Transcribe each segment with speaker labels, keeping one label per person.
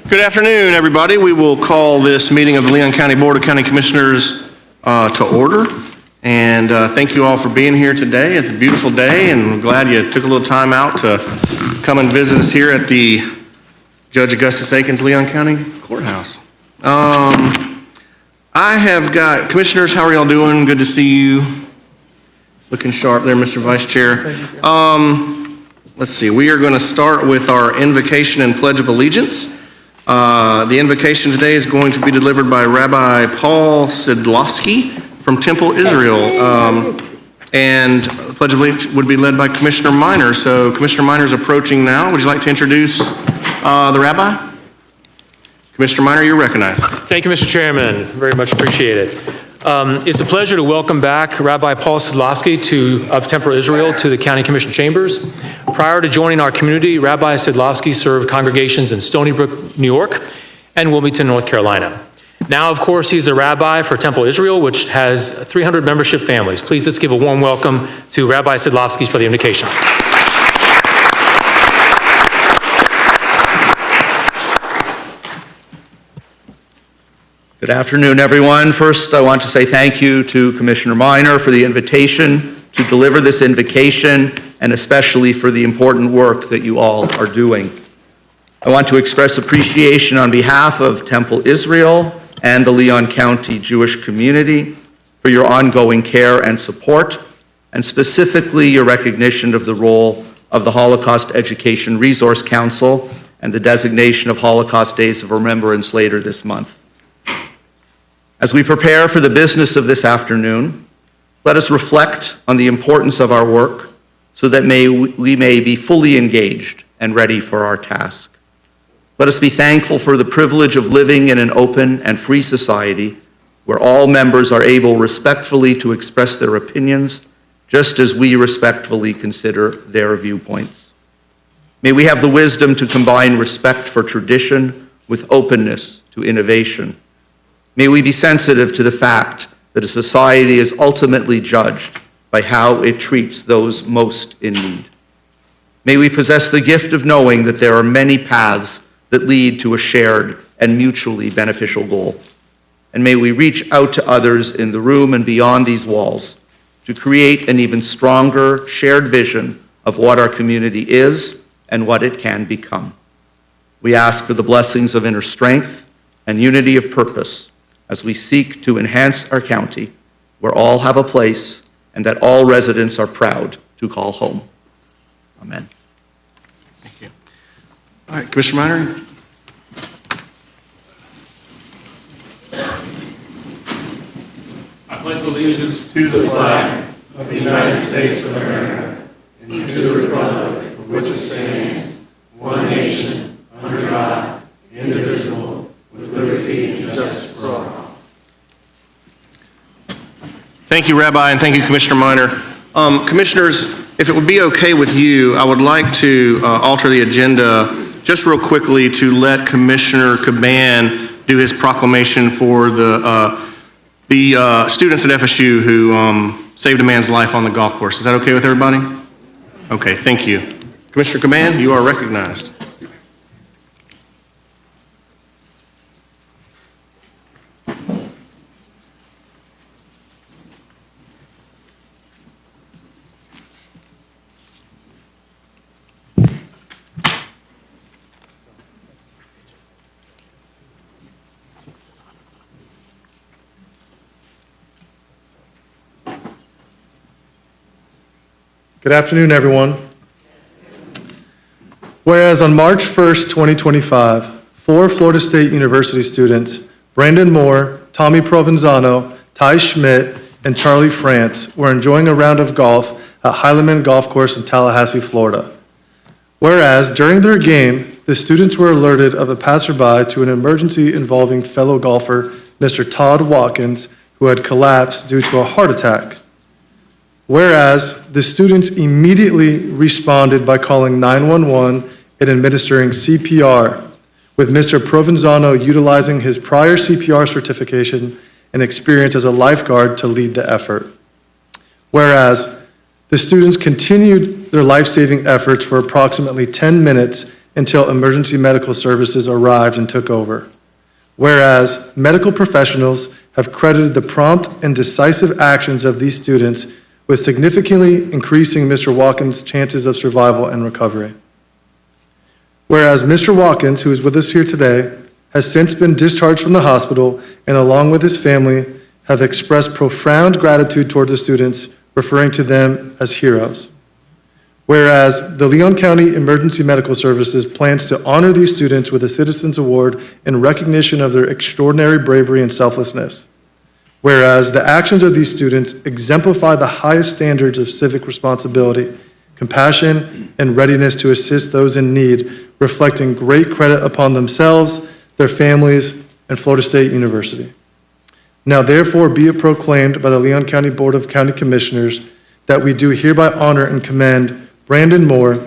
Speaker 1: Good afternoon, everybody. We will call this meeting of the Leon County Board of County Commissioners to order. And thank you all for being here today. It's a beautiful day, and I'm glad you took a little time out to come and visit us here at the Judge Augustus Aikens Leon County Courthouse. I have got, Commissioners, how are y'all doing? Good to see you. Looking sharp there, Mr. Vice Chair. Let's see, we are going to start with our invocation and Pledge of Allegiance. The invocation today is going to be delivered by Rabbi Paul Sidlowski from Temple, Israel. And the Pledge of Allegiance would be led by Commissioner Minor. So Commissioner Minor is approaching now. Would you like to introduce the Rabbi? Commissioner Minor, you're recognized.
Speaker 2: Thank you, Mr. Chairman. Very much appreciated. It's a pleasure to welcome back Rabbi Paul Sidlowski of Temple, Israel to the County Commission Chambers. Prior to joining our community, Rabbi Sidlowski served congregations in Stony Brook, New York, and Wilmington, North Carolina. Now, of course, he's a rabbi for Temple, Israel, which has 300 membership families. Please let's give a warm welcome to Rabbi Sidlowski for the invocation.
Speaker 3: Good afternoon, everyone. First, I want to say thank you to Commissioner Minor for the invitation to deliver this invocation, and especially for the important work that you all are doing. I want to express appreciation on behalf of Temple Israel and the Leon County Jewish community for your ongoing care and support, and specifically your recognition of the role of the Holocaust Education Resource Council and the designation of Holocaust Days of Remembrance later this month. As we prepare for the business of this afternoon, let us reflect on the importance of our work so that we may be fully engaged and ready for our task. Let us be thankful for the privilege of living in an open and free society where all members are able respectfully to express their opinions, just as we respectfully consider their viewpoints. May we have the wisdom to combine respect for tradition with openness to innovation. May we be sensitive to the fact that a society is ultimately judged by how it treats those most in need. May we possess the gift of knowing that there are many paths that lead to a shared and mutually beneficial goal. And may we reach out to others in the room and beyond these walls to create an even stronger shared vision of what our community is and what it can become. We ask for the blessings of inner strength and unity of purpose as we seek to enhance our county, where all have a place and that all residents are proud to call home. Amen.
Speaker 1: Thank you. All right, Commissioner Minor.
Speaker 4: I pledge allegiance to the flag of the United States of America and to the republic for which it stands, one nation, under God, indivisible, with liberty and justice for all.
Speaker 1: Thank you, Rabbi, and thank you, Commissioner Minor. Commissioners, if it would be okay with you, I would like to alter the agenda just real quickly to let Commissioner Caban do his proclamation for the students at FSU who saved a man's life on the golf course. Is that okay with everybody? Okay, thank you. Commissioner Caban, you are recognized.
Speaker 5: Good afternoon, everyone. Whereas on March 1st, 2025, 4 Florida State University students, Brandon Moore, Tommy Provenzano, Ty Schmidt, and Charlie France, were enjoying a round of golf at Heileman Golf Course in Tallahassee, Florida. Whereas during their game, the students were alerted of a passerby to an emergency involving fellow golfer, Mr. Todd Watkins, who had collapsed due to a heart attack. Whereas the students immediately responded by calling 911 and administering CPR, with Mr. Provenzano utilizing his prior CPR certification and experience as a lifeguard to lead the effort. Whereas the students continued their life-saving efforts for approximately 10 minutes until emergency medical services arrived and took over. Whereas medical professionals have credited the prompt and decisive actions of these students with significantly increasing Mr. Watkins' chances of survival and recovery. Whereas Mr. Watkins, who is with us here today, has since been discharged from the hospital and along with his family have expressed profound gratitude towards the students, referring to them as heroes. Whereas the Leon County Emergency Medical Services plans to honor these students with a Citizens Award in recognition of their extraordinary bravery and selflessness. Whereas the actions of these students exemplify the highest standards of civic responsibility, compassion, and readiness to assist those in need, reflecting great credit upon themselves, their families, and Florida State University. Now therefore be it proclaimed by the Leon County Board of County Commissioners that we do hereby honor and commend Brandon Moore,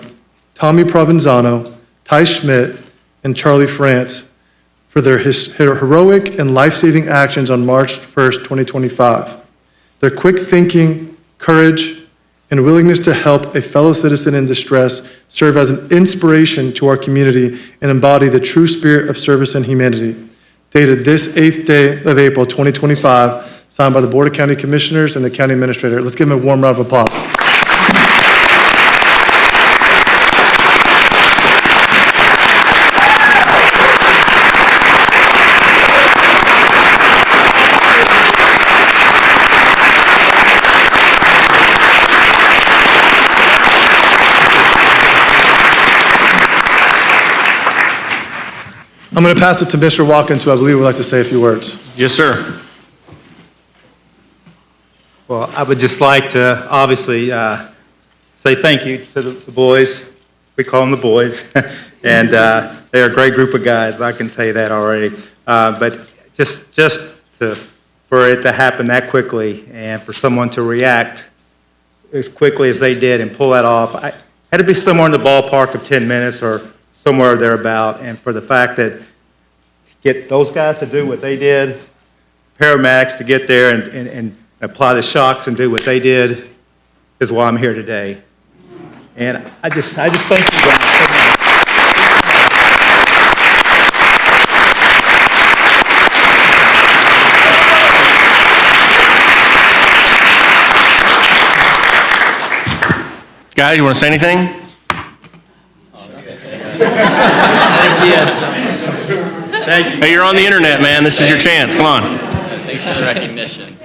Speaker 5: Tommy Provenzano, Ty Schmidt, and Charlie France for their heroic and life-saving actions on March 1st, 2025. Their quick thinking, courage, and willingness to help a fellow citizen in distress serve as an inspiration to our community and embody the true spirit of service and humanity. Dated this 8th day of April, 2025, signed by the Board of County Commissioners and the County Administrator. Let's give them a warm round of applause. I'm going to pass it to Mr. Watkins, who I believe would like to say a few words.
Speaker 1: Yes, sir.
Speaker 6: Well, I would just like to obviously say thank you to the boys. We call them the boys. And they're a great group of guys, I can tell you that already. But just for it to happen that quickly and for someone to react as quickly as they did and pull that off, I had to be somewhere in the ballpark of 10 minutes or somewhere thereabout. And for the fact that get those guys to do what they did, paramedics to get there and apply the shocks and do what they did is why I'm here today. And I just thank you guys so much.
Speaker 1: Guys, you want to say anything?
Speaker 6: Thank you.
Speaker 1: Hey, you're on the internet, man. This is your chance. Come on.
Speaker 7: Thanks for the recognition.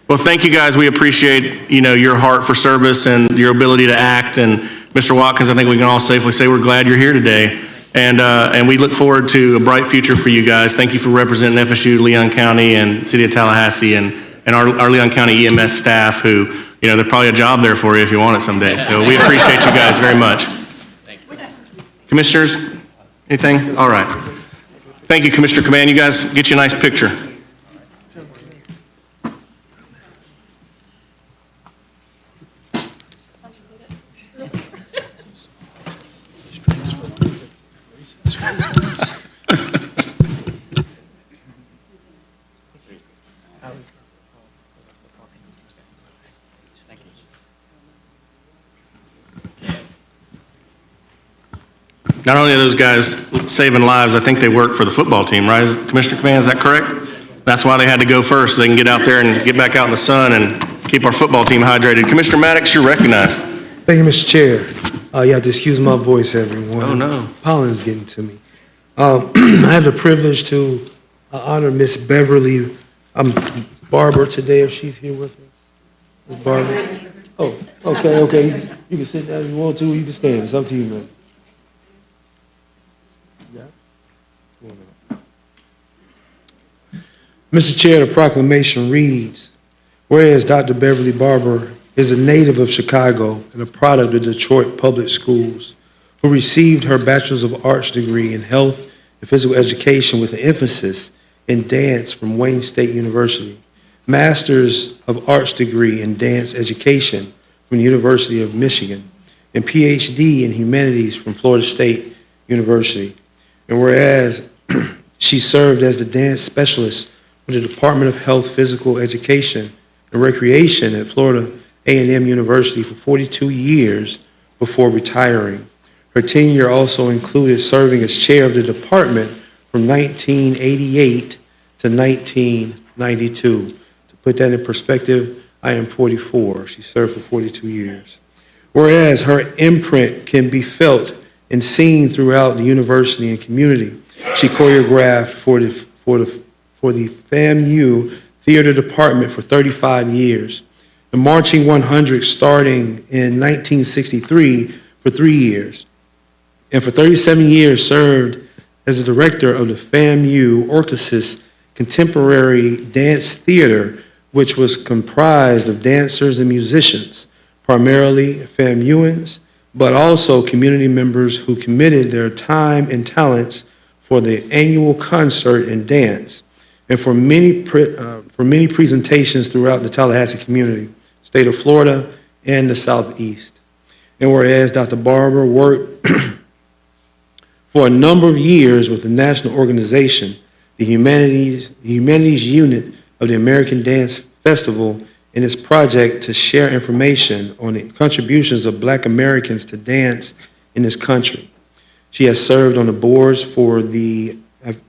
Speaker 1: Well, thank you guys. We appreciate, your heart for service and your ability to act. And Mr. Watkins, I think we can all safely say we're glad you're here today. And we look forward to a bright future for you guys. Thank you for representing FSU, Leon County, and City of Tallahassee, and our Leon County EMS staff who, there's probably a job there for you if you want it someday. So we appreciate you guys very much.
Speaker 7: Thank you.
Speaker 1: Commissioners, anything? All right. Thank you, Commissioner Command. You guys get you a nice picture. Not only are those guys saving lives, I think they work for the football team, right? Commissioner Command, is that correct? That's why they had to go first, so they can get out there and get back out in the sun and keep our football team hydrated. Commissioner Maddox, you're recognized.
Speaker 8: Thank you, Mr. Chair. You have to excuse my voice, everyone.
Speaker 1: Oh, no.
Speaker 8: Pollen's getting to me. I have the privilege to honor Miss Beverly Barber today, if she's here with me. Miss Barber. Oh, okay. You can sit down if you want to, or you can stand. It's up to you, man. Mr. Chair, the proclamation reads, whereas Dr. Beverly Barber is a native of Chicago and a product of Detroit Public Schools, who received her Bachelor's of Arts degree in Health and Physical Education with an emphasis in dance from Wayne State University, Master's of Arts degree in Dance Education from the University of Michigan, and PhD in Humanities from Florida State University. And whereas she served as the dance specialist for the Department of Health, Physical Education, and Recreation at Florida A&M University for 42 years before retiring. Her tenure also included serving as chair of the department from 1988 to 1992. To put that in perspective, I am 44. She served for 42 years. Whereas her imprint can be felt and seen throughout the university and community. She choreographed for the FAMU Theater Department for 35 years, the Marching 100 starting in 1963 for 3 years, and for 37 years served as the director of the FAMU Orchesis Contemporary Dance Theater, which was comprised of dancers and musicians, primarily FAMUans, but also community members who committed their time and talents for the annual concert and dance, and for many presentations throughout the Tallahassee community, state of Florida, and the Southeast. And whereas Dr. Barber worked for a number of years with the national organization, the Humanities Unit of the American Dance Festival, in its project to share information on the contributions of Black Americans to dance in this country. She has served on the boards for the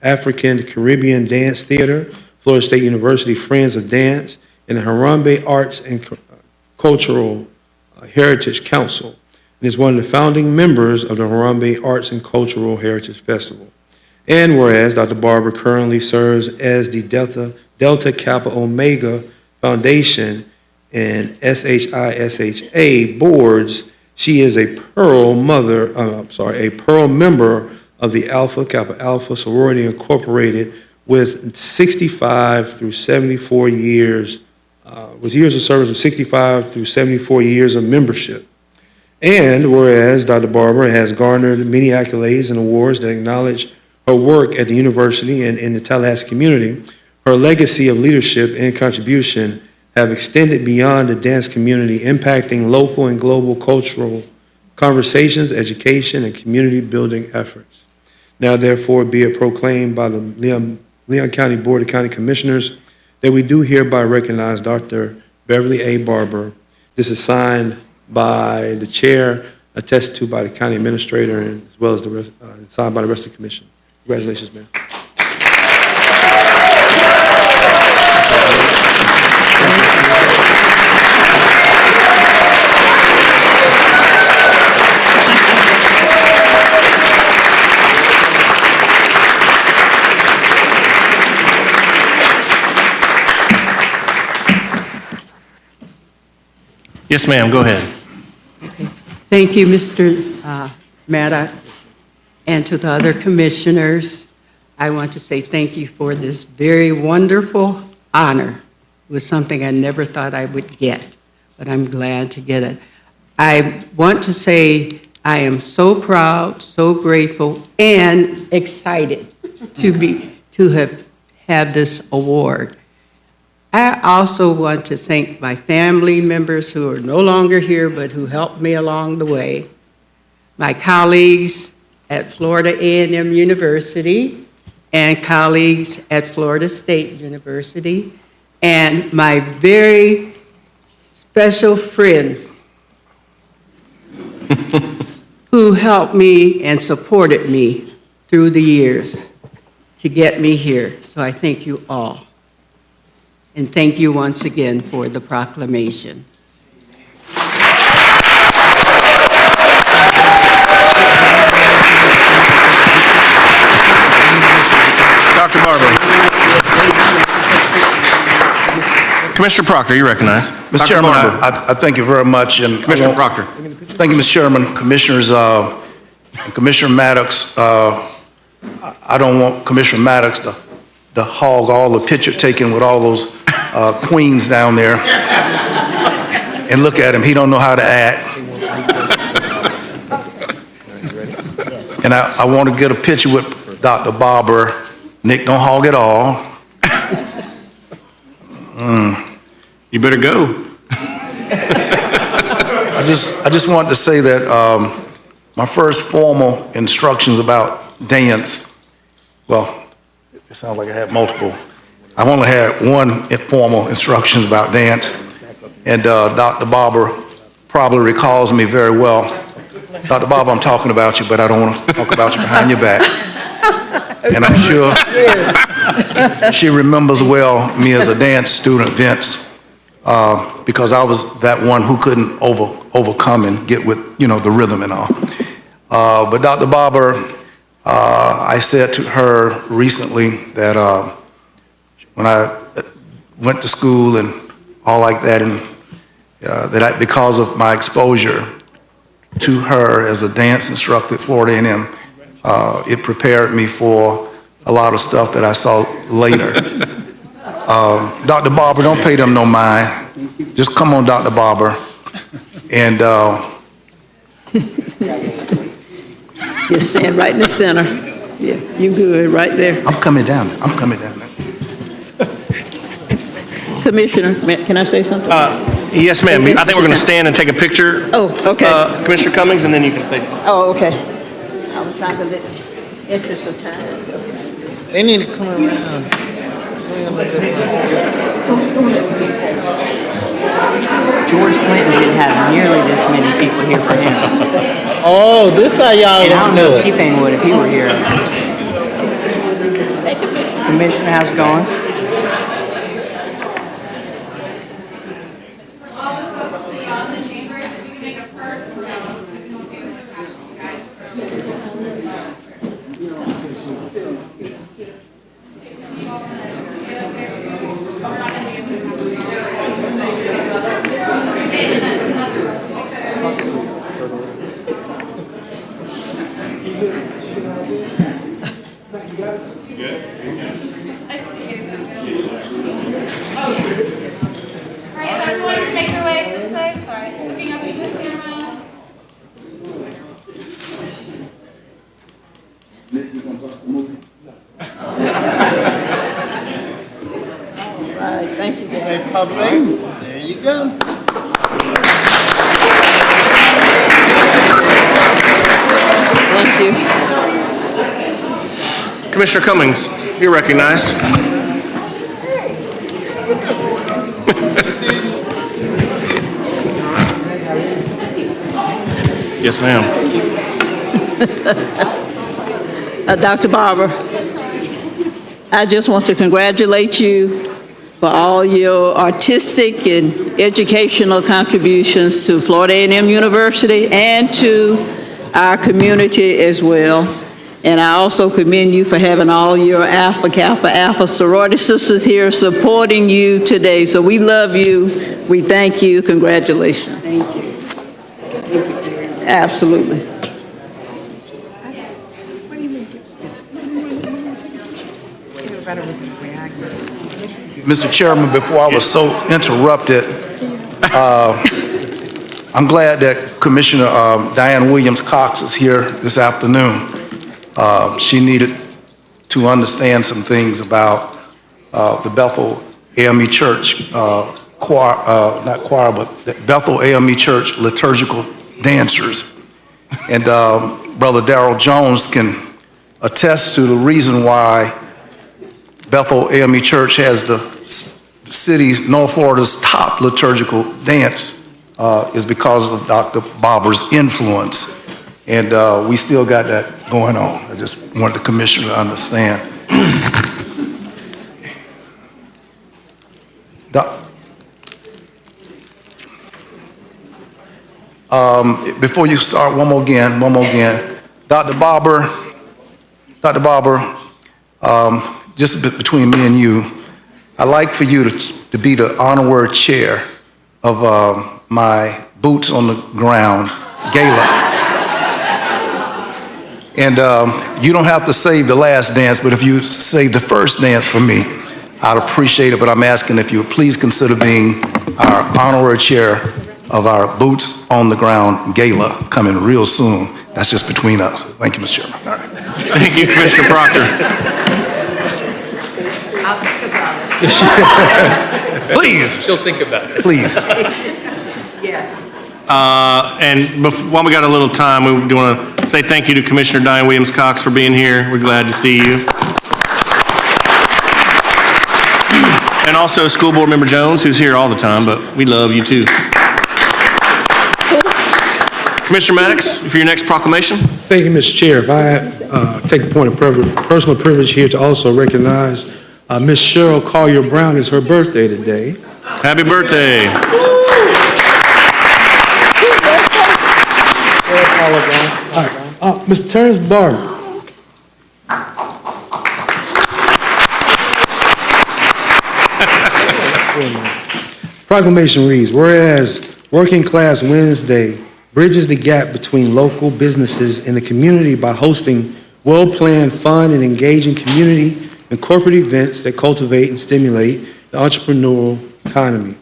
Speaker 8: African Caribbean Dance Theater, Florida State University Friends of Dance, and the Harambe Arts and Cultural Heritage Council, and is one of the founding members of the Harambe Arts and Cultural Heritage Festival. And whereas Dr. Barber currently serves as the Delta Kappa Omega Foundation and SHISHA boards, she is a Pearl member of the Alpha Kappa Alpha Sorority Incorporated with 65 through 74 years, with years of service of 65 through 74 years of membership. And whereas Dr. Barber has garnered many accolades and awards that acknowledge her work at the university and in the Tallahassee community, her legacy of leadership and contribution have extended beyond the dance community, impacting local and global cultural conversations, education, and community building efforts. Now therefore be it proclaimed by the Leon County Board of County Commissioners that we do hereby recognize Dr. Beverly A. Barber. This is signed by the chair, attested to by the county administrator, and as well as the rest, signed by the rest of the commission. Congratulations, Mayor.
Speaker 1: Yes, ma'am, go ahead.
Speaker 9: Thank you, Mr. Maddox, and to the other commissioners. I want to say thank you for this very wonderful honor. It was something I never thought I would get, but I'm glad to get it. I want to say I am so proud, so grateful, and excited to have this award. I also want to thank my family members who are no longer here, but who helped me along the way, my colleagues at Florida A&M University and colleagues at Florida State University, and my very special friends who helped me and supported me through the years to get me here. So I thank you all. And thank you once again for the proclamation.
Speaker 1: Dr. Barber. Commissioner Proctor, you recognize.
Speaker 10: Mr. Chairman, I thank you very much. And
Speaker 1: Commissioner Proctor.
Speaker 10: Thank you, Mr. Chairman, Commissioners, Commissioner Maddox. I don't want Commissioner Maddox to hog all the picture taking with all those queens down there. And look at him, he don't know how to act. And I want to get a picture with Dr. Barber. Nick, don't hog it all.
Speaker 1: You better go.
Speaker 10: I just wanted to say that my first formal instructions about dance, well, it sounds like I had multiple. I've only had one informal instructions about dance, and Dr. Barber probably recalls me very well. Dr. Barber, I'm talking about you, but I don't want to talk about you behind your back. And I'm sure she remembers well me as a dance student, Vince, because I was that one who couldn't overcome and get with, the rhythm and all. But Dr. Barber, I said to her recently that when I went to school and all like that, and because of my exposure to her as a dance instructor at Florida A&M, it prepared me for a lot of stuff that I saw later. Dr. Barber, don't pay them no mind. Just come on, Dr. Barber. And
Speaker 11: You stand right in the center. Yeah, you good, right there.
Speaker 10: I'm coming down. I'm coming down.
Speaker 11: Commissioner, can I say something?
Speaker 1: Yes, ma'am. I think we're going to stand and take a picture.
Speaker 11: Oh, okay.
Speaker 1: Commissioner Cummings, and then you can say something.
Speaker 11: Oh, okay. I was trying to let, interest of time.
Speaker 12: They need to come around.
Speaker 13: George Clinton didn't have nearly this many people here for him.
Speaker 12: Oh, this how y'all
Speaker 13: And I don't know
Speaker 12: do
Speaker 13: if
Speaker 12: it.
Speaker 13: T-Pain would if he were here. Commissioner, how's it going?
Speaker 14: Everyone make their way this way. Sorry. Looking up at this camera.
Speaker 11: All right, thank you.
Speaker 12: Hey, Publix, there you go.
Speaker 11: Thank you.
Speaker 1: Commissioner Cummings, you're recognized. Yes, ma'am.
Speaker 11: Dr. Barber, I just want to congratulate you for all your artistic and educational contributions to Florida A&M University and to our community as well. And I also commend you for having all your Alpha Kappa Alpha sorority sisters here supporting you today. So we love you. We thank you. Congratulations. Thank you. Absolutely.
Speaker 10: Mr. Chairman, before I was so interrupted, I'm glad that Commissioner Diane Williams-Cox is here this afternoon. She needed to understand some things about the Bethel AME Church choir, not choir, but the Bethel AME Church liturgical dancers. And Brother Darrell Jones can attest to the reason why Bethel AME Church has the city's, North Florida's top liturgical dance is because of Dr. Barber's influence. And we still got that going on. I just want the commissioner to understand. Before you start, one more again. Dr. Barber, just between me and you, I'd like for you to be the honorary chair of my Boots on the Ground gala. And you don't have to save the last dance, but if you save the first dance for me, I'd appreciate it. But I'm asking if you would please consider being our honorary chair of our Boots on the Ground gala coming real soon. That's just between us. Thank you, Mr. Chairman. All right.
Speaker 1: Thank you, Commissioner Proctor.
Speaker 10: Please.
Speaker 2: She'll think about it.
Speaker 10: Please.
Speaker 1: And while we got a little time, we do want to say thank you to Commissioner Diane Williams-Cox for being here. We're glad to see you. And also School Board Member Jones, who's here all the time, but we love you too. Commissioner Maddox, for your next proclamation.
Speaker 8: Thank you, Mr. Chair. If I take a point of personal privilege here to also recognize Ms. Cheryl Collier Brown. It's her birthday today.
Speaker 1: Happy birthday.
Speaker 8: Mr. Terrence Barber. Proclamation reads, whereas Working Class Wednesday bridges the gap between local businesses and the community by hosting well-planned, fun, and engaging community and corporate events that cultivate and stimulate the entrepreneurial economy.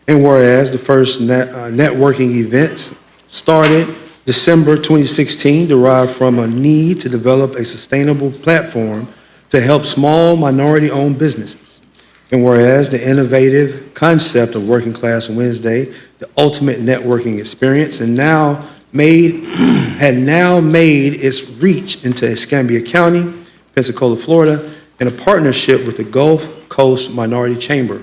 Speaker 8: And whereas the first networking events started December 2016, derived from a need to develop a sustainable platform to help small minority-owned businesses. And whereas the innovative concept of Working Class Wednesday, the ultimate networking experience, had now made its reach into Escambia County, Pensacola, Florida, in a partnership with the Gulf Coast Minority Chamber.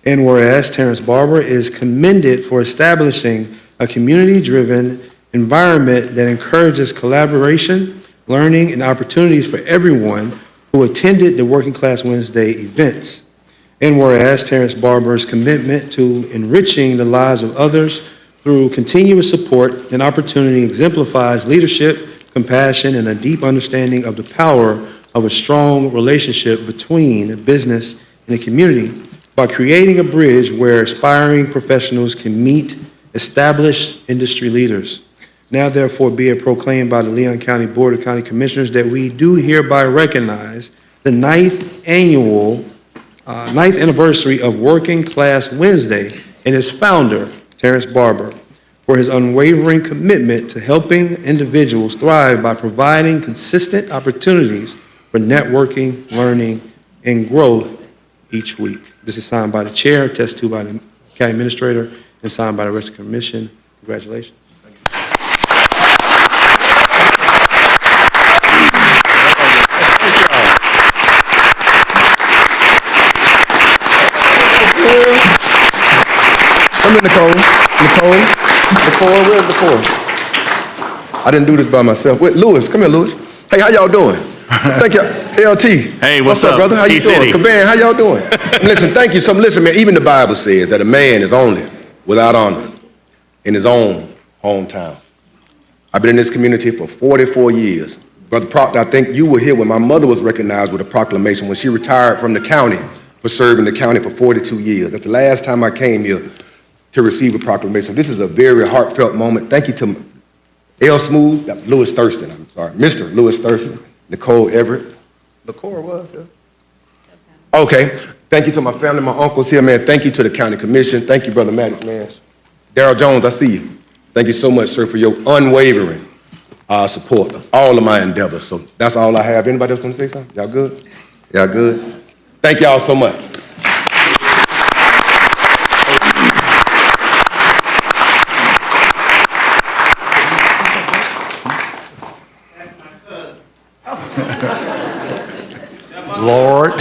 Speaker 8: And whereas Terrence Barber is commended for establishing a community-driven environment that encourages collaboration, learning, and opportunities for everyone who attended the Working Class Wednesday events. And whereas Terrence Barber's commitment to enriching the lives of others through continuous support and opportunity exemplifies leadership, compassion, and a deep understanding of the power of a strong relationship between business and the community by creating a bridge where aspiring professionals can meet established industry leaders. Now therefore be it proclaimed by the Leon County Board of County Commissioners that we do hereby recognize the ninth anniversary of Working Class Wednesday and its founder, Terrence Barber, for his unwavering commitment to helping individuals thrive by providing consistent opportunities for networking, learning, and growth each week. This is signed by the chair, attested to by the county administrator, and signed by the rest of the commission. Congratulations.
Speaker 15: Come in, Nicole. Where's Nicole? I didn't do this by myself. Wait, Lewis, come here, Lewis. Hey, how y'all doing? Thank you, LT.
Speaker 1: Hey, what's up,
Speaker 15: brother? How you
Speaker 1: P-City?
Speaker 15: doing? Caban, how y'all doing? Listen, thank you. Listen, man, even the Bible says that a man is only without honor in his own hometown. I've been in this community for 44 years. Brother Proctor, I think you were here when my mother was recognized with a proclamation when she retired from the county for serving the county for 42 years. That's the last time I came here to receive a proclamation. This is a very heartfelt moment. Thank you to L. Smooth, Lewis Thurston, I'm sorry, Mr. Lewis Thurston, Nicole Everett. LaCora was here? Okay. Thank you to my family, my uncles here, man. Thank you to the county commission. Thank you, Brother Maddox, man. Darrell Jones, I see you. Thank you so much, sir, for your unwavering support of all of my endeavors. So that's all I have. Anybody else want to say something? Y'all good? Y'all good? Thank y'all so much.
Speaker 10: Lord.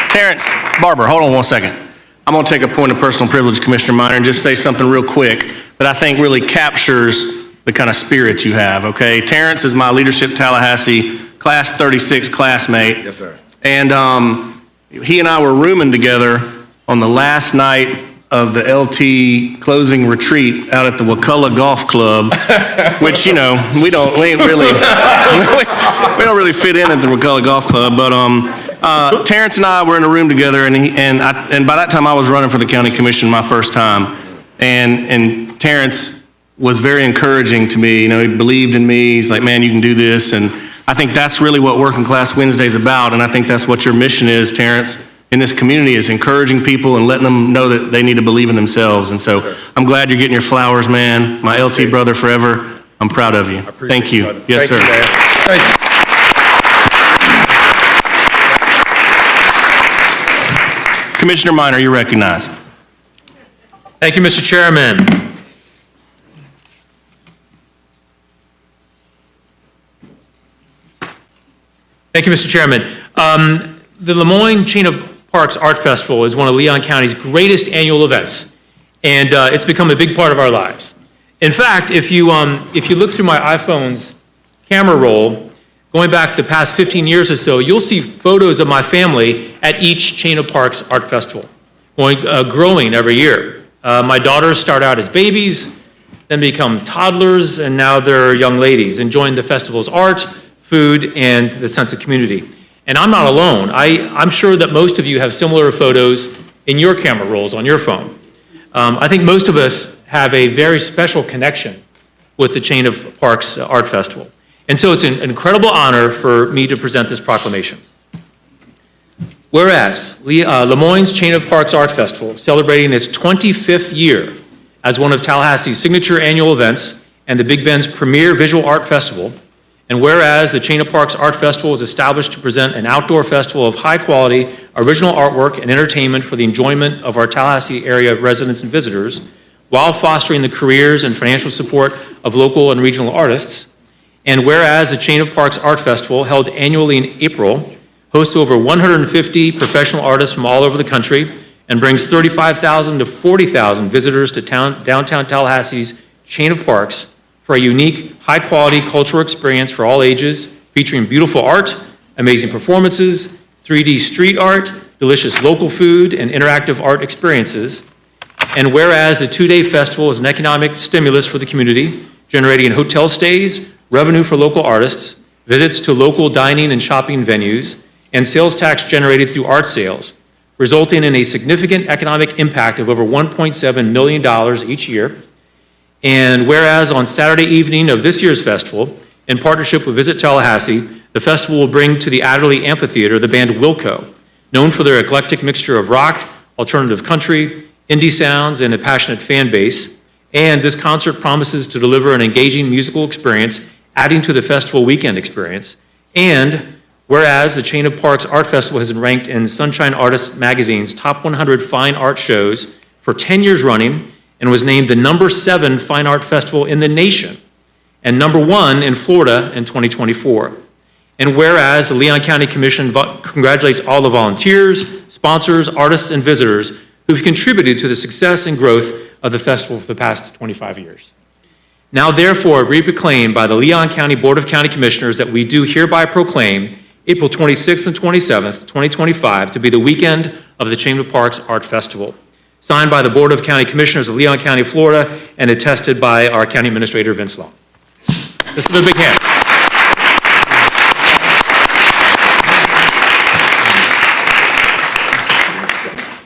Speaker 1: Terrence Barber, hold on one second. I'm going to take a point of personal privilege, Commissioner Minor, and just say something real quick that I think really captures the kind of spirit you have, okay? Terrence is my Leadership Tallahassee Class 36 classmate.
Speaker 15: Yes, sir.
Speaker 1: And he and I were rooming together on the last night of the LT closing retreat out at the Wakulla Golf Club, which, you know, we don't really fit in at the Wakulla Golf Club, but Terrence and I were in a room together, and by that time I was running for the county commission my first time, and Terrence was very encouraging to me. You know, he believed in me. He's like, man, you can do this, and I think that's really what Working Class Wednesday is about, and I think that's what your mission is, Terrence, in this community, is encouraging people and letting them know that they need to believe in themselves. And so I'm glad you're getting your flowers, man. My LT brother forever. I'm proud of you. Thank you. Yes, sir.
Speaker 15: Thank you.
Speaker 1: Commissioner Minor, you're recognized.
Speaker 2: Thank you, Mr. Chairman. Thank you, Mr. Chairman. The Lemoyne Chain of Parks Art Festival is one of Leon County's greatest annual events, and it's become a big part of our lives. In fact, if you look through my iPhone's camera roll, going back the past 15 years or so, you'll see photos of my family at each Chain of Parks Art Festival, growing every year. My daughters start out as babies, then become toddlers, and now they're young ladies, enjoying the festival's art, food, and the sense of community. And I'm not alone. I'm sure that most of you have similar photos in your camera rolls on your phone. I think most of us have a very special connection with the Chain of Parks Art Festival. And so it's an incredible honor for me to present this proclamation. Whereas Lemoyne's Chain of Parks Art Festival, celebrating its 25th year as one of Tallahassee's signature annual events and the Big Bend's premier visual art festival, and whereas the Chain of Parks Art Festival was established to present an outdoor festival of high-quality, original artwork and entertainment for the enjoyment of our Tallahassee area residents and visitors, while fostering the careers and financial support of local and regional artists, and whereas the Chain of Parks Art Festival, held annually in April, hosts over 150 professional artists from all over the country and brings 35,000 to 40,000 visitors to downtown Tallahassee's Chain of Parks for a unique, high-quality cultural experience for all ages, featuring beautiful art, amazing performances, 3D street art, delicious local food, and interactive art experiences. And whereas the two-day festival is an economic stimulus for the community, generating hotel stays, revenue for local artists, visits to local dining and shopping venues, and sales tax generated through art sales, resulting in a significant economic impact of over $1.7 million each year. And whereas on Saturday evening of this year's festival, in partnership with Visit Tallahassee, the festival will bring to the Adderley Amphitheater the band Wilco, known for their eclectic mixture of rock, alternative country, indie sounds, and a passionate fan base. And this concert promises to deliver an engaging musical experience, adding to the festival weekend experience. And whereas the Chain of Parks Art Festival has been ranked in Sunshine Artist Magazine's top 100 fine art shows for 10 years running, and was named the #7 fine art festival in the nation, and #1 in Florida in 2024. And whereas the Leon County Commission congratulates all the volunteers, sponsors, artists, and visitors who've contributed to the success and growth of the festival for the past 25 years. Now therefore be proclaimed by the Leon County Board of County Commissioners that we do hereby proclaim April 26th and 27th, 2025 to be the weekend of the Chain of Parks Art Festival. Signed by the Board of County Commissioners of Leon County, Florida, and attested by our County Administrator, Vince Long. Let's give a big hand.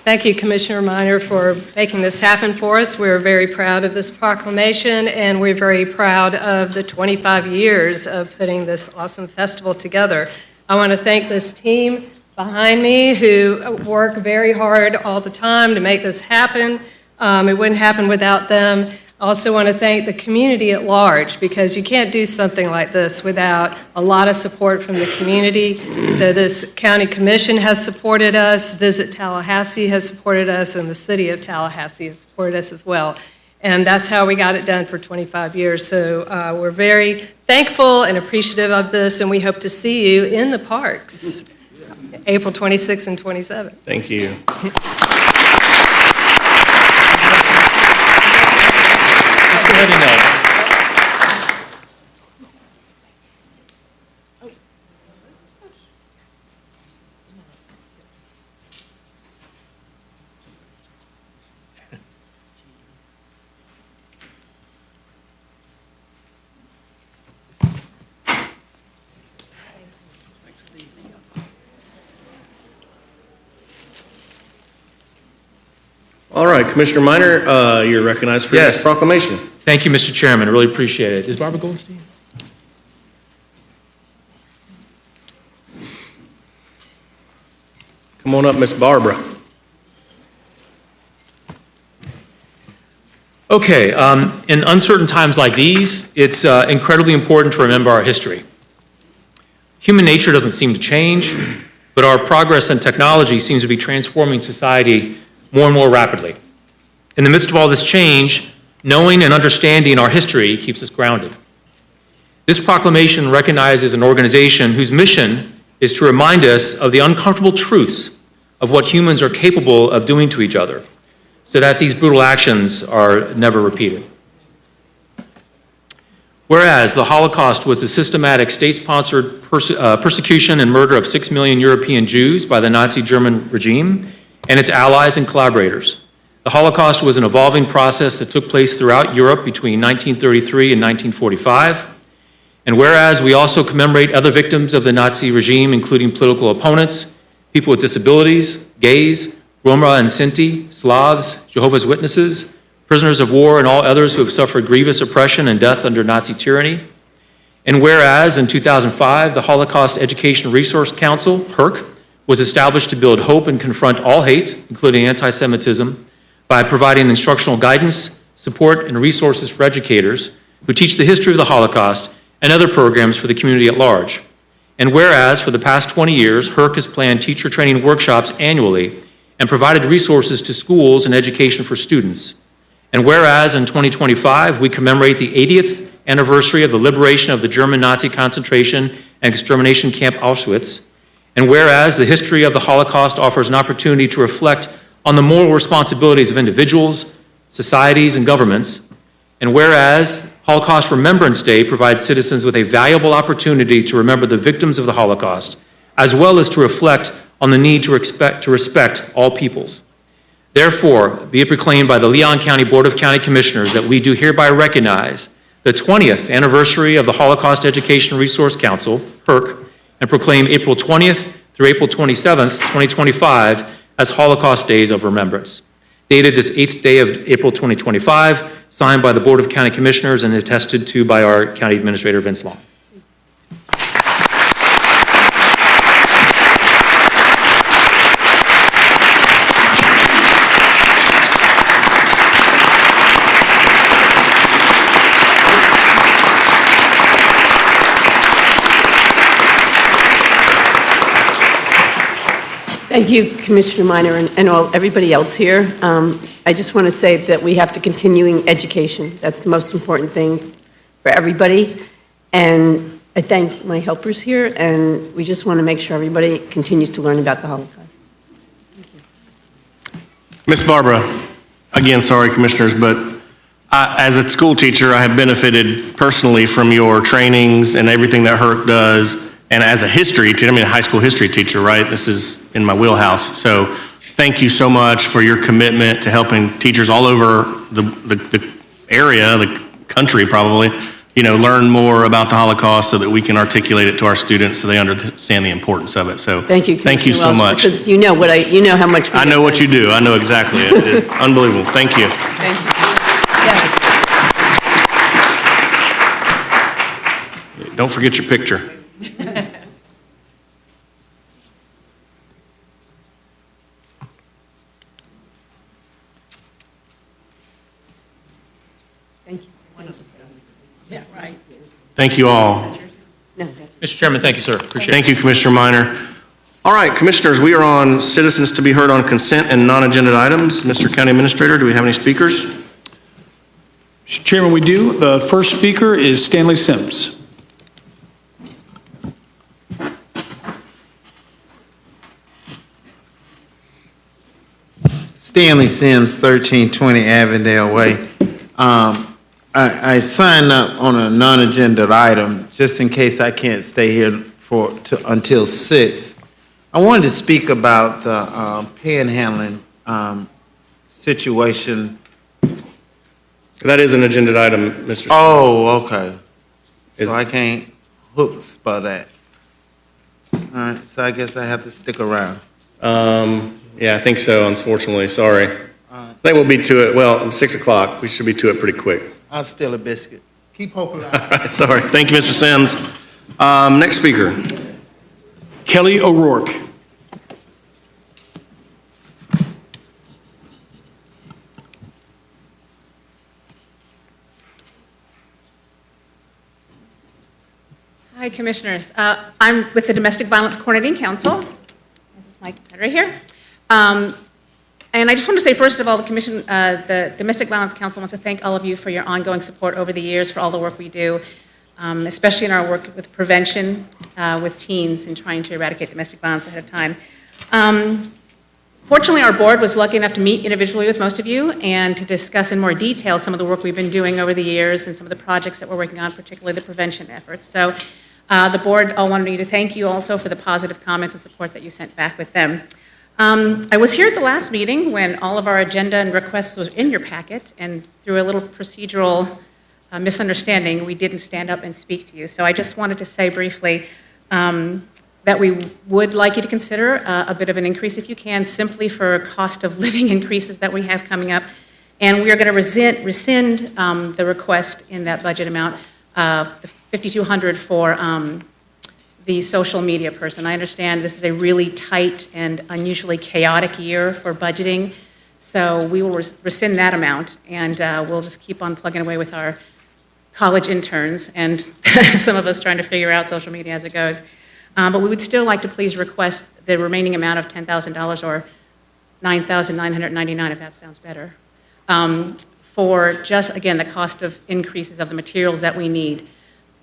Speaker 16: Thank you, Commissioner Minor, for making this happen for us. We're very proud of this proclamation, and we're very proud of the 25 years of putting this awesome festival together. I want to thank this team behind me who work very hard all the time to make this happen. It wouldn't happen without them. I also want to thank the community at large, because you can't do something like this without a lot of support from the community. So this county commission has supported us, Visit Tallahassee has supported us, and the city of Tallahassee has supported us as well. And that's how we got it done for 25 years. So we're very thankful and appreciative of this, and we hope to see you in the parks, April 26th and 27th.
Speaker 1: Thank you.
Speaker 2: Let's go ahead and
Speaker 1: All right, Commissioner Minor, you're recognized for
Speaker 2: Yes.
Speaker 1: your proclamation.
Speaker 2: Thank you, Mr. Chairman. I really appreciate it. Is Barbara Goldstein?
Speaker 1: Come on up, Miss Barbara.
Speaker 2: Okay, in uncertain times like these, it's incredibly important to remember our history. Human nature doesn't seem to change, but our progress in technology seems to be transforming society more and more rapidly. In the midst of all this change, knowing and understanding our history keeps us grounded. This proclamation recognizes an organization whose mission is to remind us of the uncomfortable truths of what humans are capable of doing to each other, so that these brutal actions are never repeated. Whereas the Holocaust was the systematic state-sponsored persecution and murder of 6 million European Jews by the Nazi German regime and its allies and collaborators. The Holocaust was an evolving process that took place throughout Europe between 1933 and 1945. And whereas we also commemorate other victims of the Nazi regime, including political opponents, people with disabilities, gays, Roma and Sinti, Slavs, Jehovah's Witnesses, prisoners of war, and all others who have suffered grievous oppression and death under Nazi tyranny. And whereas in 2005, the Holocaust Education Resource Council, HERC, was established to build hope and confront all hate, including anti-Semitism, by providing instructional guidance, support, and resources for educators who teach the history of the Holocaust and other programs for the community at large. And whereas for the past 20 years, HERC has planned teacher training workshops annually and provided resources to schools and education for students. And whereas in 2025, we commemorate the 80th anniversary of the liberation of the German Nazi concentration and extermination camp Auschwitz, and whereas the history of the Holocaust offers an opportunity to reflect on the moral responsibilities of individuals, societies, and governments, and whereas Holocaust Remembrance Day provides citizens with a valuable opportunity to remember the victims of the Holocaust, as well as to reflect on the need to respect all peoples. Therefore, be it proclaimed by the Leon County Board of County Commissioners that we do hereby recognize the 20th anniversary of the Holocaust Education Resource Council, HERC, and proclaim April 20th through April 27th, 2025 as Holocaust Days of Remembrance. Dated this 8th day of April 2025, signed by the Board of County Commissioners and attested to by our County Administrator, Vince Long.
Speaker 17: Thank you, Commissioner Minor, and everybody else here. I just want to say that we have to continuing education. That's the most important thing for everybody. And I thank my helpers here, and we just want to make sure everybody continues to learn about the Holocaust.
Speaker 1: Ms. Barbara, again, sorry, Commissioners, but as a school teacher, I have benefited personally from your trainings and everything that HERC does. And as a history teacher, a high school history teacher, right? This is in my wheelhouse. So thank you so much for your commitment to helping teachers all over the area, the country probably, learn more about the Holocaust so that we can articulate it to our students so they understand the importance of it. So
Speaker 17: thank you,
Speaker 1: thank you so
Speaker 17: Wells,
Speaker 1: much.
Speaker 17: Because you know how much.
Speaker 1: I know what you do. I know exactly. It is unbelievable. Thank you.
Speaker 17: Thank you.
Speaker 1: Don't forget your picture.
Speaker 17: Thank you. Yeah, right.
Speaker 1: Thank you all.
Speaker 2: Mr. Chairman, thank you, sir. Appreciate it.
Speaker 1: Thank you, Commissioner Minor. All right, Commissioners, we are on citizens to be heard on consent and non-agenda items. Mr. County Administrator, do we have any speakers?
Speaker 18: Mr. Chairman, we do. The first speaker is Stanley Sims.
Speaker 12: Stanley Sims, 1320 Avondale Way. I signed up on a non-agenda item just in case I can't stay here until 6. I wanted to speak about the panhandling situation.
Speaker 1: That is an agenda item, Mr.
Speaker 12: Oh, okay. So I can't hoops by that. All right, so I guess I have to stick around.
Speaker 1: Yeah, I think so, unfortunately. Sorry. I think we'll be to it, well, 6 o'clock. We should be to it pretty quick.
Speaker 12: I'll steal a biscuit. Keep hoping.
Speaker 1: All right, sorry. Thank you, Mr. Sims. Next speaker.
Speaker 18: Kelly O'Rourke.
Speaker 19: Hi, Commissioners. I'm with the Domestic Violence Coordinating Council. This is my card right here. And I just want to say, first of all, the Domestic Violence Council wants to thank all of you for your ongoing support over the years, for all the work we do, especially in our work with prevention with teens in trying to eradicate domestic violence ahead of time. Fortunately, our board was lucky enough to meet individually with most of you and to discuss in more detail some of the work we've been doing over the years and some of the projects that we're working on, particularly the prevention efforts. So the board all wanted me to thank you also for the positive comments and support that you sent back with them. I was here at the last meeting when all of our agenda and requests was in your packet, and through a little procedural misunderstanding, we didn't stand up and speak to you. So I just wanted to say briefly that we would like you to consider a bit of an increase if you can, simply for cost of living increases that we have coming up. And we are going to rescind the request in that budget amount, the $5,200 for the social media person. I understand this is a really tight and unusually chaotic year for budgeting, so we will rescind that amount, and we'll just keep on plugging away with our college interns and some of us trying to figure out social media as it goes. But we would still like to please request the remaining amount of $10,000 or $9,999, if that sounds better, for just, again, the cost of increases of the materials that we need.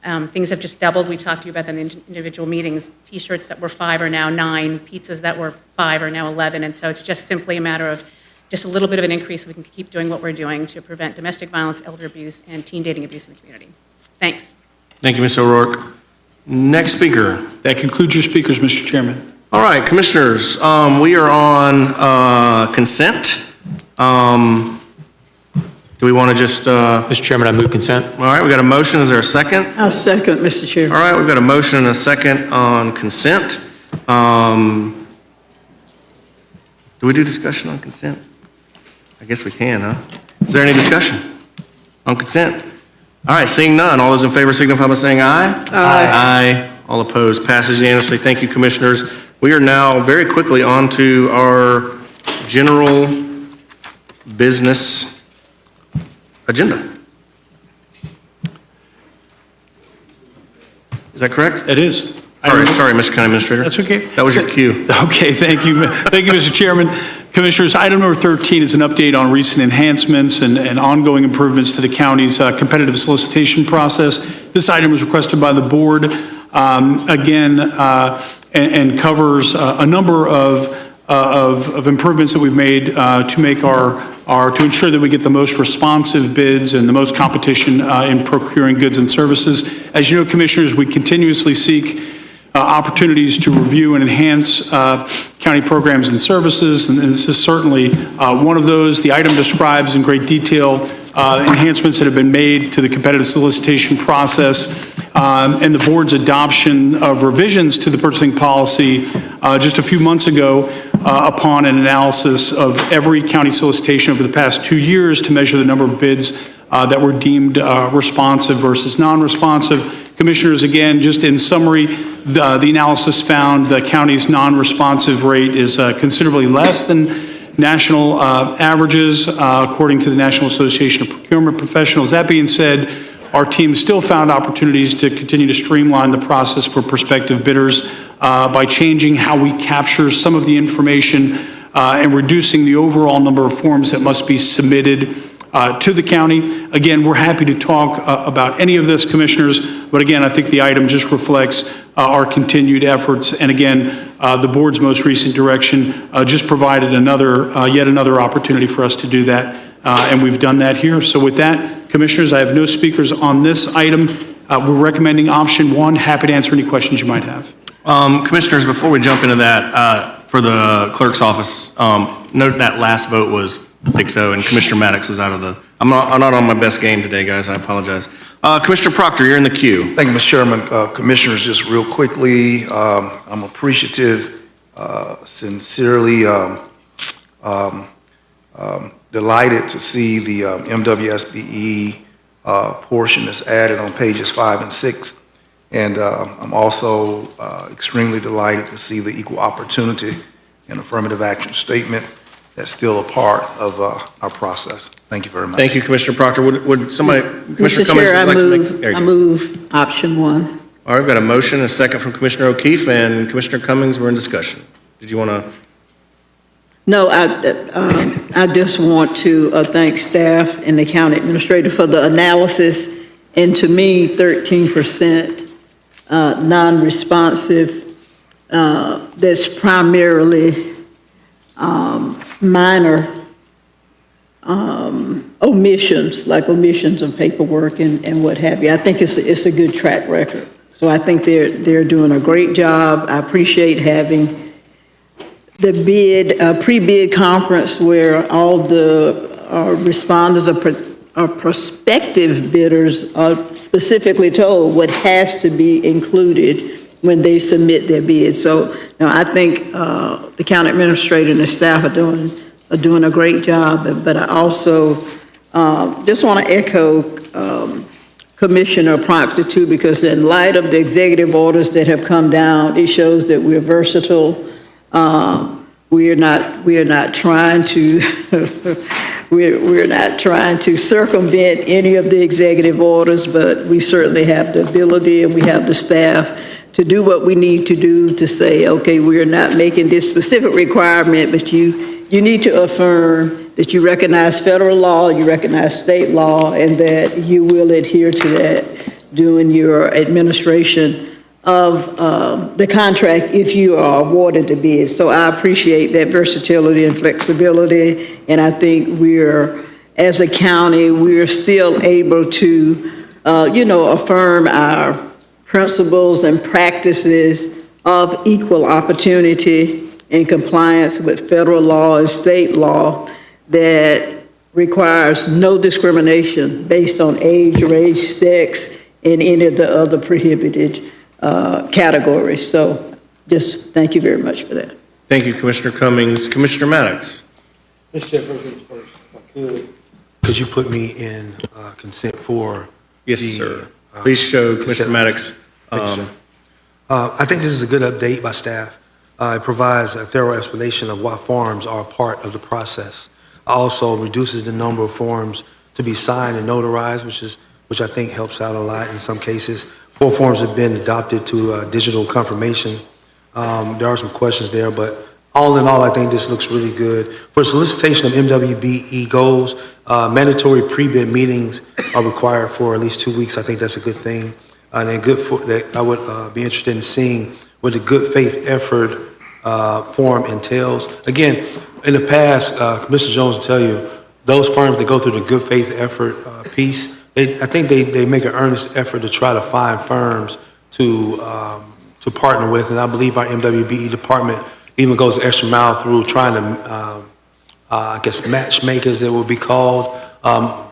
Speaker 19: Things have just doubled. We talked to you about that in individual meetings. T-shirts that were $5 are now $9. Pizzas that were $5 are now $11. And so it's just simply a matter of just a little bit of an increase so we can keep doing what we're doing to prevent domestic violence, elder abuse, and teen dating abuse in the community. Thanks.
Speaker 1: Thank you, Ms. O'Rourke. Next speaker.
Speaker 18: That concludes your speakers, Mr. Chairman.
Speaker 1: All right, commissioners, we are on consent. Do we want to just...
Speaker 2: Mr. Chairman, I move consent.
Speaker 1: All right, we got a motion. Is there a second?
Speaker 9: I'll second, Mr. Chair.
Speaker 1: All right, we've got a motion and a second on consent. Do we do discussion on consent? I guess we can, huh? Is there any discussion on consent? All right, seeing none, all those in favor signify by saying aye.
Speaker 9: Aye.
Speaker 1: Aye. All opposed, passes unanimously. Thank you, commissioners. We are now very quickly on to our general business agenda. Is that correct?
Speaker 18: It is.
Speaker 1: Sorry, Mr. County Administrator.
Speaker 18: That's okay.
Speaker 1: That was your cue.
Speaker 18: Okay, thank you. Thank you, Mr. Chairman. Commissioners, item number 13 is an update on recent enhancements and ongoing improvements to the county's competitive solicitation process. This item was requested by the board, and covers a number of improvements that we've made to make to ensure that we get the most responsive bids and the most competition in procuring goods and services. As you know, commissioners, we continuously seek opportunities to review and enhance county programs and services, and this is certainly one of those. The item describes in great detail enhancements that have been made to the competitive solicitation process and the board's adoption of revisions to the purchasing policy just a few months ago upon an analysis of every county solicitation over the past 2 years to measure the number of bids that were deemed responsive versus non-responsive. Commissioners, again, just in summary, the analysis found the county's non-responsive rate is considerably less than national averages, according to the National Association of Procurement Professionals. That being said, our team still found opportunities to continue to streamline the process for prospective bidders by changing how we capture some of the information and reducing the overall number of forms that must be submitted to the county. Again, we're happy to talk about any of this, commissioners, but again, I think the item just reflects our continued efforts. And again, the board's most recent direction just provided yet another opportunity for us to do that, and we've done that here. So with that, commissioners, I have no speakers on this item. We're recommending option 1. Happy to answer any questions you might have.
Speaker 1: Commissioners, before we jump into that, for the clerk's office, note that last vote was 6-0, and Commissioner Maddox was out of the... I'm not on my best game today, guys. I apologize. Commissioner Proctor, you're in the queue.
Speaker 10: Thank you, Mr. Chairman. Commissioners, just real quickly, I'm appreciative, sincerely delighted to see the MWSBE portion that's added on pages 5 and 6. And I'm also extremely delighted to see the equal opportunity and affirmative action statement that's still a part of our process. Thank you very much.
Speaker 1: Thank you, Commissioner Proctor. Would somebody, Commissioner
Speaker 9: Mr.
Speaker 1: Cummings,
Speaker 9: Chair,
Speaker 1: would like to make... There you
Speaker 9: I
Speaker 1: go.
Speaker 9: move option 1.
Speaker 1: All right, we've got a motion, a second from Commissioner O'Keefe, and Commissioner Cummings, we're in discussion. Did you want to...
Speaker 9: No, I just want to thank staff and the county administrator for the analysis. And to me, 13%
Speaker 11: non-responsive, that's primarily minor omissions, like omissions of paperwork and what have you. I think it's a good track record. So I think they're doing a great job. I appreciate having the pre-bid conference where all the responders or prospective bidders are specifically told what has to be included when they submit their bid. So I think the county administrator and the staff are doing a great job. But I also just want to echo Commissioner Proctor too, because in light of the executive orders that have come down, it shows that we're versatile. We are not trying to we're not trying to circumvent any of the executive orders, but we certainly have the ability and we have the staff to do what we need to do to say, okay, we're not making this specific requirement, but you need to affirm that you recognize federal law, you recognize state law, and that you will adhere to that during your administration of the contract if you are awarded the bid. So I appreciate that versatility and flexibility, and I think as a county, we're still able to, affirm our principles and practices of equal opportunity in compliance with federal law and state law that requires no discrimination based on age, race, sex, and any of the other prohibited categories. So just thank you very much for that.
Speaker 1: Thank you, Commissioner Cummings. Commissioner Maddox.
Speaker 8: Mr. Chairperson, first, if I could you put me in consent for?
Speaker 1: Yes, sir. Please show Commissioner Maddox.
Speaker 8: I think this is a good update by staff. It provides a thorough explanation of why forms are a part of the process. Also reduces the number of forms to be signed and notarized, which I think helps out a lot in some cases. 4 forms have been adopted to digital confirmation. There are some questions there, but all in all, I think this looks really good. For solicitation of MWBE goals, mandatory pre-bid meetings are required for at least 2 weeks. I think that's a good thing. And that I would be interested in seeing what the good faith effort form entails. Again, in the past, Commissioner Jones will tell you, those firms that go through the good faith effort piece, I think they make an earnest effort to try to find firms to partner with, and I believe our MWBE department even goes the extra mile through trying to, I guess, matchmakers, that would be called,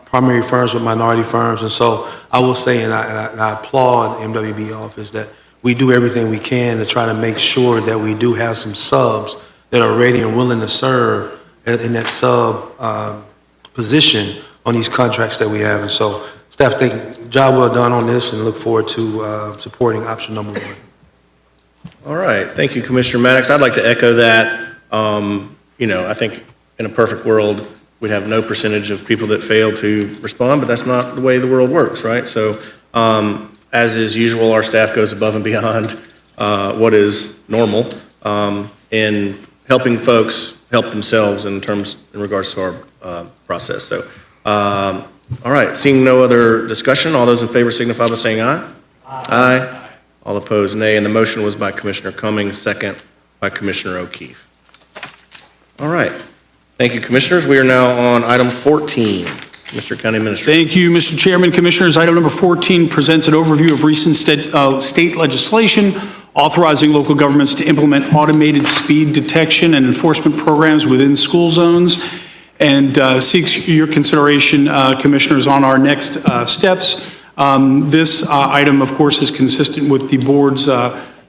Speaker 8: primary firms with minority firms. And so I will say, and I applaud the MWBE office, that we do everything we can to try to make sure that we do have some subs that are ready and willing to serve in that sub position on these contracts that we have. And so staff, think job well done on this, and look forward to supporting option number 1.
Speaker 1: All right. Thank you, Commissioner Maddox. I'd like to echo that. I think in a perfect world, we'd have no percentage of people that fail to respond, but that's not the way the world works, right? So as is usual, our staff goes above and beyond what is normal in helping folks help themselves in regards to our process. So, all right, seeing no other discussion, all those in favor signify by saying aye. Aye. All opposed, nay. And the motion was by Commissioner Cummings, second by Commissioner O'Keefe. All right. Thank you, Commissioners. We are now on item 14. Mr. County Administrator.
Speaker 18: Thank you, Mr. Chairman. Commissioners, item number 14 presents an overview of recent state legislation authorizing local governments to implement automated speed detection and enforcement programs within school zones, and seeks your consideration, Commissioners, on our next steps. This item, of course, is consistent with the board's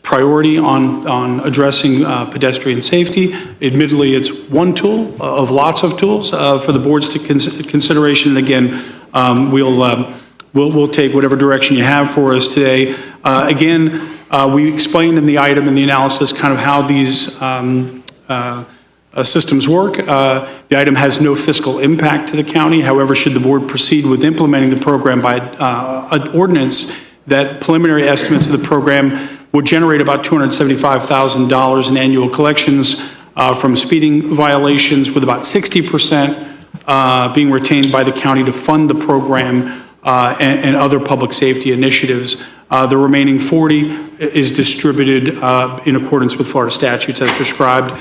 Speaker 18: priority on addressing pedestrian safety. Admittedly, it's one tool of lots of tools for the board's consideration. And again, we'll take whatever direction you have for us today. Again, we explained in the item in the analysis kind of how these systems work. The item has no fiscal impact to the county. However, should the board proceed with implementing the program by an ordinance, that preliminary estimates of the program would generate about $275,000 in annual collections from speeding violations, with about 60% being retained by the county to fund the program and other public safety initiatives. The remaining 40 is distributed in accordance with Florida statutes as described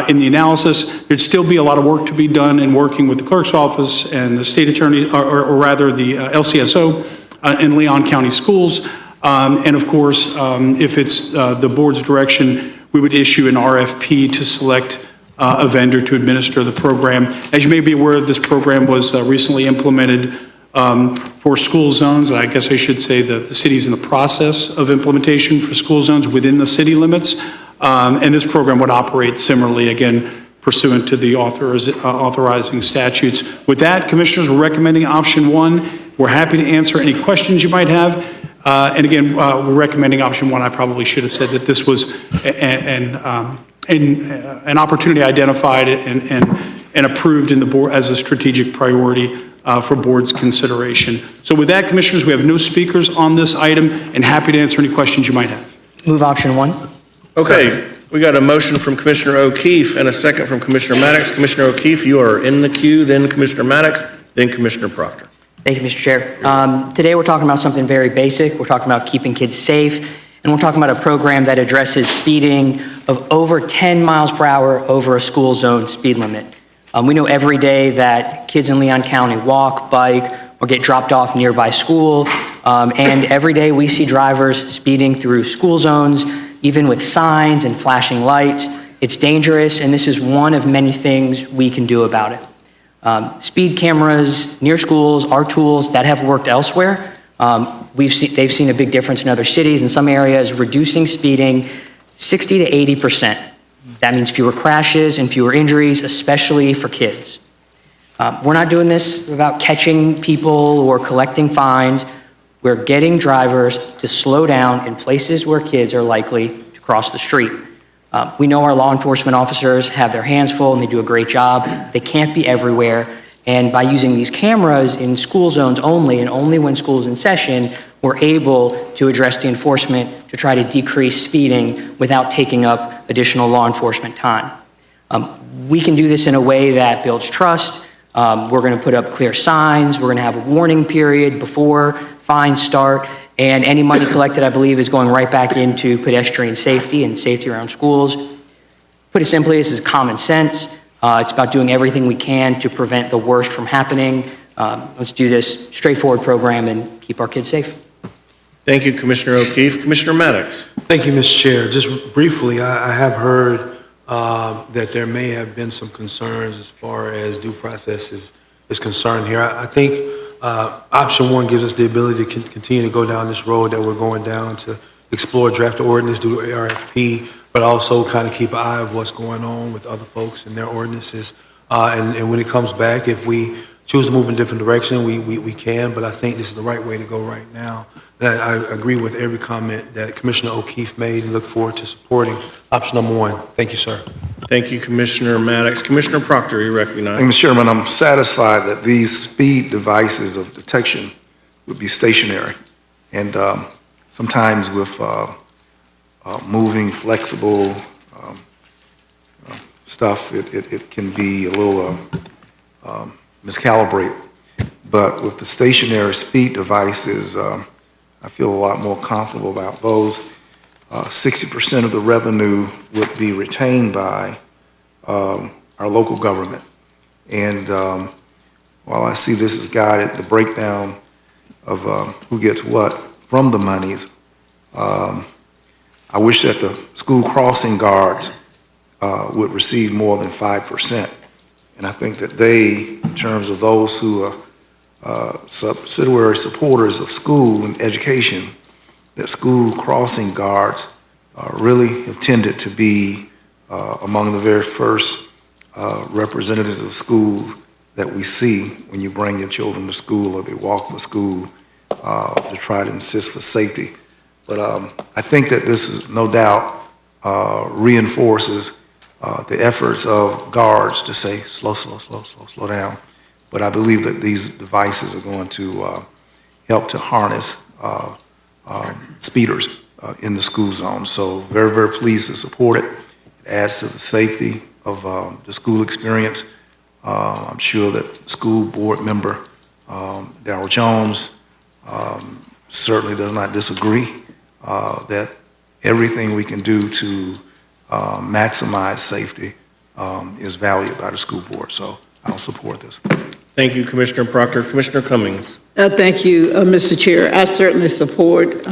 Speaker 18: in the analysis. There'd still be a lot of work to be done in working with the clerk's office and the state attorney, or rather the LCSO in Leon County Schools. And of course, if it's the board's direction, we would issue an RFP to select a vendor to administer the program. As you may be aware, this program was recently implemented for school zones. I guess I should say that the city's in the process of implementation for school zones within the city limits. And this program would operate similarly, again, pursuant to the authorizing statutes. With that, Commissioners, we're recommending option 1. We're happy to answer any questions you might have. And again, we're recommending option 1. I probably should have said that this was an opportunity identified and approved in the board as a strategic priority for board's consideration. So with that, Commissioners, we have no speakers on this item and happy to answer any questions you might have.
Speaker 13: Move option 1.
Speaker 1: Okay, we got a motion from Commissioner O'Keefe and a second from Commissioner Maddox. Commissioner O'Keefe, you are in the queue, then Commissioner Maddox, then Commissioner Proctor.
Speaker 13: Thank you, Mr. Chair. Today we're talking about something very basic. We're talking about keeping kids safe, and we're talking about a program that addresses speeding of over 10 miles per hour over a school zone speed limit. We know every day that kids in Leon County walk, bike, or get dropped off nearby school, and every day we see drivers speeding through school zones, even with signs and flashing lights. It's dangerous, and this is one of many things we can do about it. Speed cameras near schools are tools that have worked elsewhere. They've seen a big difference in other cities, in some areas, reducing speeding 60 to 80%. That means fewer crashes and fewer injuries, especially for kids. We're not doing this without catching people or collecting fines. We're getting drivers to slow down in places where kids are likely to cross the street. We know our law enforcement officers have their hands full and they do a great job. They can't be everywhere. And by using these cameras in school zones only, and only when school is in session, we're able to address the enforcement to try to decrease speeding without taking up additional law enforcement time. We can do this in a way that builds trust. We're going to put up clear signs. We're going to have a warning period before fines start. And any money collected, I believe, is going right back into pedestrian safety and safety around schools. Put it simply, this is common sense. It's about doing everything we can to prevent the worst from happening. Let's do this straightforward program and keep our kids safe.
Speaker 1: Thank you, Commissioner O'Keefe. Commissioner Maddox.
Speaker 8: Thank you, Mr. Chair. Just briefly, I have heard that there may have been some concerns as far as due process is concerned here. I think option 1 gives us the ability to continue to go down this road that we're going down to explore draft ordinance, do RFP, but also kind of keep an eye of what's going on with other folks and their ordinances. And when it comes back, if we choose to move in a different direction, we can, but I think this is the right way to go right now. And I agree with every comment that Commissioner O'Keefe made and look forward to supporting option number 1. Thank you, sir.
Speaker 1: Thank you, Commissioner Maddox. Commissioner Proctor, you recognize.
Speaker 10: Mr. Chairman, I'm satisfied that these speed devices of detection would be stationary. And sometimes with moving, flexible stuff, it can be a little miscalibrated. But with the stationary speed devices, I feel a lot more comfortable about those. 60% of the revenue would be retained by our local government. And while I see this as guided, the breakdown of who gets what from the monies, I wish that the school crossing guards would receive more than 5%. And I think that they, in terms of those who are subsidiary supporters of school and education, that school crossing guards really have tended to be among the very first representatives of schools that we see when you bring your children to school or they walk to school to try to insist for safety. But I think that this is no doubt reinforces the efforts of guards to say, slow down. But I believe that these devices are going to help to harness speeders in the school zone. So very, very pleased to support it. It adds to the safety of the school experience. I'm sure that school board member Darrell Jones certainly does not disagree that everything we can do to maximize safety is valued by the school board. So I'll support this.
Speaker 1: Thank you, Commissioner Proctor. Commissioner Cummings.
Speaker 11: Thank you, Mr. Chair. I certainly support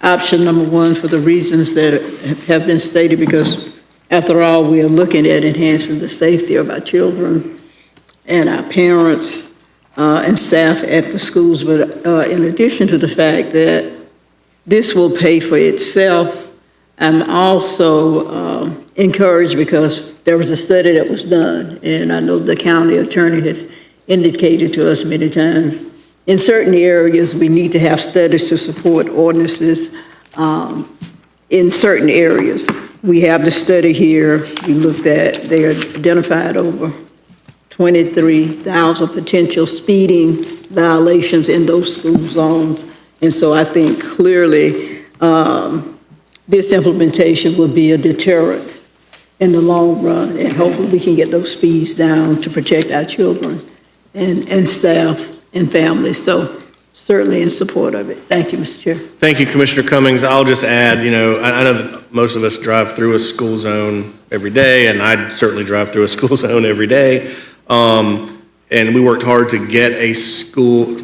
Speaker 11: option number one for the reasons that have been stated, because after all, we are looking at enhancing the safety of our children and our parents and staff at the schools. But in addition to the fact that this will pay for itself, I'm also encouraged because there was a study that was done, and I know the county attorney has indicated to us many times, in certain areas, we need to have studies to support ordinances in certain areas. We have the study here. We looked at, they identified over 23,000 potential speeding violations in those school zones. And so I think clearly this implementation will be a deterrent in the long run, and hopefully we can get those speeds down to protect our children and staff and families. So certainly in support of it. Thank you, Mr. Chair.
Speaker 1: Thank you, Commissioner Cummings. I'll just add, I know that most of us drive through a school zone every day, and I certainly drive through a school zone every day. And we worked hard to get a school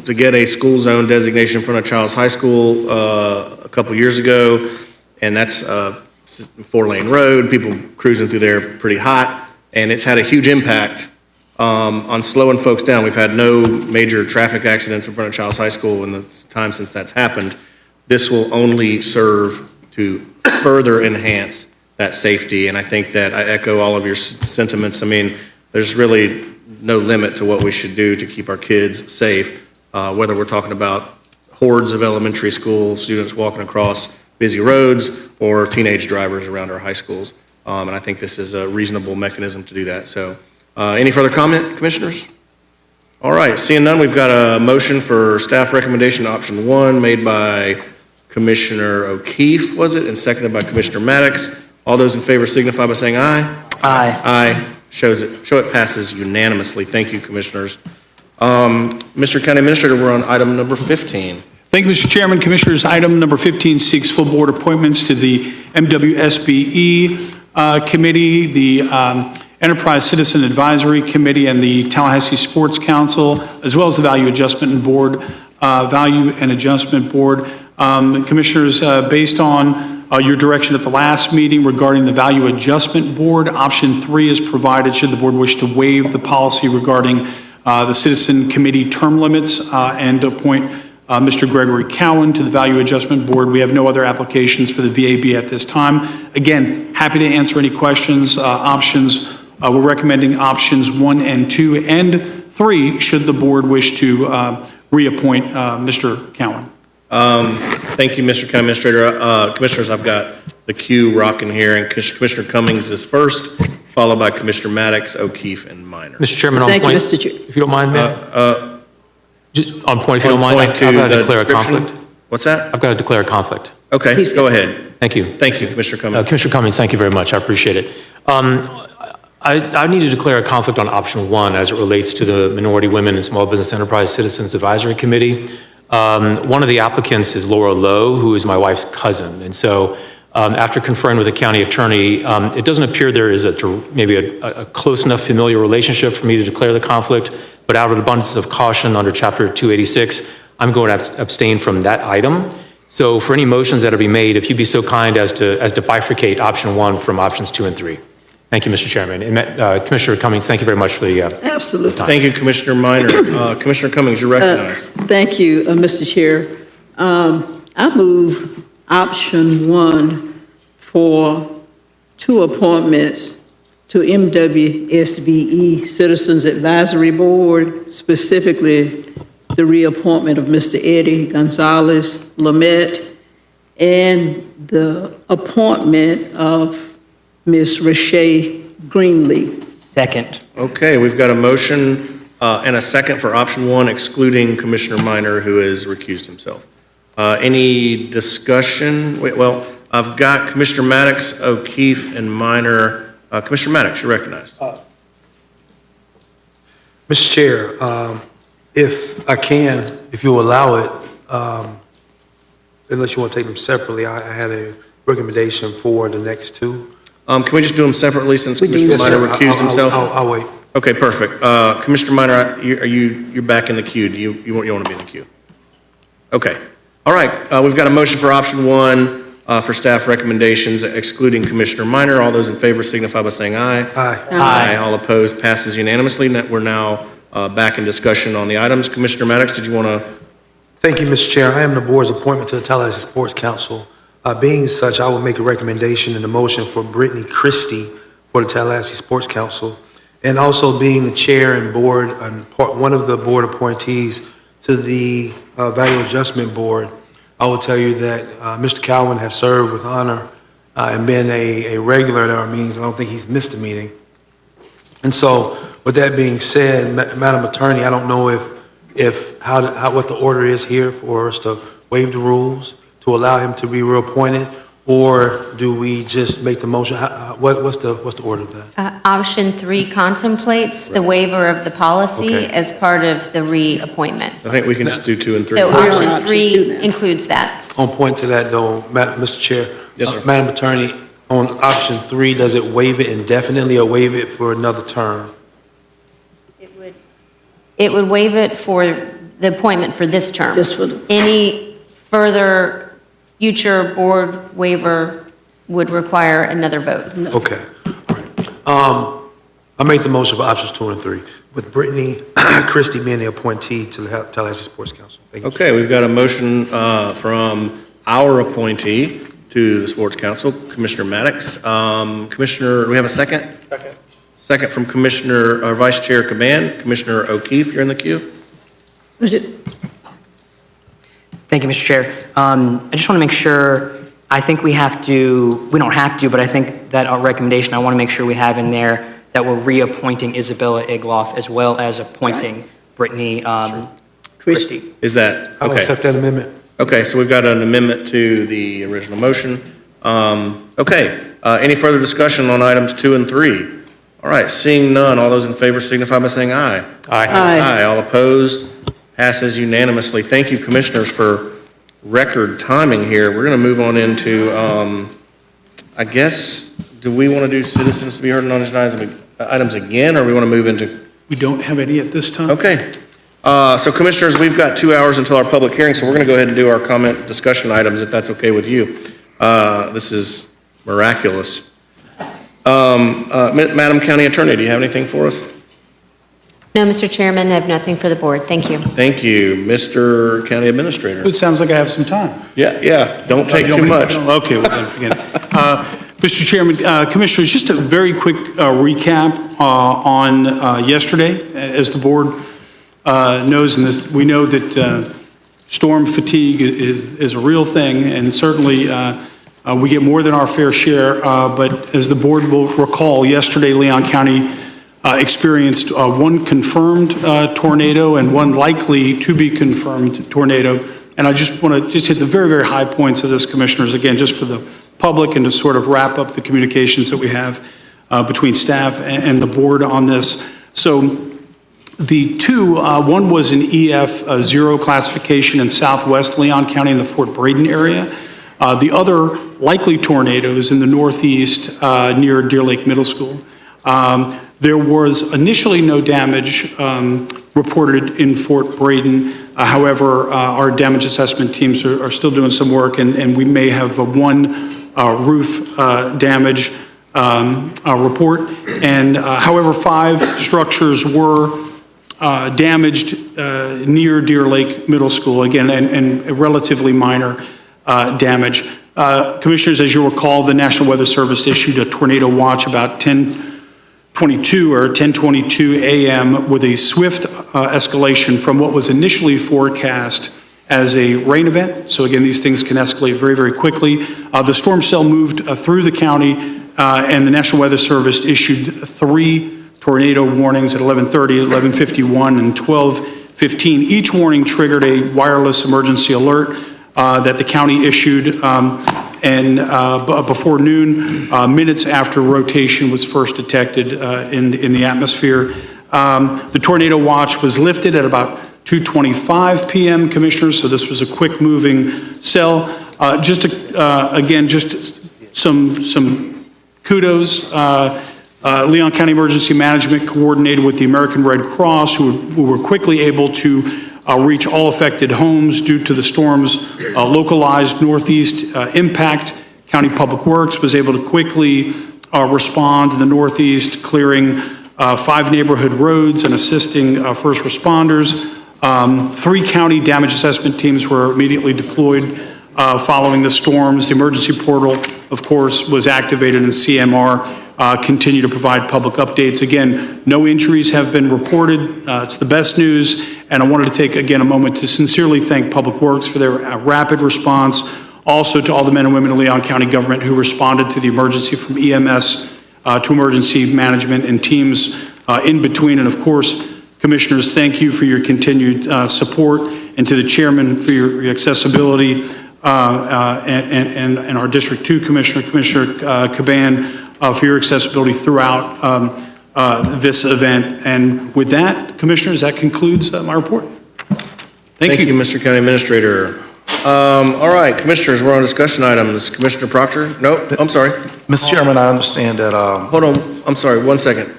Speaker 1: zone designation in front of Childs High School a couple years ago, and that's a 4-lane road. People cruising through there pretty hot, and it's had a huge impact on slowing folks down. We've had no major traffic accidents in front of Childs High School in the time since that's happened. This will only serve to further enhance that safety, and I think that I echo all of your sentiments. I mean, there's really no limit to what we should do to keep our kids safe, whether we're talking about hordes of elementary school students walking across busy roads or teenage drivers around our high schools. And I think this is a reasonable mechanism to do that. So any further comment, commissioners? All right, seeing none, we've got a motion for staff recommendation option 1 made by Commissioner O'Keefe, was it? And seconded by Commissioner Maddox. All those in favor signify by saying aye.
Speaker 13: Aye.
Speaker 1: Aye. Show it passes unanimously. Thank you, commissioners. Mr. County Administrator, we're on item number 15.
Speaker 18: Thank you, Mr. Chairman. Commissioners, item number 15 seeks full board appointments to the MWSBE Committee, the Enterprise Citizen Advisory Committee, and the Tallahassee Sports Council, as well as the Value Adjustment Board. Commissioners, based on your direction at the last meeting regarding the Value Adjustment Board, option 3 is provided should the board wish to waive the policy regarding the Citizen Committee term limits and appoint Mr. Gregory Cowan to the Value Adjustment Board. We have no other applications for the VAB at this time. Again, happy to answer any questions. We're recommending options 1 and 2 and 3 should the board wish to reappoint Mr. Cowan.
Speaker 1: Thank you, Mr. County Administrator. Commissioners, I've got the queue rocking here, and Commissioner Cummings is first, followed by Commissioner Maddox, O'Keefe, and Minor.
Speaker 2: Mr. Chairman, on
Speaker 11: Thank you,
Speaker 2: point,
Speaker 11: Mr. Chair.
Speaker 2: if you don't mind, just on point, if you don't mind, I've got to declare a conflict.
Speaker 1: What's that?
Speaker 2: I've got to declare a conflict.
Speaker 1: Okay, go ahead.
Speaker 2: Thank you.
Speaker 1: Thank you, Commissioner Cummings.
Speaker 2: Commissioner Cummings, thank you very much. I appreciate it. I need to declare a conflict on option 1 as it relates to the Minority Women and Small Business Enterprise Citizens Advisory Committee. One of the applicants is Laura Lowe, who is my wife's cousin. And so after conferring with the county attorney, it doesn't appear there is maybe a close enough familiar relationship for me to declare the conflict, but out of abundance of caution under Chapter 286, I'm going to abstain from that item. So for any motions that are be made, if you'd be so kind as to bifurcate option 1 from options 2 and 3. Thank you, Mr. Chairman. And Commissioner Cummings, thank you very much for the
Speaker 11: Absolutely.
Speaker 1: Thank you, Commissioner Minor. Commissioner Cummings, you're recognized.
Speaker 11: Thank you, Mr. Chair. I move option 1 for 2 appointments to MWSBE Citizens Advisory Board, specifically the reappointment of Mr. Eddie Gonzalez Lamette and the appointment of Ms. Rashay Greenlee.
Speaker 13: Second.
Speaker 1: Okay, we've got a motion and a second for option 1, excluding Commissioner Minor, who has recused himself. Any discussion? Well, I've got Commissioner Maddox, O'Keefe, and Minor. Commissioner Maddox, you're recognized.
Speaker 8: Mr. Chair, if I can, if you allow it, unless you want to take them separately, I had a recommendation for the next two.
Speaker 1: Can we just do them separately since Commissioner
Speaker 8: Yes,
Speaker 1: Minor
Speaker 8: sir.
Speaker 1: recused himself?
Speaker 8: I'll wait.
Speaker 1: Okay, perfect. Commissioner Minor, you're back in the queue. Do you want to be in the queue? Okay. All right, we've got a motion for option one for staff recommendations excluding Commissioner Minor. All those in favor signify by saying aye.
Speaker 8: Aye.
Speaker 1: Aye. All opposed, passes unanimously. We're now back in discussion on the items. Commissioner Maddox, did you want to?
Speaker 8: Thank you, Mr. Chair. I am the board's appointment to the Tallahassee Sports Council. Being such, I will make a recommendation in the motion for Brittany Christie for the Tallahassee Sports Council. And also being the chair and board, and one of the board appointees to the Value Adjustment Board, I will tell you that Mr. Cowan has served with honor and been a regular at our meetings. I don't think he's missed a meeting. And so, with that being said, Madam Attorney, I don't know what the order is here for us to waive the rules to allow him to be reappointed, or do we just make the motion? What's the order of that?
Speaker 20: Option 3 contemplates the waiver of the policy
Speaker 8: Okay.
Speaker 20: as part of the reappointment.
Speaker 1: I think we can just do 2 and 3.
Speaker 20: So option 3 includes that.
Speaker 8: On point to that, though, Mr. Chair.
Speaker 1: Yes, sir.
Speaker 8: Madam Attorney, on option 3, does it waive it indefinitely or waive it for another term?
Speaker 20: It would waive it for the appointment for this term. Any further future board waiver would require another vote.
Speaker 8: Okay, all right. I make the motion for options 2 and 3, with Brittany Christie being the appointee to the Tallahassee Sports Council. Thank you.
Speaker 1: Okay, we've got a motion from our appointee to the Sports Council, Commissioner Maddox. Commissioner, do we have a second?
Speaker 4: Second.
Speaker 1: Second from Commissioner, or Vice Chair Caban. Commissioner O'Keefe, you're in the queue.
Speaker 13: Thank you, Mr. Chair. I just want to make sure, I think we don't have to, but I think that our recommendation, I want to make sure we have in there that we're reappointing Isabella Egloff as well as appointing Brittany Christie.
Speaker 1: Is that,
Speaker 8: I'll
Speaker 1: okay.
Speaker 8: accept that amendment.
Speaker 1: Okay, so we've got an amendment to the original motion. Okay, any further discussion on items 2 and 3? All right, seeing none, all those in favor signify by saying aye.
Speaker 2: Aye.
Speaker 1: Aye. All opposed, passes unanimously. Thank you, commissioners, for record timing here. We're going to move on into, I guess, do we want to do citizens to be heard on agenda items again, or we want to move into?
Speaker 18: We don't have any at this time.
Speaker 1: Okay. So commissioners, we've got 2 hours until our public hearing, so we're going to go ahead and do our comment discussion items, if that's okay with you. This is miraculous. Madam County Attorney, do you have anything for us?
Speaker 20: No, Mr. Chairman, I have nothing for the board. Thank you.
Speaker 1: Thank you. Mr. County Administrator.
Speaker 18: It sounds like I have some time.
Speaker 1: Yeah, don't take
Speaker 18: You
Speaker 1: too
Speaker 18: want me to-
Speaker 1: much.
Speaker 18: Okay, well then, forget it. Mr. Chairman, Commissioners, just a very quick recap on yesterday. As the board knows, we know that storm fatigue is a real thing, and certainly we get more than our fair share. But as the board will recall, yesterday Leon County experienced one confirmed tornado and one likely to be confirmed tornado. And I just want to hit the very, very high points of this, Commissioners, again, just for the public and to sort of wrap up the communications that we have between staff and the board on this. So the two, one was an EF0 classification in southwest Leon County in the Fort Braden area. The other likely tornado is in the northeast near Deer Lake Middle School. There was initially no damage reported in Fort Braden. However, our damage assessment teams are still doing some work, and we may have one roof damage report. And however, 5 structures were damaged near Deer Lake Middle School, again, and relatively minor damage. Commissioners, as you'll recall, the National Weather Service issued a tornado watch about 10:22 a.m. with a swift escalation from what was initially forecast as a rain event. So again, these things can escalate very, very quickly. The storm cell moved through the county, and the National Weather Service issued 3 tornado warnings at 11:30, 11:51, and 12:15. Each warning triggered a wireless emergency alert that the county issued, and before noon, minutes after rotation was first detected in the atmosphere. The tornado watch was lifted at about 2:25 p.m., Commissioners, so this was a quick-moving cell. Again, just some kudos. Leon County Emergency Management coordinated with the American Red Cross, who were quickly able to reach all affected homes due to the storm's localized northeast impact. County Public Works was able to quickly respond in the northeast, clearing 5 neighborhood roads and assisting first responders. 3 county damage assessment teams were immediately deployed following the storms. The emergency portal, of course, was activated, and CMR continue to provide public updates. Again, no injuries have been reported. It's the best news, and I wanted to take, again, a moment to sincerely thank Public Works for their rapid response. Also to all the men and women in Leon County government who responded to the emergency, from EMS to emergency management and teams in between. And of course, commissioners, thank you for your continued support, and to the chairman for your accessibility, and our District 2 Commissioner, Commissioner Caban, for your accessibility throughout this event. And with that, commissioners, that concludes my report. Thank you.
Speaker 1: Thank you, Mr. County Administrator. All right, commissioners, we're on discussion items. Commissioner Proctor? Nope, I'm sorry.
Speaker 10: Mr. Chairman, I understand that,
Speaker 1: Hold on, I'm sorry, 1 second.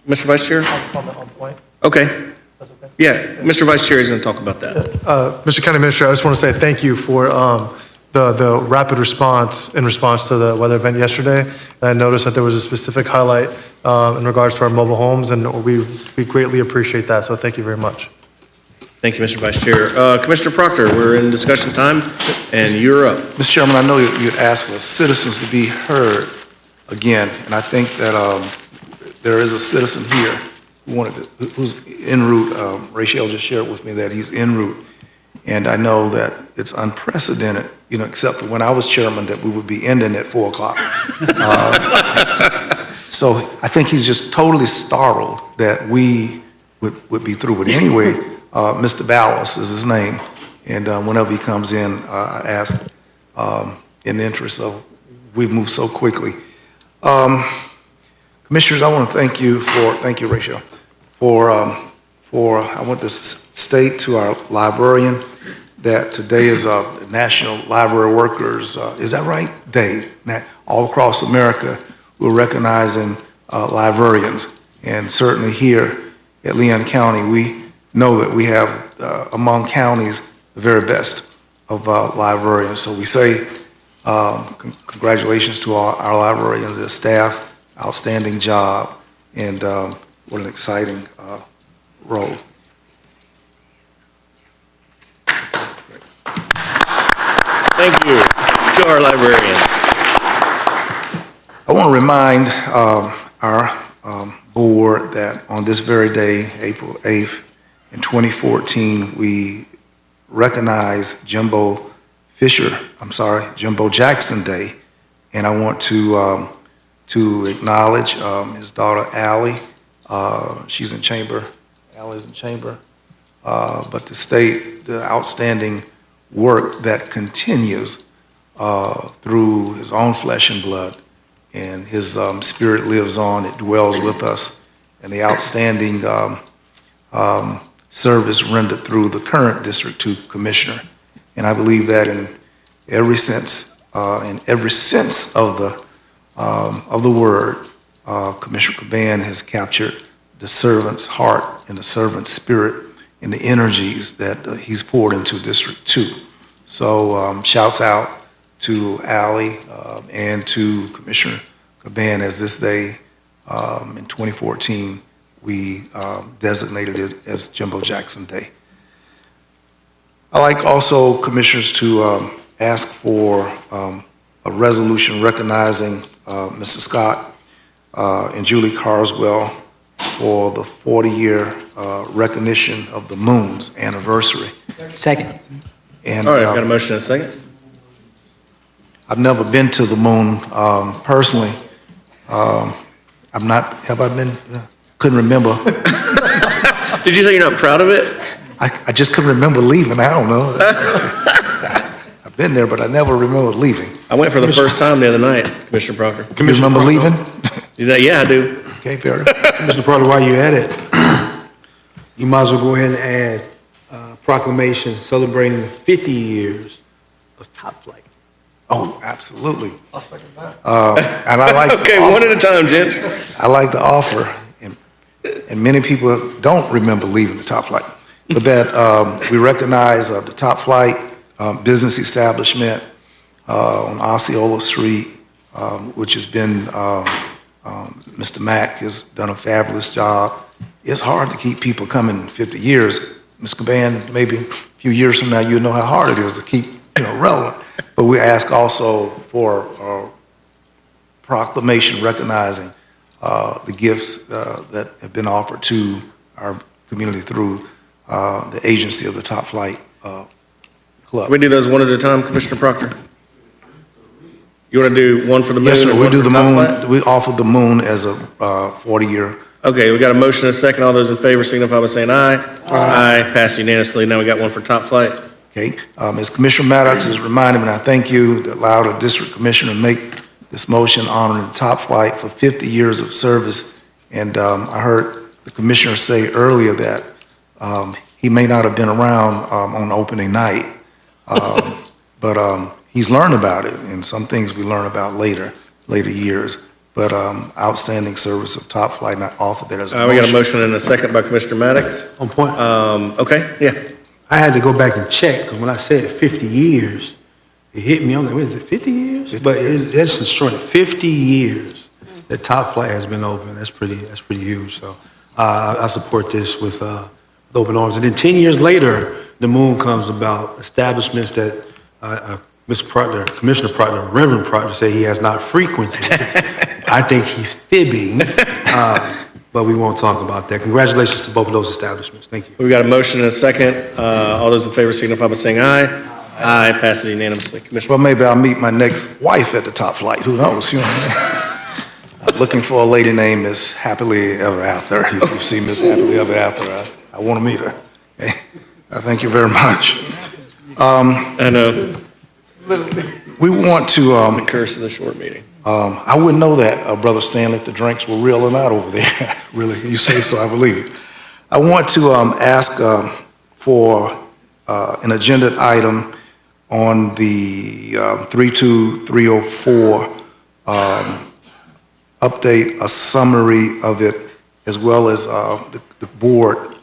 Speaker 1: Mr. Vice Chair? Okay. Yeah, Mr. Vice Chair is going to talk about that.
Speaker 5: Mr. County Administrator, I just want to say thank you for the rapid response in response to the weather event yesterday. And I noticed that there was a specific highlight in regards to our mobile homes, and we greatly appreciate that, so thank you very much.
Speaker 1: Thank you, Mr. Vice Chair. Commissioner Proctor, we're in discussion time, and you're up.
Speaker 10: Mr. Chairman, I know you'd asked for citizens to be heard again, and I think that there is a citizen here who's en route. Rachel just shared with me that he's en route, and I know that it's unprecedented, except for when I was chairman, that we would be ending at 4 o'clock. So I think he's just totally startled that we would be through. But anyway, Mr. Ballas is his name, and whenever he comes in, I ask in the interest of, we've moved so quickly. Commissioners, I want to thank you, Rachel, I want to state to our librarian that today is National Library Workers, is that right, Day? All across America, we're recognizing librarians, and certainly here at Leon County, we know that we have among counties the very best of librarians. So we say congratulations to our librarians, their staff, outstanding job, and what an exciting role.
Speaker 1: Thank you to our librarian.
Speaker 10: I want to remind our board that on this very day, April 8th, in 2014, we recognized Jimbo Jackson Day, and I want to acknowledge his daughter, Allie. She's in chamber. Allie's in chamber. But to state the outstanding work that continues through his own flesh and blood, and his spirit lives on, it dwells with us, and the outstanding service rendered through the current District 2 Commissioner. And I believe that in every sense of the word, Commissioner Caban has captured the servant's heart and the servant's spirit and the energies that he's poured into District 2. So shouts out to Allie and to Commissioner Caban, as this day in 2014, we designated it as Jimbo Jackson Day. I like also, commissioners, to ask for a resolution recognizing Mr. Scott and Julie Carswell for the 40-year recognition of the moon's anniversary.
Speaker 13: Second.
Speaker 10: And,
Speaker 1: All right, I've got a motion and a second.
Speaker 10: I've never been to the moon personally. Have I been? Couldn't remember.
Speaker 1: Did you say you're not proud of it?
Speaker 10: I just couldn't remember leaving. I don't know. I've been there, but I never remember leaving.
Speaker 1: I went for the first time the other night, Commissioner Proctor.
Speaker 10: You remember leaving?
Speaker 1: Yeah, I do.
Speaker 10: Okay, fair.
Speaker 8: Mr. Proctor, while you're at it, you might as well go ahead and add proclamations celebrating the 50 years of Top Flight.
Speaker 10: Oh, absolutely. And I like.
Speaker 1: Okay, one at a time, gents.
Speaker 10: I like to offer, and many people don't remember leaving the Top Flight, but that we recognize the Top Flight business establishment on Osceola Street, which has been, Mr. Mack has done a fabulous job. It's hard to keep people coming 50 years. Ms. Caban, maybe a few years from now, you'll know how hard it is to keep, relevant. But we ask also for a proclamation recognizing the gifts that have been offered to our community through the agency of the Top Flight Club.
Speaker 1: We do those one at a time, Commissioner Proctor? You want to do one for the moon?
Speaker 10: Yes, sir,
Speaker 1: and
Speaker 10: we
Speaker 1: one
Speaker 10: do
Speaker 1: for
Speaker 10: the
Speaker 1: Top
Speaker 10: moon,
Speaker 1: Flight?
Speaker 10: we offer the moon as a 40-year.
Speaker 1: Okay, we got a motion and a second. All those in favor signify by saying aye. Aye. Passed unanimously. Now we got one for Top Flight.
Speaker 10: Okay, as Commissioner Maddox has reminded me, and I thank you that allowed a district commissioner to make this motion honoring the Top Flight for 50 years of service. And I heard the commissioner say earlier that he may not have been around on opening night, but he's learned about it, and some things we learn about later years. But outstanding service of Top Flight, and I offer that as a motion.
Speaker 1: We got a motion and a second by Commissioner Maddox.
Speaker 8: On point.
Speaker 1: Okay, yeah.
Speaker 8: I had to go back and check, because when I said 50 years, it hit me. I'm like, wait, is it 50 years? But that's extraordinary. 50 years that Top Flight has been open. That's pretty huge. So I support this with open arms. And then 10 years later, the moon comes about, establishments that Mr. Proctor, Commissioner Proctor, Reverend Proctor say he has not frequented. I think he's fibbing, but we won't talk about that. Congratulations to both of those establishments. Thank you.
Speaker 1: We got a motion and a second. All those in favor signify by saying aye. Aye. Passes unanimously. Commissioner.
Speaker 10: Well, maybe I'll meet my next wife at the Top Flight. Who knows? I'm looking for a lady named Miss Happily Ever After. If you see Miss Happily Ever After, I want to meet her. Okay. Thank you very much.
Speaker 1: I know.
Speaker 10: We want to.
Speaker 1: The curse of the short meeting.
Speaker 10: I wouldn't know that, Brother Stanley, if the drinks were real or not over there. Really, you say so, I believe it. I want to ask for an agenda item on the 32304 update, a summary of it, as well as the board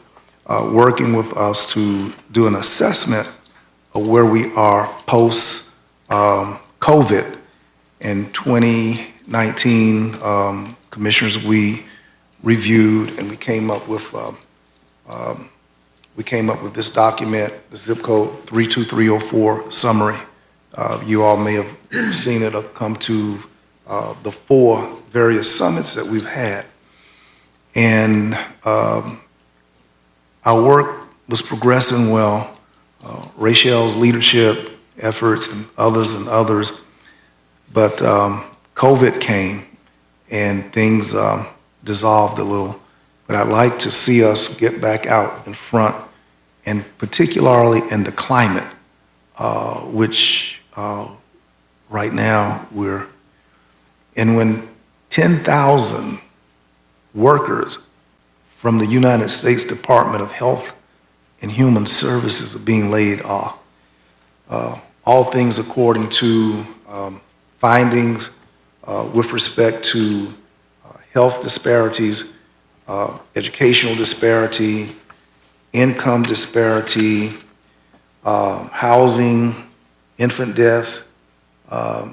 Speaker 10: working with us to do an assessment of where we are post COVID. In 2019, commissioners, we reviewed and we came up with this document, the zip code 32304 summary. You all may have seen it come to the 4 various summits that we've had. And our work was progressing well. Rachel's leadership efforts and others. But COVID came and things dissolved a little. But I'd like to see us get back out in front, and particularly in the climate, which right now we're in. When 10,000 workers from the United States Department of Health and Human Services are being laid off, all things according to findings with respect to health disparities, educational disparity, income disparity, housing, infant deaths, all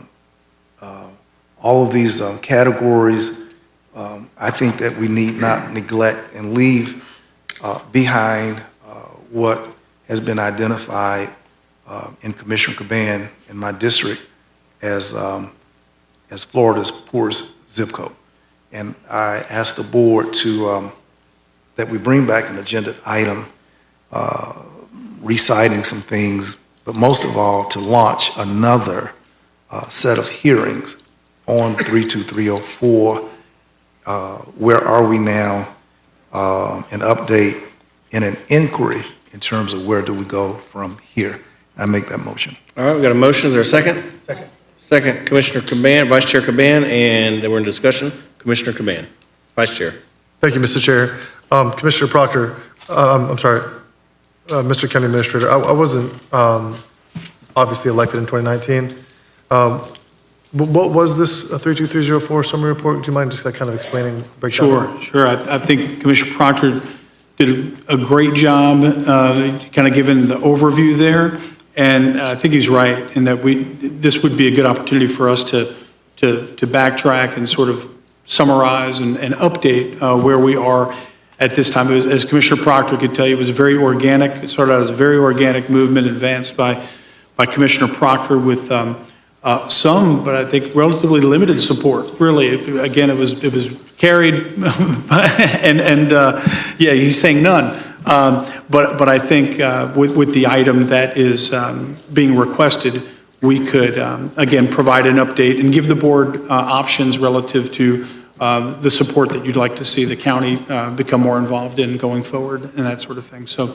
Speaker 10: of these categories. I think that we need not neglect and leave behind what has been identified in Commissioner Caban in my district as Florida's poorest zip code. And I asked the board to, that we bring back an agenda item reciting some things, but most of all, to launch another set of hearings on 32304. Where are we now? An update and an inquiry in terms of where do we go from here. I make that motion.
Speaker 1: All right, we got a motion. Is there a second? Second, Commissioner Caban, Vice Chair Caban, and we're in discussion. Commissioner Caban, Vice Chair.
Speaker 5: Thank you, Mr. Chair. Commissioner Proctor, I'm sorry, Mr. County Administrator, I wasn't obviously elected in 2019, What was this 32304 summary report? Do you mind just kind of explaining? break down?
Speaker 18: Sure. I think Commissioner Proctor did a great job kind of giving the overview there. And I think he's right in that this would be a good opportunity for us to backtrack and sort of summarize and update where we are at this time. As Commissioner Proctor could tell you, it was very organic. It started out as a very organic movement advanced by Commissioner Proctor with some, but I think relatively limited support. Really, again, it was carried, and yeah, he's saying none. But I think with the item that is being requested, we could again provide an update and give the board options relative to the support that you'd like to see the county become more involved in going forward and that sort of thing. So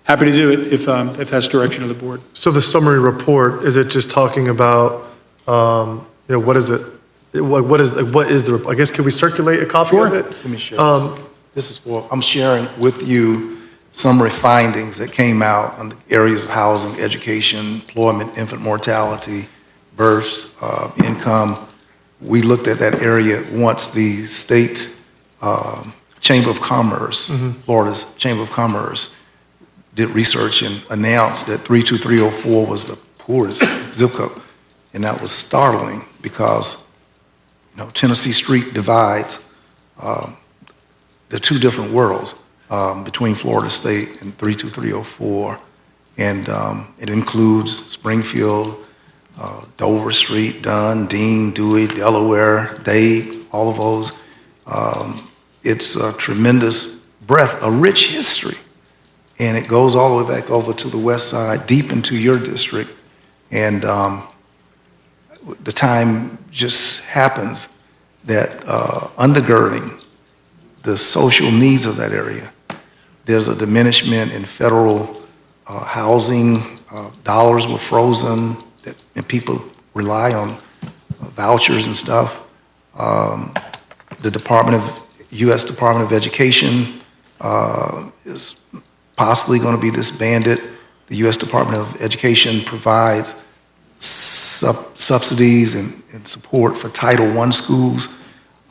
Speaker 18: happy to do it if that's direction of the board.
Speaker 5: So the summary report, is it just talking about, what is it? What is the, I guess, can we circulate a copy of it?
Speaker 10: Let me share. I'm sharing with you summary findings that came out on the areas of housing, education, employment, infant mortality, births, income. We looked at that area once the state's Chamber of Commerce, Florida's Chamber of Commerce, did research and announced that 32304 was the poorest zip code. And that was startling because, Tennessee Street divides the two different worlds between Florida State and 32304. And it includes Springfield, Dover Street, Dunn, Dean, Dewey, Delaware, Dade, all of those. It's a tremendous breadth, a rich history. And it goes all the way back over to the west side, deep into your district. And the time just happens that undergirding the social needs of that area, there's a diminishment in federal housing. Dollars were frozen, and people rely on vouchers and stuff. The U.S. Department of Education is possibly going to be disbanded. The U.S. Department of Education provides subsidies and support for Title I schools.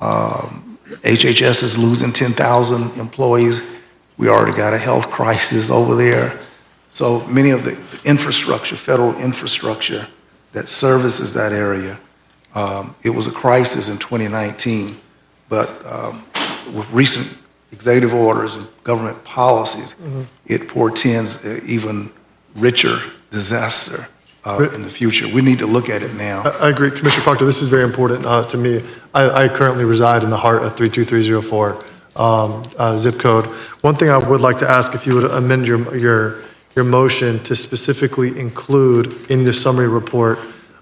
Speaker 10: HHS is losing 10,000 employees. We already got a health crisis over there. So many of the infrastructure, federal infrastructure that services that area, it was a crisis in 2019, but with recent executive orders and government policies, it portends an even richer disaster in the future. We need to look at it now.
Speaker 5: I agree, Commissioner Proctor, this is very important to me. I currently reside in the heart of 32304 zip code. One thing I would like to ask, if you would amend your motion to specifically include in the summary report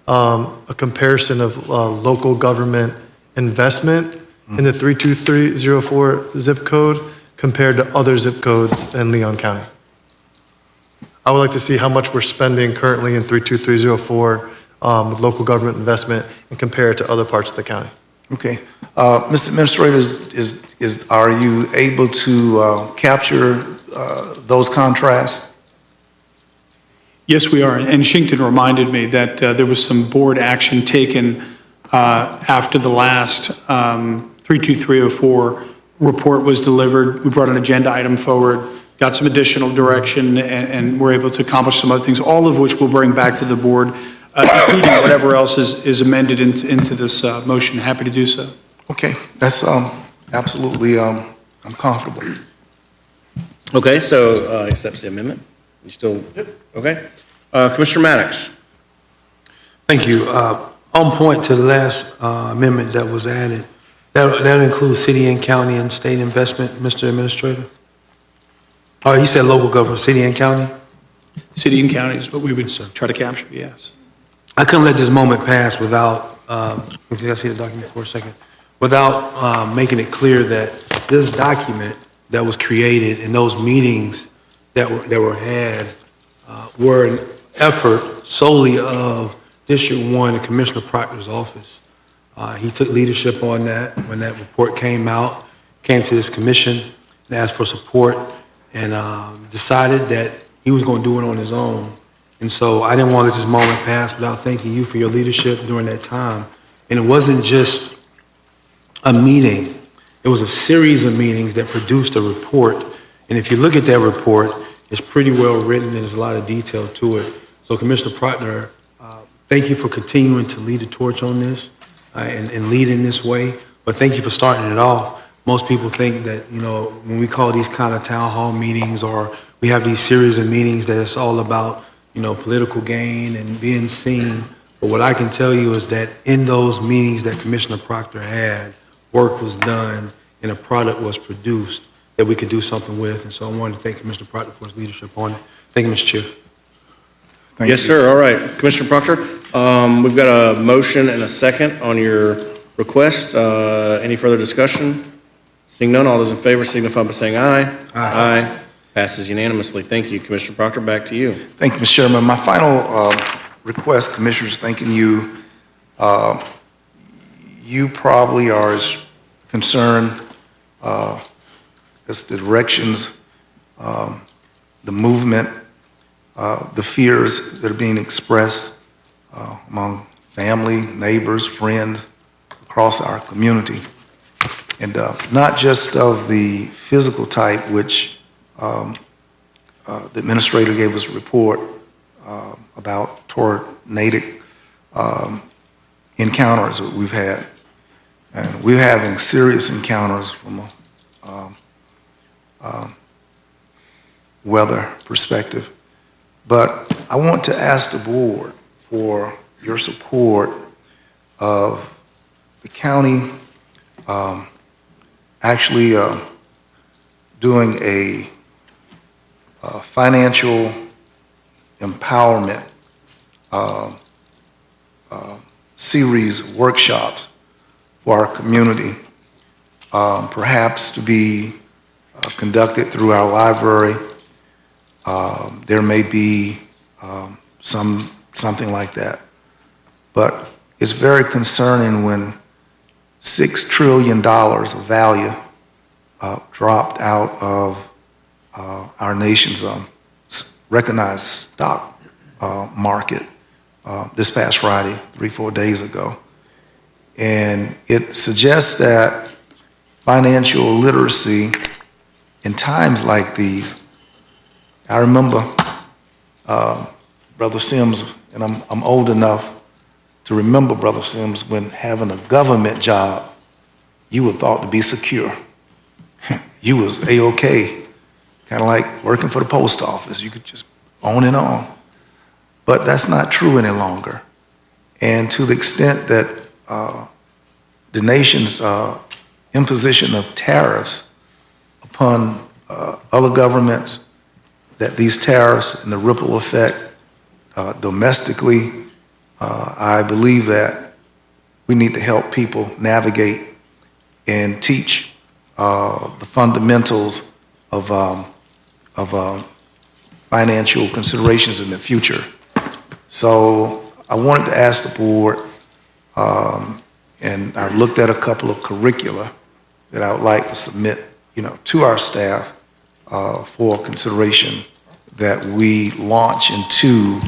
Speaker 5: a comparison of local government investment in the 32304 zip code compared to other zip codes in Leon County. I would like to see how much we're spending currently in 32304 with local government investment and compare it to other parts of the county.
Speaker 10: Okay. Mr. Administrator, are you able to capture those contrasts?
Speaker 18: Yes, we are. And Shinkton reminded me that there was some board action taken after the last 32304 report was delivered. We brought an agenda item forward, got some additional direction, and we're able to accomplish some other things, all of which we'll bring back to the board, including whatever else is amended into this motion. Happy to do so.
Speaker 10: Okay, that's absolutely, I'm comfortable.
Speaker 1: Okay, so accepts the amendment? You still? Yep. Okay. Commissioner Maddox.
Speaker 8: Thank you. On point to the last amendment that was added, that includes city and county and state investment, Mr. Administrator? Oh, he said local government, city and county?
Speaker 18: City and county is what we would try to capture, yes.
Speaker 8: I couldn't let this moment pass without, if I see the document for a second, without making it clear that this document that was created and those meetings that were had were an effort solely of District 1 and Commissioner Proctor's office. He took leadership on that when that report came out, came to this commission and asked for support, and decided that he was going to do it on his own. And so I didn't want to let this moment pass without thanking you for your leadership during that time. And it wasn't just a meeting. It was a series of meetings that produced a report. And if you look at that report, it's pretty well written and there's a lot of detail to it. So Commissioner Proctor, thank you for continuing to lead the torch on this and lead in this way. But thank you for starting it off. Most people think that, when we call these kind of town hall meetings or we have these series of meetings that it's all about, political gain and being seen. But what I can tell you is that in those meetings that Commissioner Proctor had, work was done and a product was produced that we could do something with. And so I wanted to thank Commissioner Proctor for his leadership on it. Thank you, Mr. Chair.
Speaker 1: Yes, sir. All right. Commissioner Proctor, we've got a motion and a second on your request. Any further discussion? Seeing none, all those in favor signify by saying aye. Aye. Passes unanimously. Thank you. Commissioner Proctor, back to you.
Speaker 10: Thank you, Mr. Chairman. My final request, Commissioners, thanking you. You probably are as concerned as the directions, the movement, the fears that are being expressed among family, neighbors, friends across our community. And not just of the physical type, which the administrator gave us a report about tornadic encounters that we've had. And we're having serious encounters from a weather perspective. But I want to ask the board for your support of the county actually doing a financial empowerment series of workshops for our community, perhaps to be conducted through our library. There may be something like that. But it's very concerning when $6 trillion of value dropped out of our nation's recognized stock market this past Friday, 3-4 days ago. And it suggests that financial literacy in times like these, I remember Brother Sims, and I'm old enough to remember, Brother Sims, when having a government job, you were thought to be secure. You was A-OK, kind of like working for the post office. You could just on and on. But that's not true any longer. And to the extent that the nation's imposition of tariffs upon other governments, that these tariffs and the ripple effect domestically, I believe that we need to help people navigate and teach the fundamentals of financial considerations in the future. So I wanted to ask the board, and I've looked at a couple of curricula that I would like to submit, to our staff for consideration, that we launch into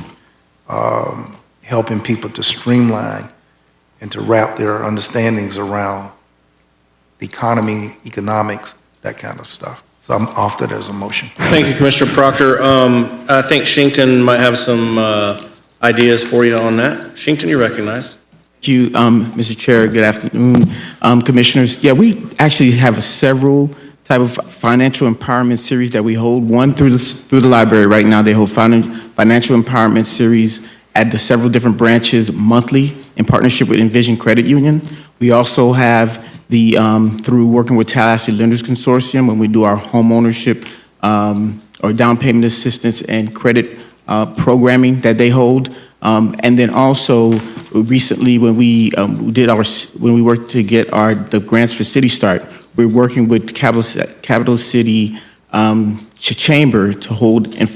Speaker 10: helping people to streamline and to wrap their understandings around the economy, economics, that kind of stuff. So I'm off that as a motion.
Speaker 1: Thank you, Commissioner Proctor. I think Shinkton might have some ideas for you on that. Shinkton, you're recognized.
Speaker 21: Thank you, Mr. Chair. Good afternoon, Commissioners. Yeah, we actually have several type of financial empowerment series that we hold. One through the library right now. They hold financial empowerment series at the several different branches monthly in partnership with Envision Credit Union. We also have the through working with Tallahassee Lenders Consortium when we do our home ownership or down payment assistance and credit programming that they hold. And then also recently when we worked to get the grants for City Start, we're working with Capital City Chamber to hold a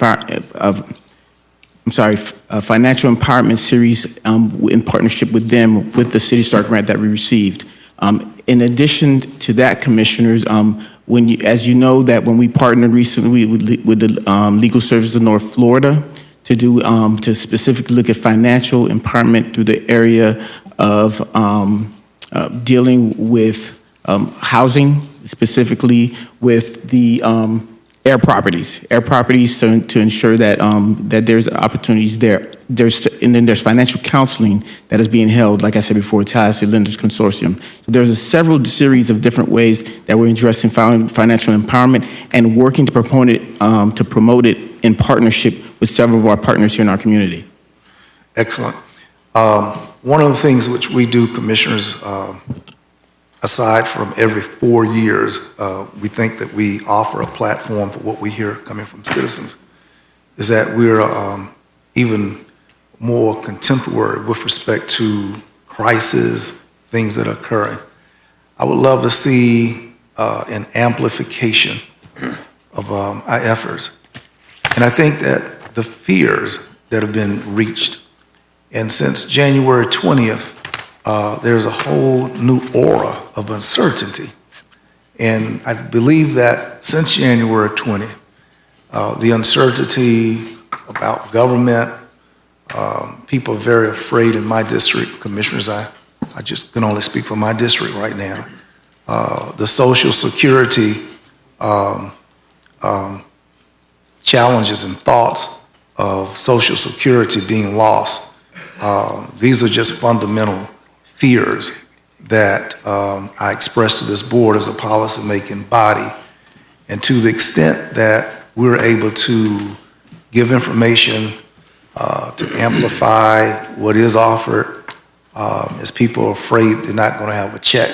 Speaker 21: financial empowerment series in partnership with them with the City Start grant that we received. In addition to that, Commissioners, as you know, that when we partnered recently with the Legal Services of North Florida to specifically look at financial empowerment through the area of dealing with housing, specifically with the air properties to ensure that that there's opportunities there. And then there's financial counseling that is being held, like I said before, Tallahassee Lenders Consortium. So there's a several series of different ways that we're addressing financial empowerment and working to promote it in partnership with several of our partners here in our community.
Speaker 10: Excellent. One of the things which we do, commissioners, aside from every 4 years, we think that we offer a platform for what we hear coming from citizens, is that we're even more contemporary with respect to crises, things that are occurring. I would love to see an amplification of our efforts. And I think that the fears that have been reached, and since January 20th, there's a whole new aura of uncertainty. And I believe that since January 20th, the uncertainty about government, people are very afraid in my district. Commissioners, I just can only speak for my district right now. The Social Security challenges and thoughts of Social Security being lost. These are just fundamental fears that I express to this board as a policy-making body. And to the extent that we're able to give information to amplify what is offered, as people are afraid they're not going to have a check.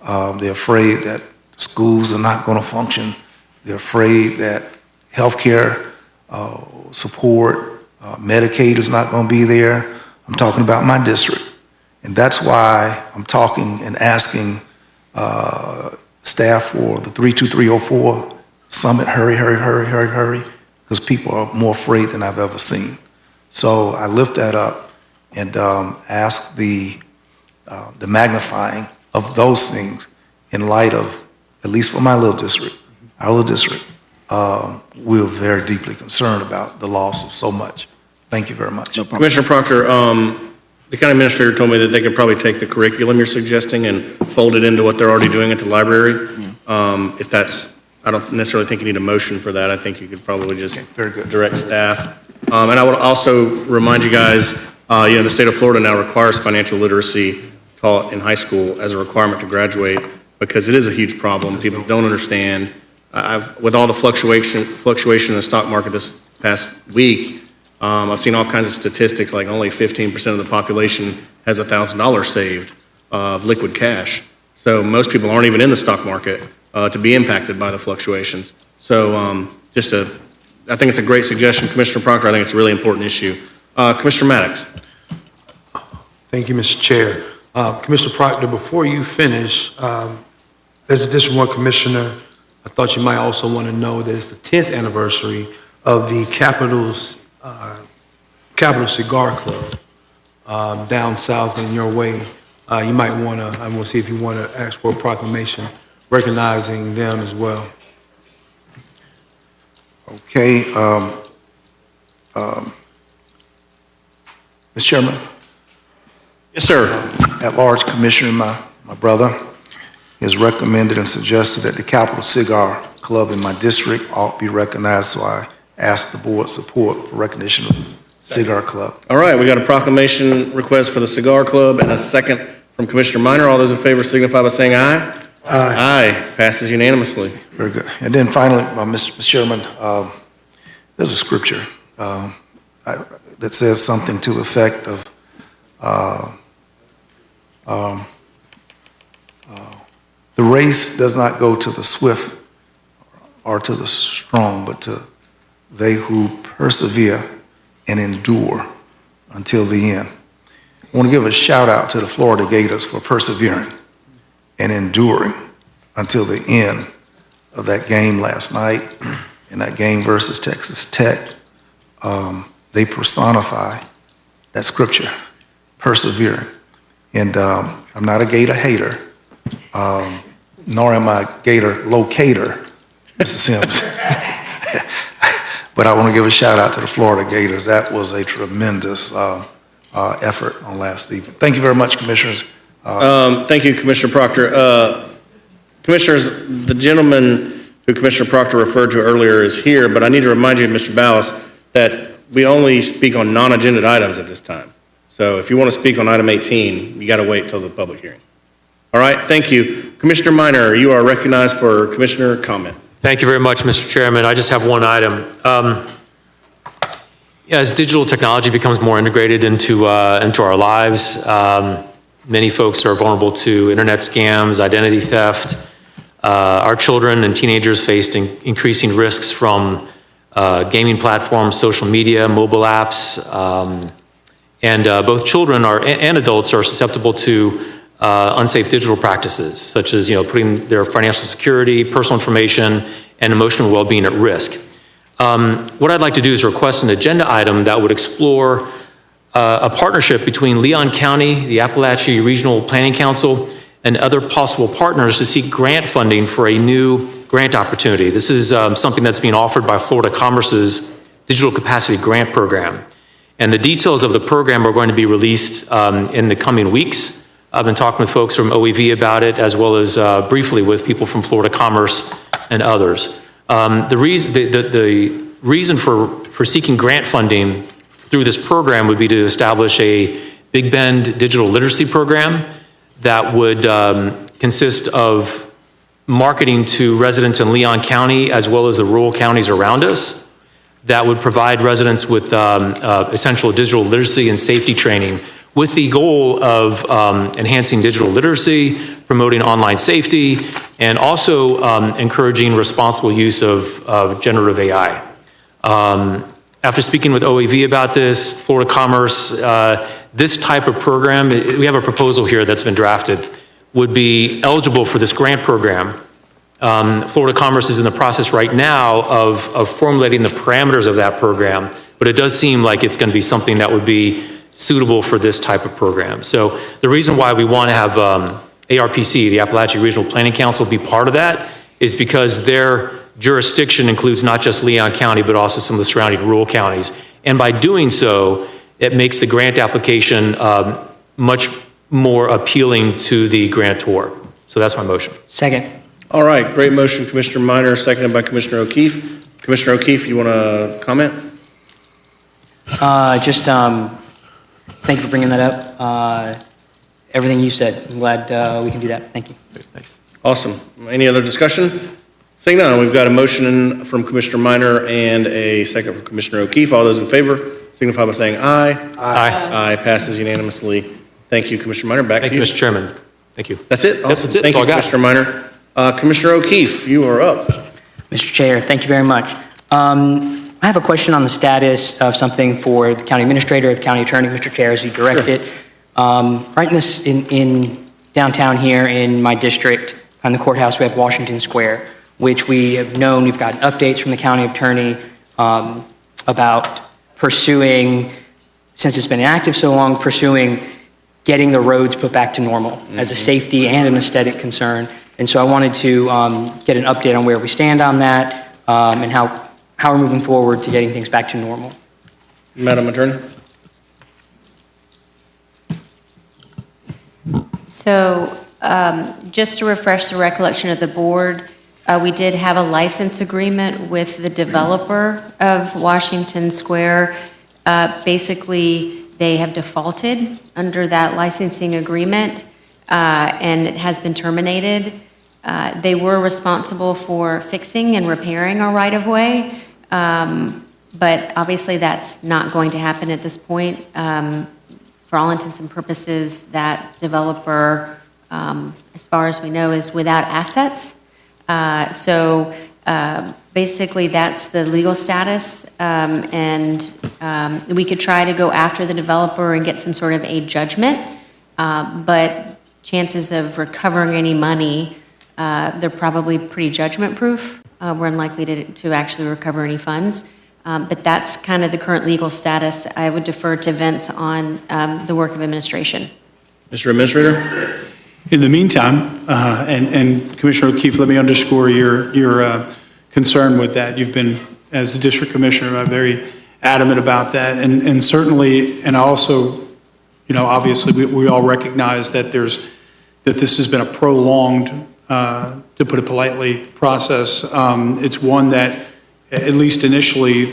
Speaker 10: They're afraid that schools are not going to function. They're afraid that healthcare support, Medicaid is not going to be there. I'm talking about my district. And that's why I'm talking and asking staff for the 32304 summit, hurry, because people are more afraid than I've ever seen. So I lift that up and ask the magnifying of those things in light of, at least for my little district, our little district, we're very deeply concerned about the loss of so much. Thank you very much.
Speaker 1: Commissioner Proctor, the county administrator told me that they could probably take the curriculum you're suggesting and fold it into what they're already doing at the library. If that's, I don't necessarily think you need a motion for that. I think you could probably just direct staff. And I would also remind you guys, the state of Florida now requires financial literacy taught in high school as a requirement to graduate because it is a huge problem. People don't understand. With all the fluctuation in the stock market this past week, I've seen all kinds of statistics, like only 15% of the population has $1,000 saved of liquid cash. So most people aren't even in the stock market to be impacted by the fluctuations. So I think it's a great suggestion, Commissioner Proctor. I think it's a really important issue. Commissioner Maddox.
Speaker 8: Thank you, Mr. Chair. Commissioner Proctor, before you finish, as a District 1 Commissioner, I thought you might also want to know that it's the 10th anniversary of the Capital Cigar Club down south in your way. You might want to, I'm going to see if you want to ask for a proclamation recognizing them as well.
Speaker 10: Okay. Mr. Chairman.
Speaker 1: Yes, sir.
Speaker 10: At-large Commissioner, my brother, has recommended and suggested that the Capital Cigar Club in my district ought to be recognized, so I ask the board's support for recognition of Cigar Club.
Speaker 1: All right, we got a proclamation request for the Cigar Club and a second from Commissioner Minor. All those in favor signify by saying aye. Aye. Aye. Passes unanimously.
Speaker 10: Very good. And then finally, Mr. Chairman, there's a scripture that says something to the effect of the race does not go to the swift or to the strong, but to they who persevere and endure until the end. I want to give a shout out to the Florida Gators for persevering and enduring until the end of that game last night, in that game versus Texas Tech. They personify that scripture, persevering. And I'm not a Gator hater, nor am I a Gator locator, Mr. Sims. But I want to give a shout out to the Florida Gators. That was a tremendous effort on last evening. Thank you very much, Commissioners.
Speaker 1: Thank you, Commissioner Proctor. Commissioners, the gentleman who Commissioner Proctor referred to earlier is here, but I need to remind you, Mr. Ballas, that we only speak on non-agenda items at this time. So if you want to speak on item 18, you got to wait till the public hearing. All right, thank you. Commissioner Minor, you are recognized for commissioner comment.
Speaker 2: Thank you very much, Mr. Chairman. I just have one item. As digital technology becomes more integrated into our lives, many folks are vulnerable to internet scams, identity theft. Our children and teenagers face increasing risks from gaming platforms, social media, mobile apps, and both children and adults are susceptible to unsafe digital practices, such as putting their financial security, personal information, and emotional well-being at risk. What I'd like to do is request an agenda item that would explore a partnership between Leon County, the Appalachia Regional Planning Council, and other possible partners to seek grant funding for a new grant opportunity. This is something that's being offered by Florida Commerce's Digital Capacity Grant Program. And the details of the program are going to be released in the coming weeks. I've been talking with folks from OEV about it, as well as briefly with people from Florida Commerce and others. The reason for seeking grant funding through this program would be to establish a Big Bend digital literacy program that would consist of marketing to residents in Leon County as well as the rural counties around us that would provide residents with essential digital literacy and safety training with the goal of enhancing digital literacy, promoting online safety, and also encouraging responsible use of generative AI. After speaking with OEV about this, Florida Commerce, this type of program, we have a proposal here that's been drafted, would be eligible for this grant program. Florida Commerce is in the process right now of formulating the parameters of that program, but it does seem like it's going to be something that would be suitable for this type of program. So the reason why we want to have ARPC, the Appalachia Regional Planning Council, be part of that is because their jurisdiction includes not just Leon County, but also some of the surrounding rural counties. And by doing so, it makes the grant application much more appealing to the grantor. So that's my motion.
Speaker 13: Second.
Speaker 1: All right, great motion, Commissioner Minor, seconded by Commissioner O'Keefe. Commissioner O'Keefe, you want to comment?
Speaker 13: Thank you for bringing that up. Everything you said, I'm glad we can do that. Thank you.
Speaker 2: Thanks.
Speaker 1: Awesome. Any other discussion? Seeing none, we've got a motion from Commissioner Minor and a second from Commissioner O'Keefe. All those in favor signify by saying aye.
Speaker 2: Aye.
Speaker 1: Aye, passes unanimously. Thank you, Commissioner Minor. Back to you.
Speaker 2: Thank you, Mr. Chairman. Thank you.
Speaker 1: That's it?
Speaker 2: Yep, that's it.
Speaker 1: Thank
Speaker 2: That's all
Speaker 1: you,
Speaker 2: I got.
Speaker 1: Commissioner Minor. Commissioner O'Keefe, you are up.
Speaker 13: Mr. Chair, thank you very much. I have a question on the status of something for the county administrator, the county attorney, Mr. Chair, as you direct it. Right in downtown here in my district, on the courthouse, we have Washington Square, which we have known, we've gotten updates from the county attorney about pursuing, since it's been inactive so long, pursuing getting the roads put back to normal as a safety and an aesthetic concern. And so I wanted to get an update on where we stand on that and how we're moving forward to getting things back to normal.
Speaker 1: Madam Attorney?
Speaker 20: So just to refresh the recollection of the board, we did have a license agreement with the developer of Washington Square. Basically, they have defaulted under that licensing agreement, and it has been terminated. They were responsible for fixing and repairing our right-of-way, but obviously that's not going to happen at this point. For all intents and purposes, that developer, as far as we know, is without assets. So basically, that's the legal status, and we could try to go after the developer and get some sort of a judgment, but chances of recovering any money, they're probably pretty judgment-proof. We're unlikely to actually recover any funds. But that's kind of the current legal status. I would defer to Vince on the work of administration.
Speaker 1: Mr. Administrator?
Speaker 18: In the meantime, and Commissioner O'Keefe, let me underscore your concern with that. You've been as the district commissioner, I'm very adamant about that. And certainly, and also, obviously, we all recognize that that this has been a prolonged, to put it politely, process. It's one that, at least initially,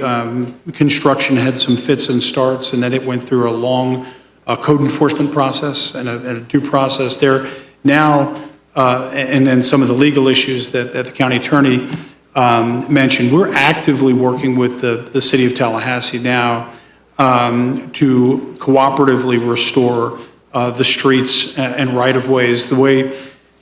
Speaker 18: construction had some fits and starts, and then it went through a long code enforcement process and a due process there. Now, and then some of the legal issues that the county attorney mentioned, we're actively working with the city of Tallahassee now to cooperatively restore the streets and right-of-ways. The way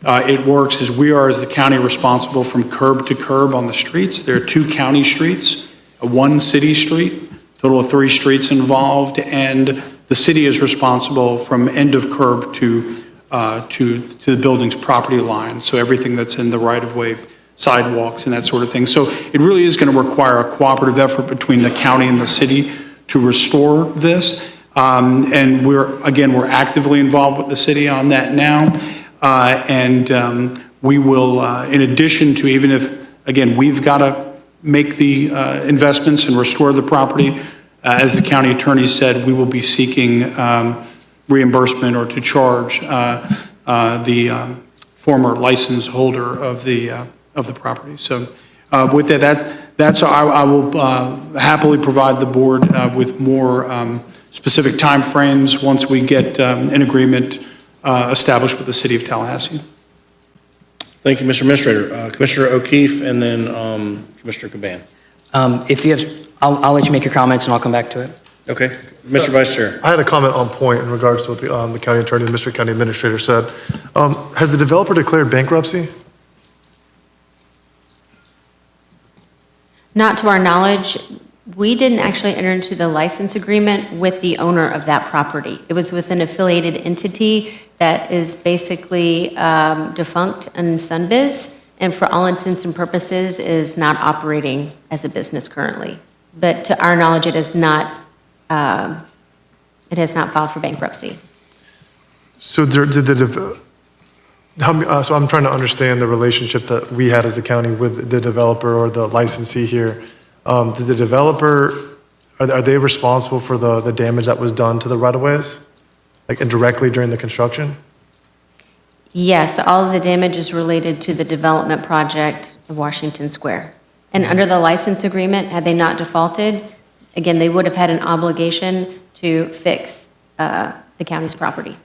Speaker 18: it works is we are, as the county, responsible from curb to curb on the streets. There are 2 county streets, one city street, total of 3 streets involved, and the city is responsible from end of curb to the building's property line. So everything that's in the right-of-way, sidewalks and that sort of thing. So it really is going to require a cooperative effort between the county and the city to restore this. And we're actively involved with the city on that now. We will, in addition to, even if, again, we've got to make the investments and restore the property, as the county attorney said, we will be seeking reimbursement or to charge the former license holder of the property. So with that's I will happily provide the board with more specific timeframes once we get an agreement established with the city of Tallahassee.
Speaker 1: Thank you, Mr. Administrator. Commissioner O'Keefe and then Commissioner Caban.
Speaker 13: If you have, I'll let you make your comments and I'll come back to it.
Speaker 1: Okay. Mr. Vice Chair.
Speaker 5: I had a comment on point in regards to what the county attorney and Mr. County Administrator said. Has the developer declared bankruptcy?
Speaker 20: Not to our knowledge. We didn't actually enter into the license agreement with the owner of that property. It was with an affiliated entity that is basically defunct in Sunbiz, and for all intents and purposes is not operating as a business currently. But to our knowledge, it has not filed for bankruptcy.
Speaker 5: So so I'm trying to understand the relationship that we had as the county with the developer or the licensee here. Did the developer, are they responsible for the damage that was done to the right-of-ways? Like indirectly during the construction?
Speaker 20: Yes, all of the damage is related to the development project of Washington Square. And under the license agreement, had they not defaulted, again, they would have had an obligation to fix the county's property.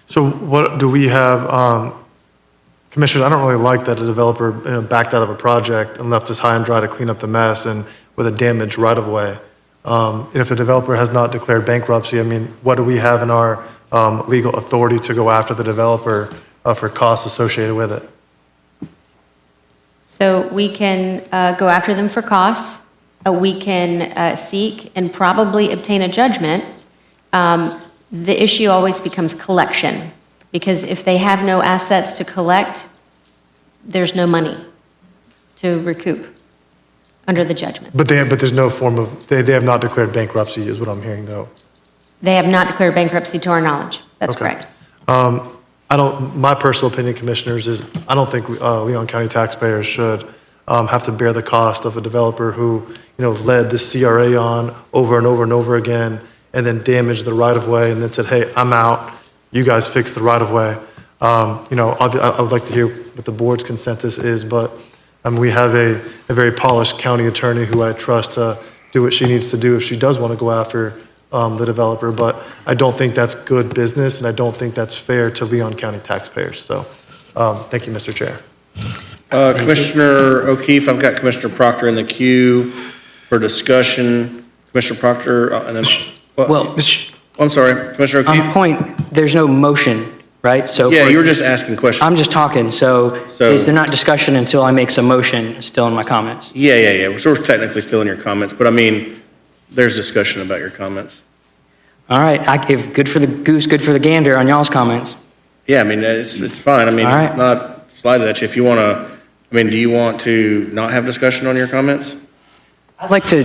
Speaker 5: So what do we have, Commissioners, I don't really like that a developer backed out of a project and left us high and dry to clean up the mess and with a damaged right-of-way. If a developer has not declared bankruptcy, I mean, what do we have in our legal authority to go after the developer for costs associated with it?
Speaker 20: So we can go after them for costs. We can seek and probably obtain a judgment. The issue always becomes collection, because if they have no assets to collect, there's no money to recoup under the judgment.
Speaker 5: But there's no form of, they have not declared bankruptcy is what I'm hearing though.
Speaker 20: They have not declared bankruptcy to our knowledge. That's
Speaker 5: Okay.
Speaker 20: correct.
Speaker 5: My personal opinion, Commissioners, is I don't think Leon County taxpayers should have to bear the cost of a developer who, led the CRA on over and over and over again and then damaged the right-of-way and then said, hey, I'm out, you guys fix the right-of-way. I would like to hear what the board's consensus is, but we have a very polished county attorney who I trust to do what she needs to do if she does want to go after the developer, but I don't think that's good business, and I don't think that's fair to Leon County taxpayers. So, thank you, Mr. Chair.
Speaker 1: Commissioner O'Keefe, I've got Commissioner Proctor in the queue for discussion. Commissioner Proctor, and then, I'm sorry, Commissioner O'Keefe.
Speaker 13: On point, there's no motion, right? So
Speaker 1: Yeah, you were just asking questions.
Speaker 13: I'm just talking, so is there not discussion until I make some motion still in my comments?
Speaker 1: Yeah. We're sort of technically still in your comments, but I mean, there's discussion about your comments.
Speaker 13: All right, if good for the goose, good for the gander on y'all's comments.
Speaker 1: Yeah, I mean, it's fine. I mean,
Speaker 13: All right.
Speaker 1: it's not slighted at you. If you want to, do you want to not have discussion on your comments?
Speaker 13: I'd like to,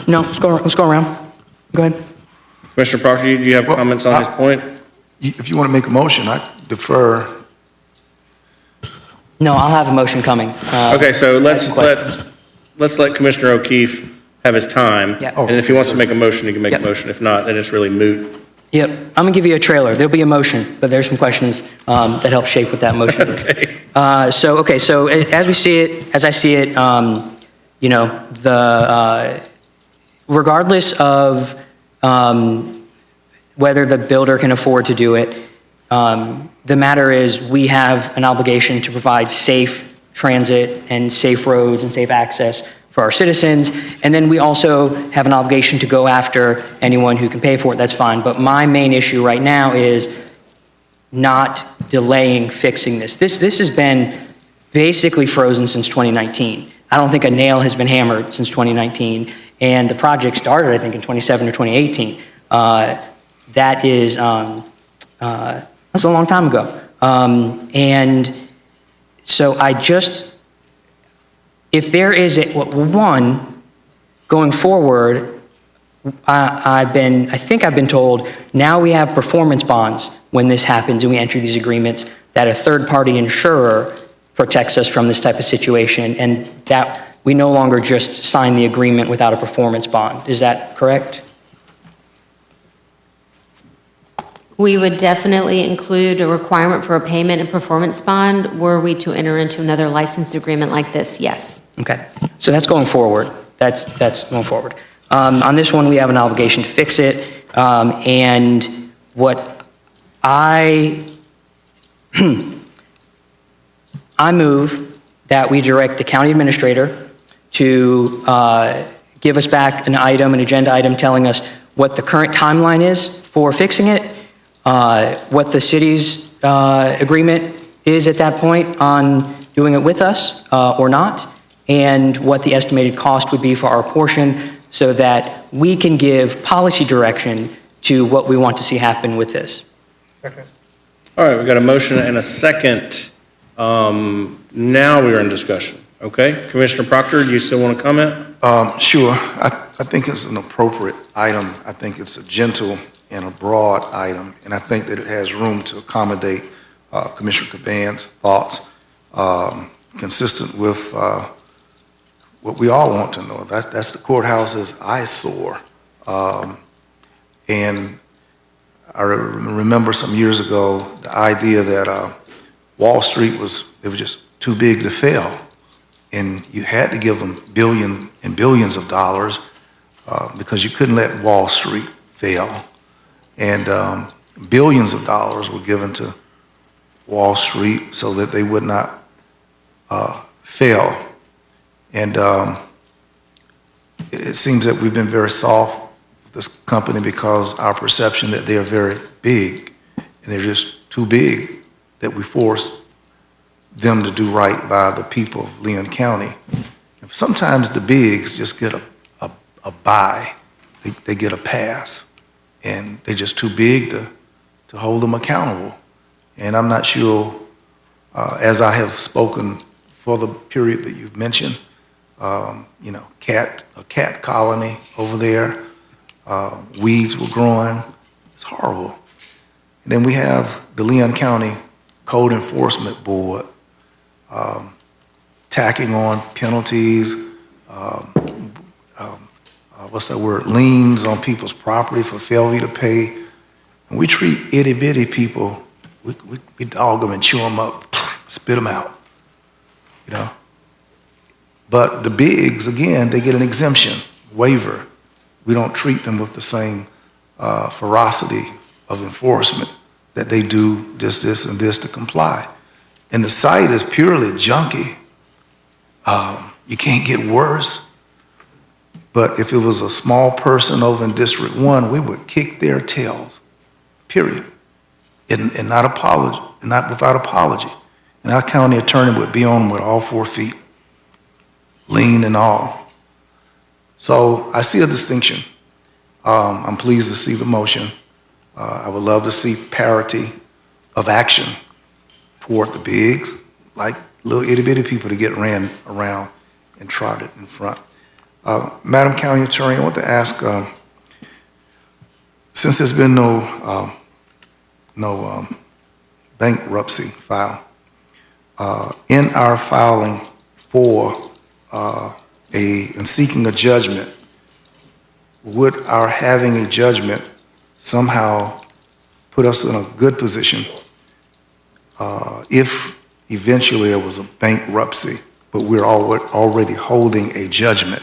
Speaker 13: no, let's go around. Go ahead.
Speaker 1: Commissioner Proctor, do you have comments on his point?
Speaker 10: If you want to make a motion, I defer.
Speaker 13: No, I'll have a motion coming.
Speaker 1: Okay, so
Speaker 13: that's
Speaker 1: let's let Commissioner O'Keefe have his time.
Speaker 13: Yeah.
Speaker 1: And if he wants to make a motion, he can make a
Speaker 13: Yep.
Speaker 1: motion. If not, then it's really moot.
Speaker 13: Yep, I'm gonna give you a trailer. There'll be a motion, but there's some questions that help shape what that motion is. So as I see it, you know, regardless of whether the builder can afford to do it, the matter is we have an obligation to provide safe transit and safe roads and safe access for our citizens. And then we also have an obligation to go after anyone who can pay for it. That's fine. But my main issue right now is not delaying fixing this. This has been basically frozen since 2019. I don't think a nail has been hammered since 2019. And the project started, I think, in 2017 or 2018. That is, that's a long time ago. And so if there is going forward, I think I've been told now we have performance bonds when this happens and we enter these agreements that a third-party insurer protects us from this type of situation, and that we no longer just sign the agreement without a performance bond. Is that correct?
Speaker 20: We would definitely include a requirement for a payment and performance bond were we to enter into another license agreement like this, yes.
Speaker 13: Okay, so that's going forward. That's going forward. On this one, we have an obligation to fix it, and what I move that we direct the county administrator to give us back an agenda item telling us what the current timeline is for fixing it, what the city's agreement is at that point on doing it with us or not, and what the estimated cost would be for our portion so that we can give policy direction to what we want to see happen with this.
Speaker 1: Second. All right, we got a motion and a second. Now we are in discussion. Okay, Commissioner Proctor, do you still want to comment?
Speaker 10: Sure. I think it's an appropriate item. I think it's a gentle and a broad item, and I think that it has room to accommodate Commissioner Caban's thoughts, consistent with what we all want to know. That's the courthouse's eyesore. And I remember some years ago the idea that Wall Street was just too big to fail, and you had to give them billions and billions of dollars because you couldn't let Wall Street fail. And billions of dollars were given to Wall Street so that they would not fail. And it seems that we've been very soft with this company because our perception that they are very big, and they're just too big that we force them to do right by the people of Leon County. Sometimes the bigs just get a bye. They get a pass, and they're just too big to hold them accountable. And I'm not sure, as I have spoken for the period that you've mentioned, a cat colony over there, weeds were growing. It's horrible. And then we have the Leon County Code Enforcement Board tacking on penalties, liens on people's property for failure to pay. And we treat itty-bitty people, we dog them and chew them up, spit them out, But the bigs, again, they get an exemption, waiver. We don't treat them with the same ferocity of enforcement that they do this, and this to comply. And the site is purely junky. You can't get worse. But if it was a small person over in District 1, we would kick their tails, period. And not without apology. And our county attorney would be on them with all 4 feet, lean and all. So I see a distinction. I'm pleased to see the motion. I would love to see parity of action toward the bigs, like little itty-bitty people to get ran around and trotted in front. Madam County Attorney, I want to ask, since there's been no bankruptcy file, in our filing for and seeking a judgment, would our having a judgment somehow put us in a good position if eventually there was a bankruptcy, but we're already holding a judgment,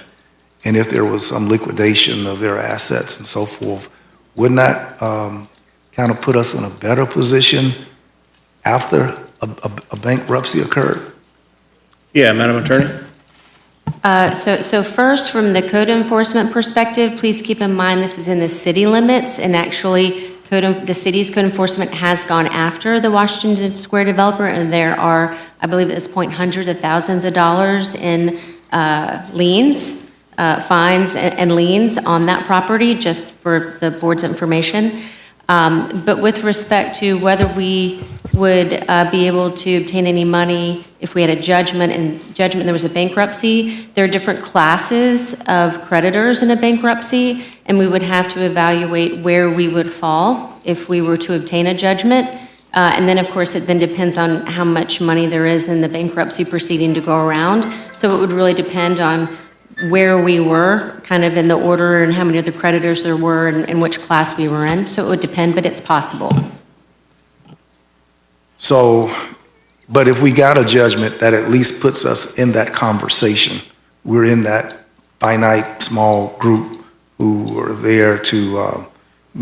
Speaker 10: and if there was some liquidation of their assets and so forth, wouldn't that kind of put us in a better position after a bankruptcy occurred?
Speaker 1: Yeah, Madam Attorney?
Speaker 20: So first, from the code enforcement perspective, please keep in mind this is in the city limits, and actually, the city's code enforcement has gone after the Washington Square developer, and there are, I believe at this point, hundreds of thousands of dollars in liens, fines and liens on that property, just for the board's information. But with respect to whether we would be able to obtain any money if we had a judgment and there was a bankruptcy, there are different classes of creditors in a bankruptcy, and we would have to evaluate where we would fall if we were to obtain a judgment. And then, of course, it then depends on how much money there is in the bankruptcy proceeding to go around. So it would really depend on where we were, kind of in the order, and how many other creditors there were, and which class we were in. So it would depend, but it's possible.
Speaker 10: So, but if we got a judgment, that at least puts us in that conversation. We're in that finite small group who are there to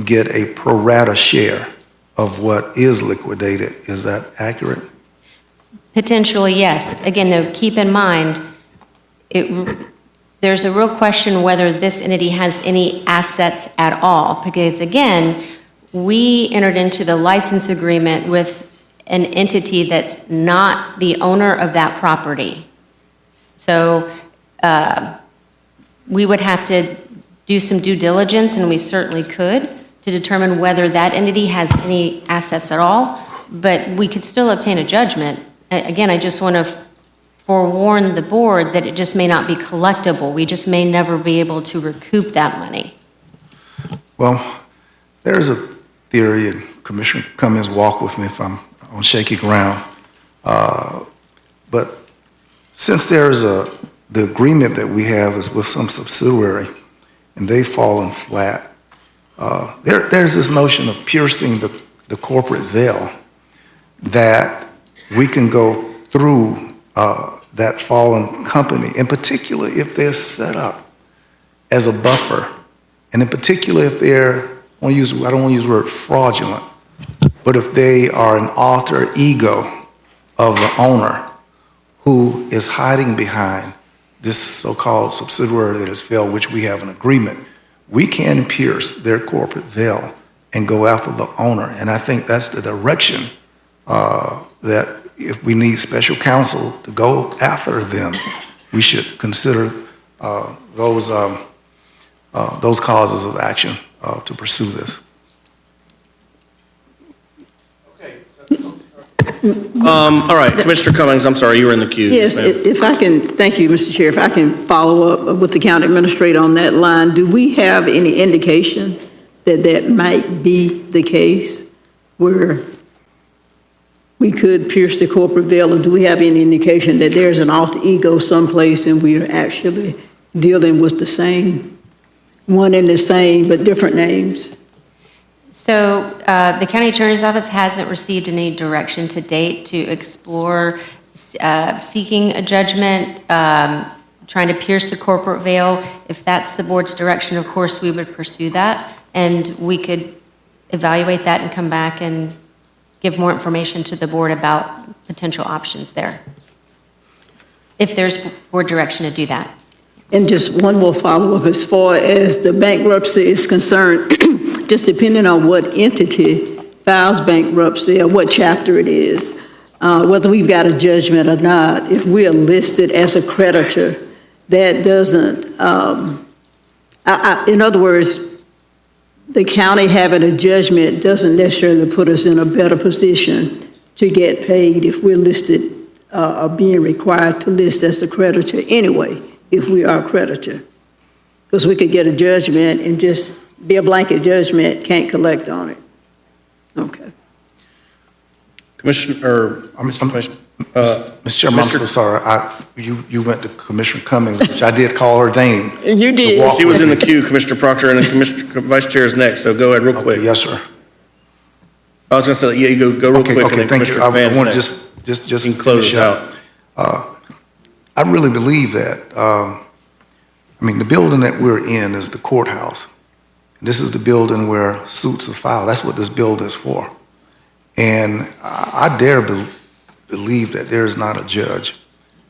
Speaker 10: get a pro rata share of what is liquidated. Is that accurate?
Speaker 20: Potentially, yes. Again, though, keep in mind, there's a real question whether this entity has any assets at all, because again, we entered into the license agreement with an entity that's not the owner of that property. So we would have to do some due diligence, and we certainly could, to determine whether that entity has any assets at all, but we could still obtain a judgment. Again, I just want to forewarn the board that it just may not be collectible. We just may never be able to recoup that money.
Speaker 10: Well, there's a theory, and Commissioner Cummings, walk with me if I'm on shaky ground. But since there's the agreement that we have is with some subsidiary, and they've fallen flat, there's this notion of piercing the corporate veil, that we can go through that fallen company, in particular if they're set up as a buffer, and in particular if they're, I don't want to use the word fraudulent, but if they are an alter ego of the owner who is hiding behind this so-called subsidiary that has failed, which we have an agreement, we can pierce their corporate veil and go after the owner. And I think that's the direction that if we need special counsel to go after them, we should consider those causes of action to pursue this.
Speaker 1: All right, Commissioner Cummings, I'm sorry, you were in the queue.
Speaker 11: Yes,
Speaker 1: ma'am.
Speaker 11: if I can, thank you, Mr. Chair, if I can follow up with the county administrator on that line, do we have any indication that that might be the case where we could pierce the corporate veil, or do we have any indication that there's an alter ego someplace and we are actually dealing with the same, one and the same, but different names?
Speaker 20: So the county attorney's office hasn't received any direction to date to explore seeking a judgment, trying to pierce the corporate veil. If that's the board's direction, of course, we would pursue that, and we could evaluate that and come back and give more information to the board about potential options there, if there's board direction to do that.
Speaker 11: And just one more follow-up, as far as the bankruptcy is concerned, just depending on what entity files bankruptcy or what chapter it is, whether we've got a judgment or not, if we are listed as a creditor, that doesn't, in other words, the county having a judgment doesn't necessarily put us in a better position to get paid if we're listed or being required to list as a creditor anyway, if we are a creditor. Because we could get a judgment and just be a blanket judgment, can't collect on it. Okay.
Speaker 1: Commissioner, or Mr. Commissioner?
Speaker 10: Mr. Chairman, I'm so sorry. You went to Commissioner Cummings, which I did call her name.
Speaker 11: You did.
Speaker 1: She was in the queue, Commissioner Proctor, and then Commissioner Vice Chair is next, so go ahead real quick.
Speaker 10: Yes, sir.
Speaker 1: I was gonna say, yeah, you go real quick, and
Speaker 10: Okay,
Speaker 1: then
Speaker 10: thank you.
Speaker 1: Commissioner
Speaker 10: I
Speaker 1: Caban's
Speaker 10: want to
Speaker 1: next.
Speaker 10: just
Speaker 1: You can close
Speaker 10: finish
Speaker 1: us
Speaker 10: out. I really believe that, I mean, the building that we're in is the courthouse. This is the building where suits are filed. That's what this building is for. And I dare believe that there is not a judge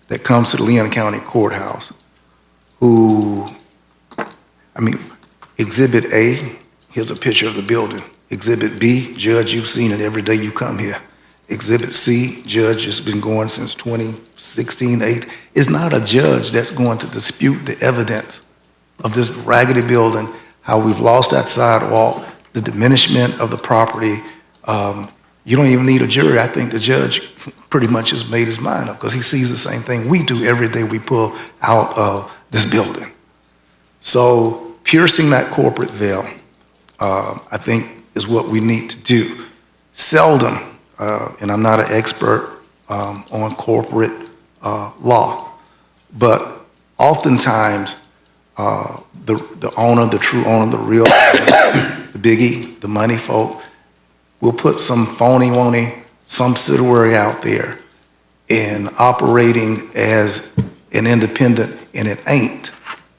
Speaker 10: that comes to the Leon County Courthouse who, I mean, Exhibit A, here's a picture of the building. Exhibit B, Judge, you've seen it every day you come here. Exhibit C, Judge, it's been going since 2016, 8. It's not a judge that's going to dispute the evidence of this raggedy building, how we've lost that sidewalk, the diminishment of the property. You don't even need a jury. I think the judge pretty much has made his mind up because he sees the same thing we do every day we pull out of this building. So piercing that corporate veil, I think, is what we need to do. Seldom, and I'm not an expert on corporate law, but oftentimes the owner, the true owner, the real owner, the biggie, the money folk, will put some phony, some subsidiary out there and operating as an independent, and it ain't,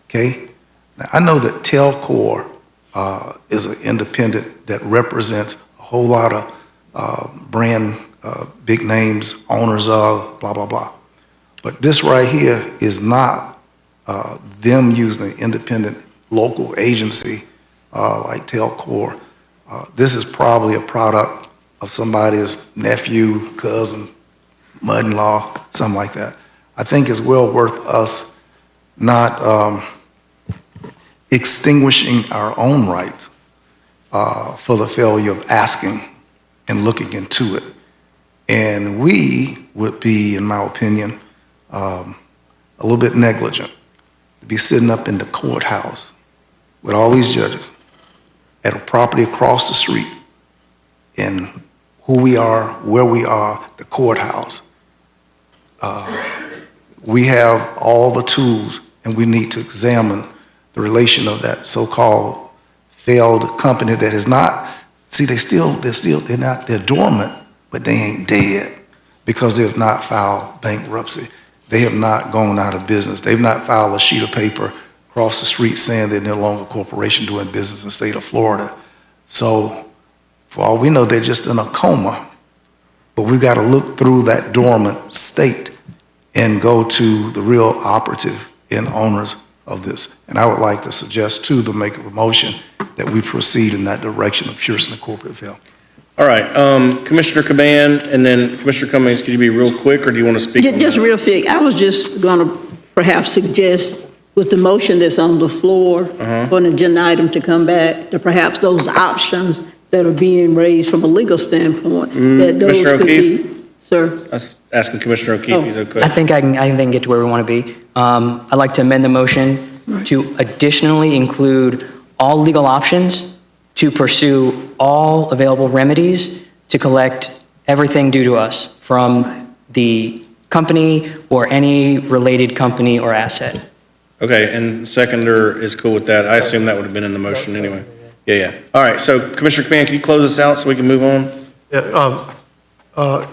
Speaker 10: okay? Now, I know that Telcor is an independent that represents a whole lot of brand, big names, owners of, blah, blah, blah. But this right here is not them using an independent local agency like Telcor. This is probably a product of somebody's nephew, cousin, mother-in-law, something like that. I think it's well worth us not extinguishing our own rights for the failure of asking and looking into it. And we would be, in my opinion, a little bit negligent to be sitting up in the courthouse with all these judges at a property across the street in who we are, where we are, the courthouse. We have all the tools, and we need to examine the relation of that so-called failed company that is not, see, they're dormant, but they ain't dead because they have not filed bankruptcy. They have not gone out of business. They've not filed a sheet of paper across the street saying they're no longer a corporation doing business in the state of Florida. So for all we know, they're just in a coma. But we've got to look through that dormant state and go to the real operative and owners of this. And I would like to suggest to the maker of a motion that we proceed in that direction of piercing the corporate veil.
Speaker 1: All right, Commissioner Caban and then Commissioner Cummings, could you be real quick, or do you want to speak?
Speaker 11: Just real quick, I was just going to perhaps suggest with the motion that's on the floor for an agenda item to come back, to perhaps those options that are being raised from a legal standpoint, that those
Speaker 1: Commissioner
Speaker 11: could
Speaker 1: O'Keefe?
Speaker 11: be, sir.
Speaker 1: I was asking Commissioner O'Keefe, he's okay.
Speaker 13: I think I can get to where we want to be. I'd like to amend the motion to additionally include all legal options to pursue all available remedies to collect everything due to us from the company or any related company or asset.
Speaker 1: Okay, and seconder is cool with that. I assume that would have been in the motion anyway. Yeah. All right, so Commissioner Caban, can you close this out so we can move on?
Speaker 5: Yeah,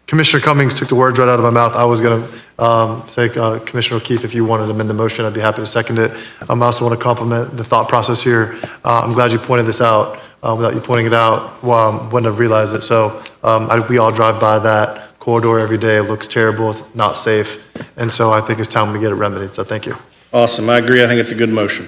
Speaker 5: Commissioner Cummings took the words right out of my mouth. I was going to say, Commissioner O'Keefe, if you wanted to amend the motion, I'd be happy to second it. I also want to compliment the thought process here. I'm glad you pointed this out. Without you pointing it out, wouldn't have realized it. So we all drive by that corridor every day. It looks terrible. It's not safe. And so I think it's time we get it remedied. So thank you.
Speaker 1: Awesome, I agree. I think it's a good motion.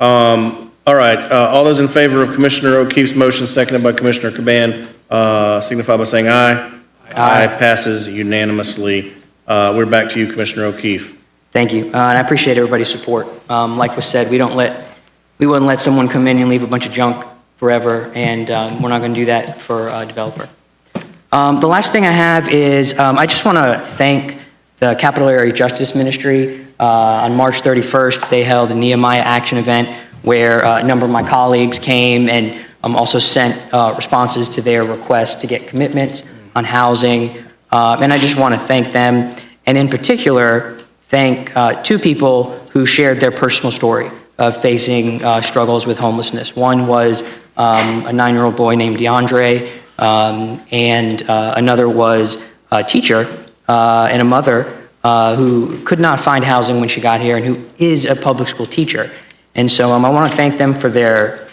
Speaker 1: All right, all those in favor of Commissioner O'Keefe's motion, seconded by Commissioner Caban, signify by saying aye. Aye. Passes unanimously. We're back to you, Commissioner O'Keefe.
Speaker 13: Thank you, and I appreciate everybody's support. Like was said, we wouldn't let someone come in and leave a bunch of junk forever, and we're not going to do that for a developer. The last thing I have is I just want to thank the Capital Area Justice Ministry. On March 31st, they held a Nehemiah Action event where a number of my colleagues came and also sent responses to their requests to get commitments on housing, And I just want to thank them, and in particular, thank two people who shared their personal story of facing struggles with homelessness. One was a 9-year-old boy named DeAndre, and another was a teacher and a mother who could not find housing when she got here and who is a public school teacher. And so I want to thank them for their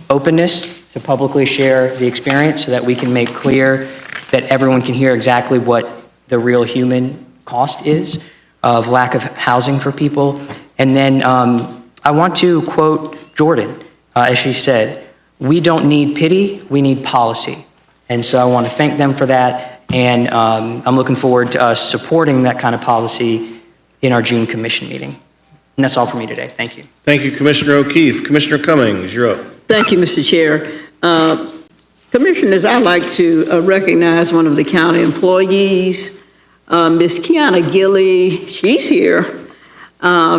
Speaker 13: openness to publicly share the experience so that we can make clear that everyone can hear exactly what the real human cost is of lack of housing for people. And then I want to quote Jordan, as she said, "We don't need pity, we need policy." And so I want to thank them for that, and I'm looking forward to us supporting that kind of policy in our June commission meeting. And that's all for me today. Thank you.
Speaker 1: Thank you, Commissioner O'Keefe. Commissioner Cummings, you're up.
Speaker 11: Thank you, Mr. Chair. Commissioners, I'd like to recognize one of the county employees, Ms. Kiana Gilly. She's here.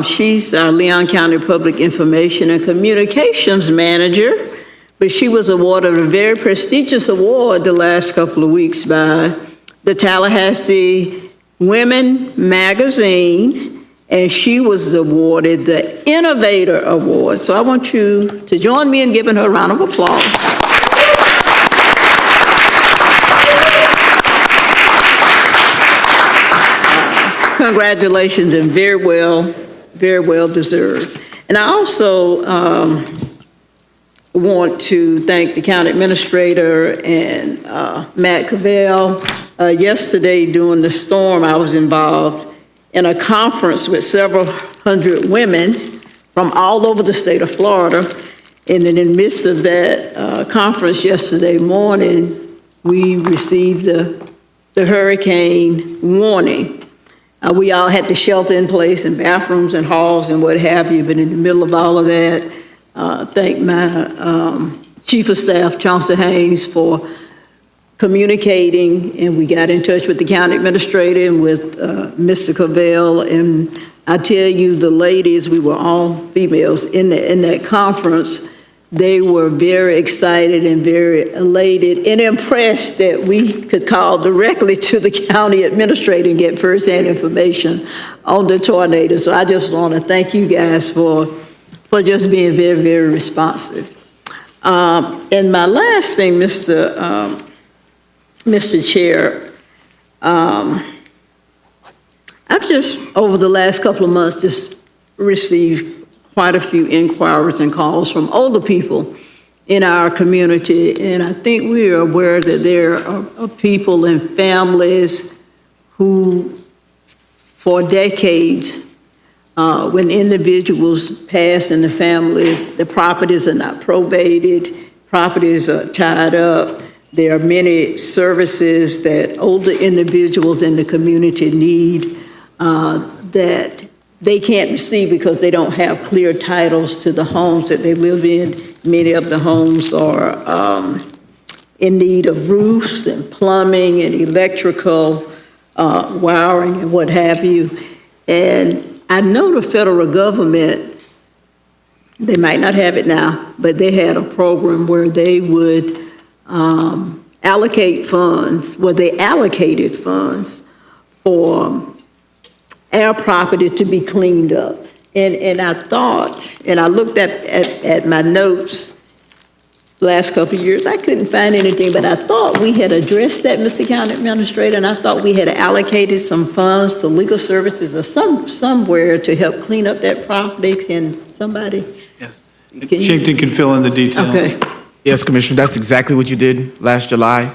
Speaker 11: She's our Leon County Public Information and Communications Manager, but she was awarded a very prestigious award the last couple of weeks by the Tallahassee Women Magazine, and she was awarded the Innovator Award. So I want you to join me in giving her a round of applause. Congratulations, and very well deserved. And I also want to thank the county administrator and Matt Cavell. Yesterday during the storm, I was involved in a conference with several hundred women from all over the state of Florida. And in the midst of that conference yesterday morning, we received the hurricane warning. We all had to shelter in place in bathrooms and halls and what have you, but in the middle of all of that, thank my Chief of Staff, Chauncey Haynes, for communicating, and we got in touch with the county administrator and with Mr. Cavell, and I tell you, the ladies, we were all females in that conference, they were very excited and very elated and impressed that we could call directly to the county administrator and get firsthand information on the tornado. So I just want to thank you guys for just being very, very responsive. And my last thing, Mr. Chair, I've just, over the last couple of months, just received quite a few inquiries and calls from older people in our community, and I think we are aware that there are people and families who, for decades, when individuals pass in the families, the properties are not probated, properties are tied up. There are many services that older individuals in the community need that they can't receive because they don't have clear titles to the homes that they live in. Many of the homes are in need of roofs and plumbing and electrical wiring and what have you. And I know the federal government, they might not have it now, but they had a program where they would allocate funds, they allocated funds for our property to be cleaned up. And I thought, and I looked at my notes the last couple of years, I couldn't find anything, but I thought we had addressed that, Mr. County Administrator, and I thought we had allocated some funds to legal services or somewhere to help clean up that property. Can somebody?
Speaker 18: Yes. Shankton can fill in the details.
Speaker 11: Okay.
Speaker 21: Yes, Commissioner, that's exactly what you did last July.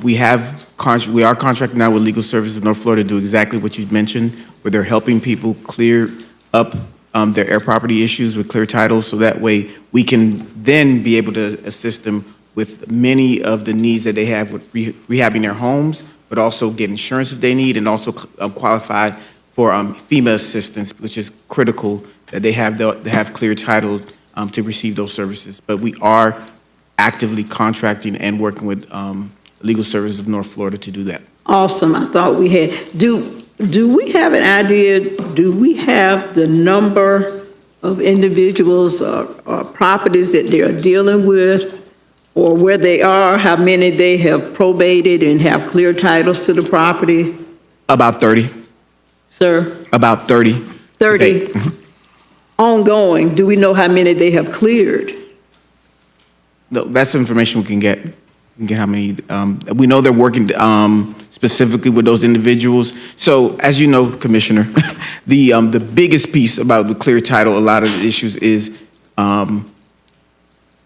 Speaker 21: We are contracting now with Legal Services of North Florida to do exactly what you mentioned, where they're helping people clear up their air property issues with clear titles, so that way we can then be able to assist them with many of the needs that they have with rehabbing their homes, but also get insurance if they need, and also qualify for FEMA assistance, which is critical that they have clear titles to receive those services. But we are actively contracting and working with Legal Services of North Florida to do that.
Speaker 11: Awesome. I thought we had. Do we have an idea? Do we have the number of individuals or properties that they are dealing with or where they are, how many they have probated and have clear titles to the property?
Speaker 21: About 30.
Speaker 11: Sir?
Speaker 21: About 30.
Speaker 11: 30. Ongoing, do we know how many they have cleared?
Speaker 21: No, that's information we can get. We can get how many. We know they're working specifically with those individuals. So, as you know, Commissioner, the biggest piece about the clear title, a lot of the issues is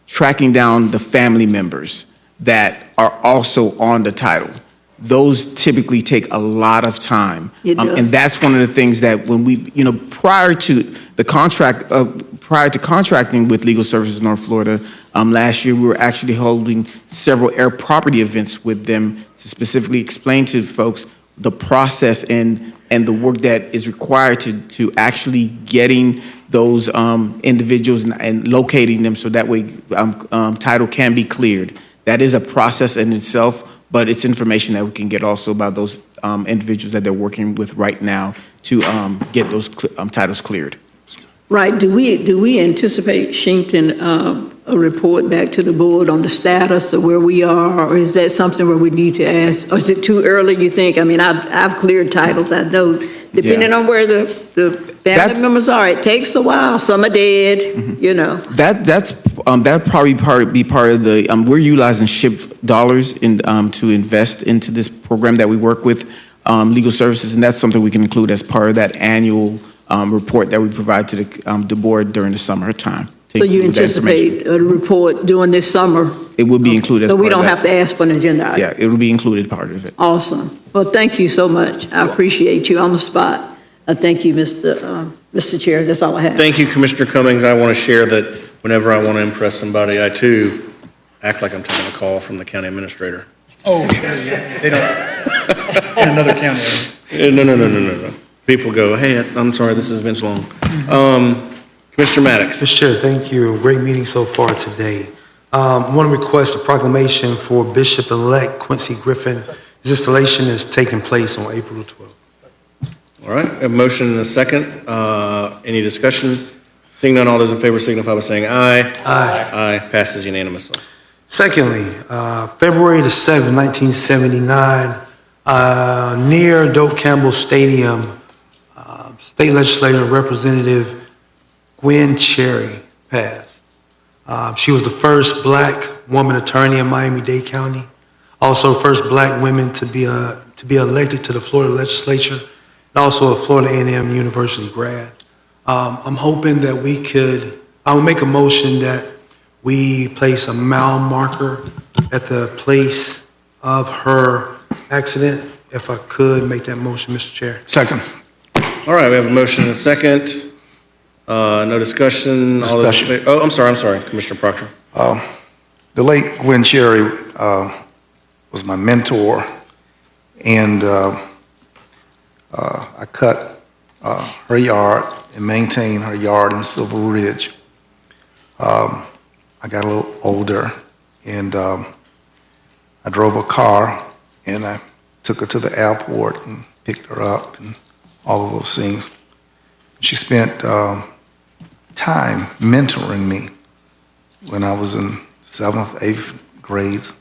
Speaker 21: tracking down the family members that are also on the title. Those typically take a lot of time. And that's one of the things that when we, prior to contracting with Legal Services North Florida, last year we were actually holding several air property events with them to specifically explain to folks the process and the work that is required to actually getting those individuals and locating them so that way title can be cleared. That is a process in itself, but it's information that we can get also about those individuals that they're working with right now to get those titles cleared.
Speaker 11: Right, do we anticipate, Shinkton, a report back to the board on the status of where we are, or is that something where we need to ask, or is it too early, you think? I mean, I've cleared titles, I know, depending on where the family members are, it takes a while, some are dead,
Speaker 21: That probably be part of the, we're utilizing SHIP dollars to invest into this program that we work with Legal Services, and that's something we can include as part of that annual report that we provide to the board during the summertime.
Speaker 11: So you anticipate a report during this summer?
Speaker 21: It will be included as
Speaker 11: So
Speaker 21: part
Speaker 11: we
Speaker 21: of
Speaker 11: don't
Speaker 21: that.
Speaker 11: have to ask for an agenda item?
Speaker 21: Yeah, it will be included part of it.
Speaker 11: Awesome. Well, thank you so much. I appreciate you on the spot. Thank you, Mr. Chair. That's all I have.
Speaker 1: Thank you, Commissioner Cummings. I want to share that whenever I want to impress somebody, I too act like I'm taking a call from the county administrator.
Speaker 18: Oh, they don't, in another county.
Speaker 1: No. People go, hey, I'm sorry, this is Vince Long. Mr. Maddox.
Speaker 8: Mr. Chair, thank you. Great meeting so far today. I want to request a proclamation for Bishop-elect Quincy Griffin. His installation is taking place on April 12th.
Speaker 1: All right, a motion and a second. Any discussion? Seeing none, all those in favor signify by saying aye.
Speaker 8: Aye.
Speaker 1: Aye, passes unanimously.
Speaker 8: Secondly, February the 7th, 1979, near Doak Campbell Stadium, State Legislator Representative Gwen Cherry passed. She was the first black woman attorney in Miami-Dade County, also first black woman to be elected to the Florida legislature, and also a Florida A&M University grad. I'm hoping that I will make a motion that we place a mile marker at the place of her accident. If I could make that motion, Mr. Chair.
Speaker 10: Second.
Speaker 1: All right, we have a motion and a second. No discussion. All those in
Speaker 10: Discussion.
Speaker 1: favor- I'm sorry, Commissioner Proctor.
Speaker 10: The late Gwen Cherry was my mentor, and I cut her yard and maintained her yard in Silver Ridge. I got a little older, and I drove a car, and I took her to the airport and picked her up and all of those things. She spent time mentoring me when I was in 7th, 8th grades.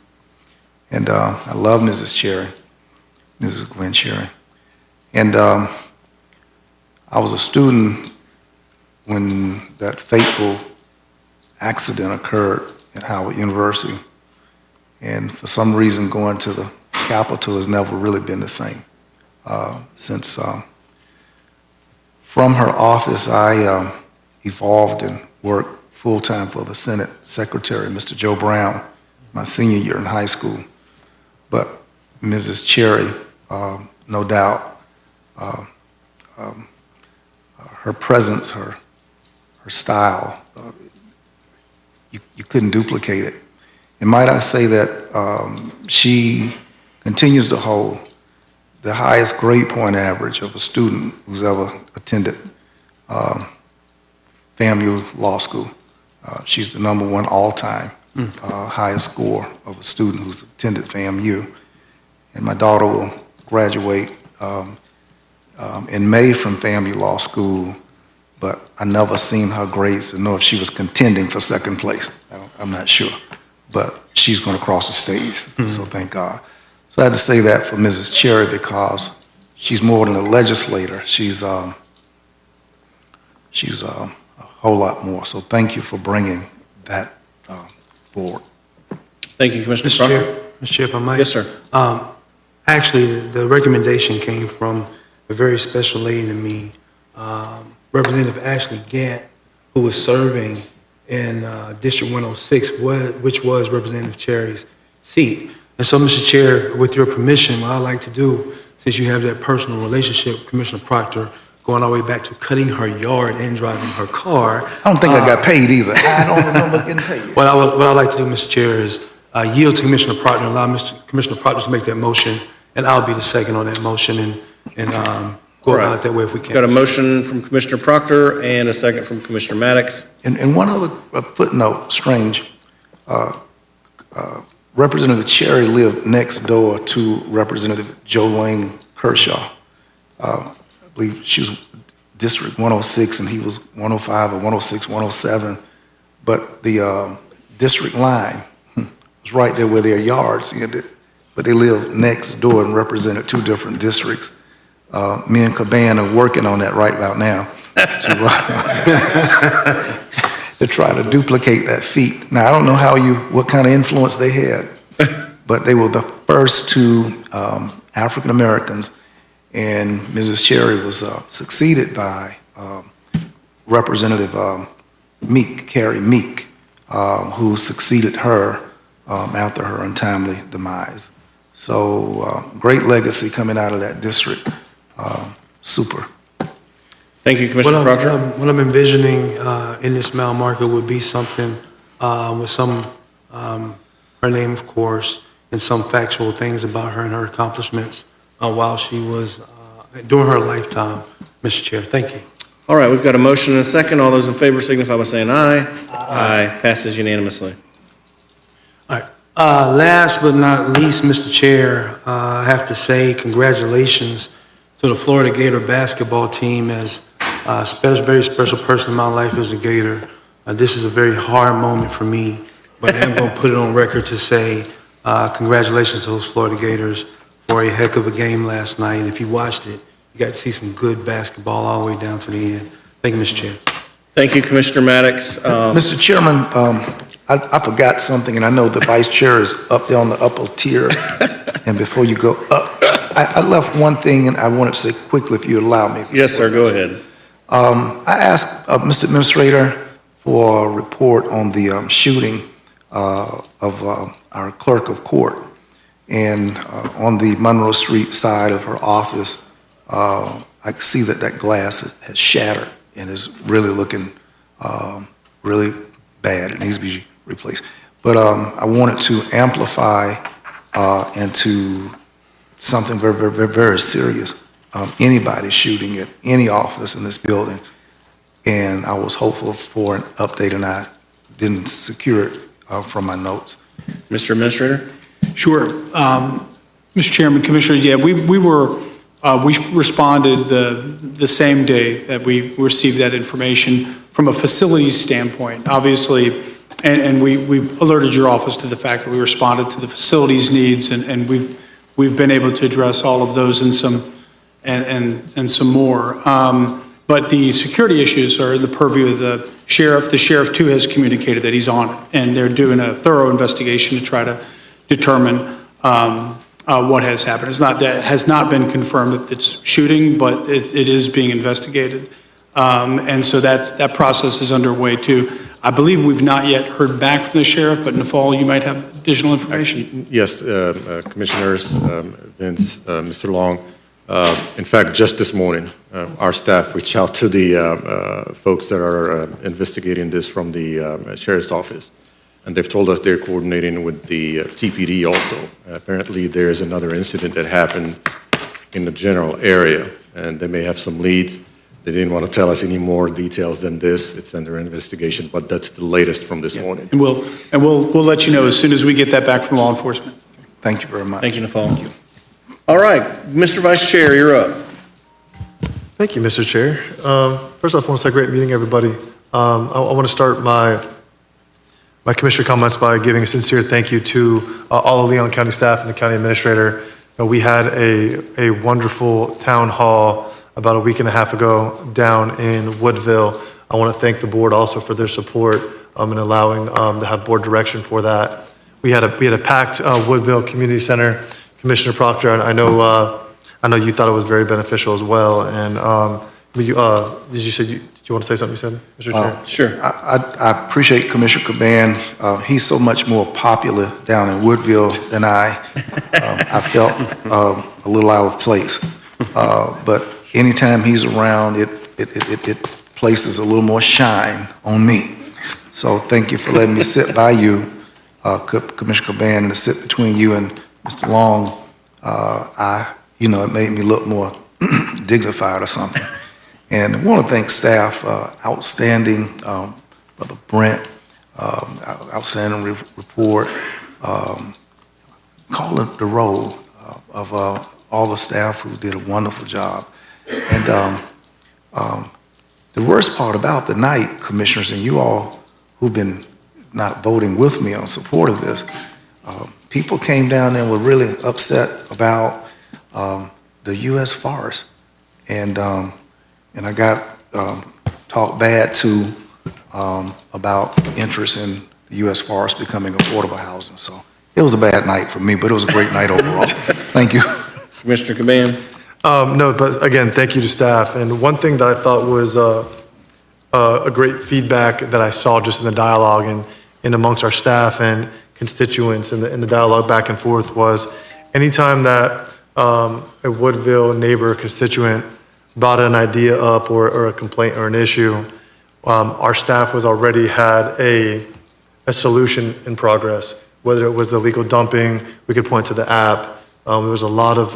Speaker 10: And I love Mrs. Cherry, Mrs. Gwen Cherry. And I was a student when that fateful accident occurred at Howard University. And for some reason, going to the Capitol has never really been the same since. From her office, I evolved and worked full-time for the Senate Secretary, Mr. Joe Brown, my senior year in high school. But Mrs. Cherry, no doubt, her presence, her style, you couldn't duplicate it. And might I say that she continues to hold the highest grade point average of a student who's ever attended FAMU Law School. She's the #1 all-time highest score of a student who's attended FAMU. And my daughter will graduate in May from FAMU Law School, but I never seen her grades to know if she was contending for second place. I'm not sure. But she's going to cross the stage. So thank God. So I had to say that for Mrs. Cherry because she's more than a legislator. She's a whole lot more. So thank you for bringing that forward.
Speaker 1: Thank you, Commissioner
Speaker 8: Mr.
Speaker 1: Proctor.
Speaker 8: Chair, Mr. Chair, if I might.
Speaker 1: Yes, sir.
Speaker 8: Actually, the recommendation came from a very special lady to me, Representative Ashley Gant, who was serving in District 106, which was Representative Cherry's seat. And so, Mr. Chair, with your permission, what I'd like to do, since you have that personal relationship with Commissioner Proctor, going all the way back to cutting her yard and driving her car.
Speaker 10: I don't think I got paid either. I don't remember getting paid.
Speaker 8: What I'd like to do, Mr. Chair, is yield to Commissioner Proctor, allow Commissioner Proctor to make that motion, and I'll be the second on that motion and go about it that way if we can.
Speaker 1: Got a motion from Commissioner Proctor and a second from Commissioner Maddox.
Speaker 10: And one other footnote, strange. Representative Cherry lived next door to Representative Jolene Kershaw. I believe she was District 106 and he was 105 or 106, 107. But the district line was right there where their yards ended. But they lived next door and represented two different districts. Me and Caban are working on that right about now to try to duplicate that feat. Now, I don't know what kind of influence they had, but they were the first two African Americans, and Mrs. Cherry was succeeded by Representative Meek, Carrie Meek, who succeeded her after her untimely demise. So great legacy coming out of that district. Super.
Speaker 1: Thank you, Commissioner Proctor.
Speaker 8: What I'm envisioning in this mile marker would be something with her name, of course, and some factual things about her and her accomplishments while she was, during her lifetime, Mr. Chair. Thank you.
Speaker 1: All right, we've got a motion and a second. All those in favor signify by saying aye. Aye. Passes unanimously.
Speaker 8: All right. Last but not least, Mr. Chair, I have to say congratulations to the Florida Gator basketball team. As a very special person in my life as a Gator, this is a very hard moment for me, but I am going to put it on record to say congratulations to those Florida Gators for a heck of a game last night. And if you watched it, you got to see some good basketball all the way down to the end. Thank you, Mr. Chair.
Speaker 1: Thank you, Commissioner Maddox.
Speaker 10: Mr. Chairman, I forgot something, and I know the vice chair is up there on the upper tier. And before you go up, I left one thing, and I wanted to say quickly, if you allow me.
Speaker 1: Yes, sir, go ahead.
Speaker 10: I asked Mr. Administrator for a report on the shooting of our clerk of court. And on the Monroe Street side of her office, I can see that glass has shattered and is really looking really bad. It needs to be replaced. But I wanted to amplify into something very, very, very, very serious. Anybody shooting at any office in this building. And I was hopeful for an update, and I didn't secure it from my notes.
Speaker 1: Mr. Administrator?
Speaker 18: Sure. Mr. Chairman, Commissioners, yeah, we responded the same day that we received that information from a facilities standpoint, obviously, and we alerted your office to the fact that we responded to the facilities needs, and we've been able to address all of those and some more. But the security issues are in the purview of the sheriff. The sheriff, too, has communicated that he's on it, and they're doing a thorough investigation to try to determine what has happened. That has not been confirmed that it's shooting, but it is being investigated. And so that process is underway, too. I believe we've not yet heard back from the sheriff, but in the fall, you might have additional information.
Speaker 3: Yes, Commissioners, Vince, Mr. Long. In fact, just this morning, our staff reached out to the folks that are investigating this from the sheriff's office, and they've told us they're coordinating with the TPD also. Apparently, there is another incident that happened in the general area, and they may have some leads. They didn't want to tell us any more details than this. It's under investigation, but that's the latest from this morning.
Speaker 18: And we'll let you know as soon as we get that back from law enforcement.
Speaker 10: Thank you very much.
Speaker 1: Thank you, Nafal. Thank you. All right, Mr. Vice Chair, you're up.
Speaker 5: Thank you, Mr. Chair. First off, I want to say great meeting, everybody. I want to start my my commissioner comments by giving a sincere thank you to all of Leon County staff and the county administrator. We had a wonderful town hall about a week and a half ago down in Woodville. I want to thank the board also for their support in allowing to have board direction for that. We had a packed Woodville Community Center. Commissioner Proctor, and I know you thought it was very beneficial as well. And did you want to say something? You said, Mr. Chair?
Speaker 10: Sure. I appreciate Commissioner Caban. He's so much more popular down in Woodville than I. I felt a little out of place. But anytime he's around, it places a little more shine on me. So thank you for letting me sit by you, Commissioner Caban, and to sit between you and Mr. Long. It made me look more dignified or something. And I want to thank staff, outstanding, Brother Brent, outstanding report, calling the roll of all the staff who did a wonderful job. And the worst part about the night, commissioners, and you all who've been not voting with me on support of this, people came down there and were really upset about the U.S. Forest. And I got talked bad to about interest in the U.S. Forest becoming affordable housing. So it was a bad night for me, but it was a great night overall. Thank you.
Speaker 1: Commissioner Caban?
Speaker 5: No, but again, thank you to staff. And one thing that I thought was a great feedback that I saw just in the dialogue and amongst our staff and constituents in the dialogue back and forth was anytime that a Woodville neighbor constituent brought an idea up or a complaint or an issue, our staff was already had a solution in progress. Whether it was the illegal dumping, we could point to the app. There was a lot of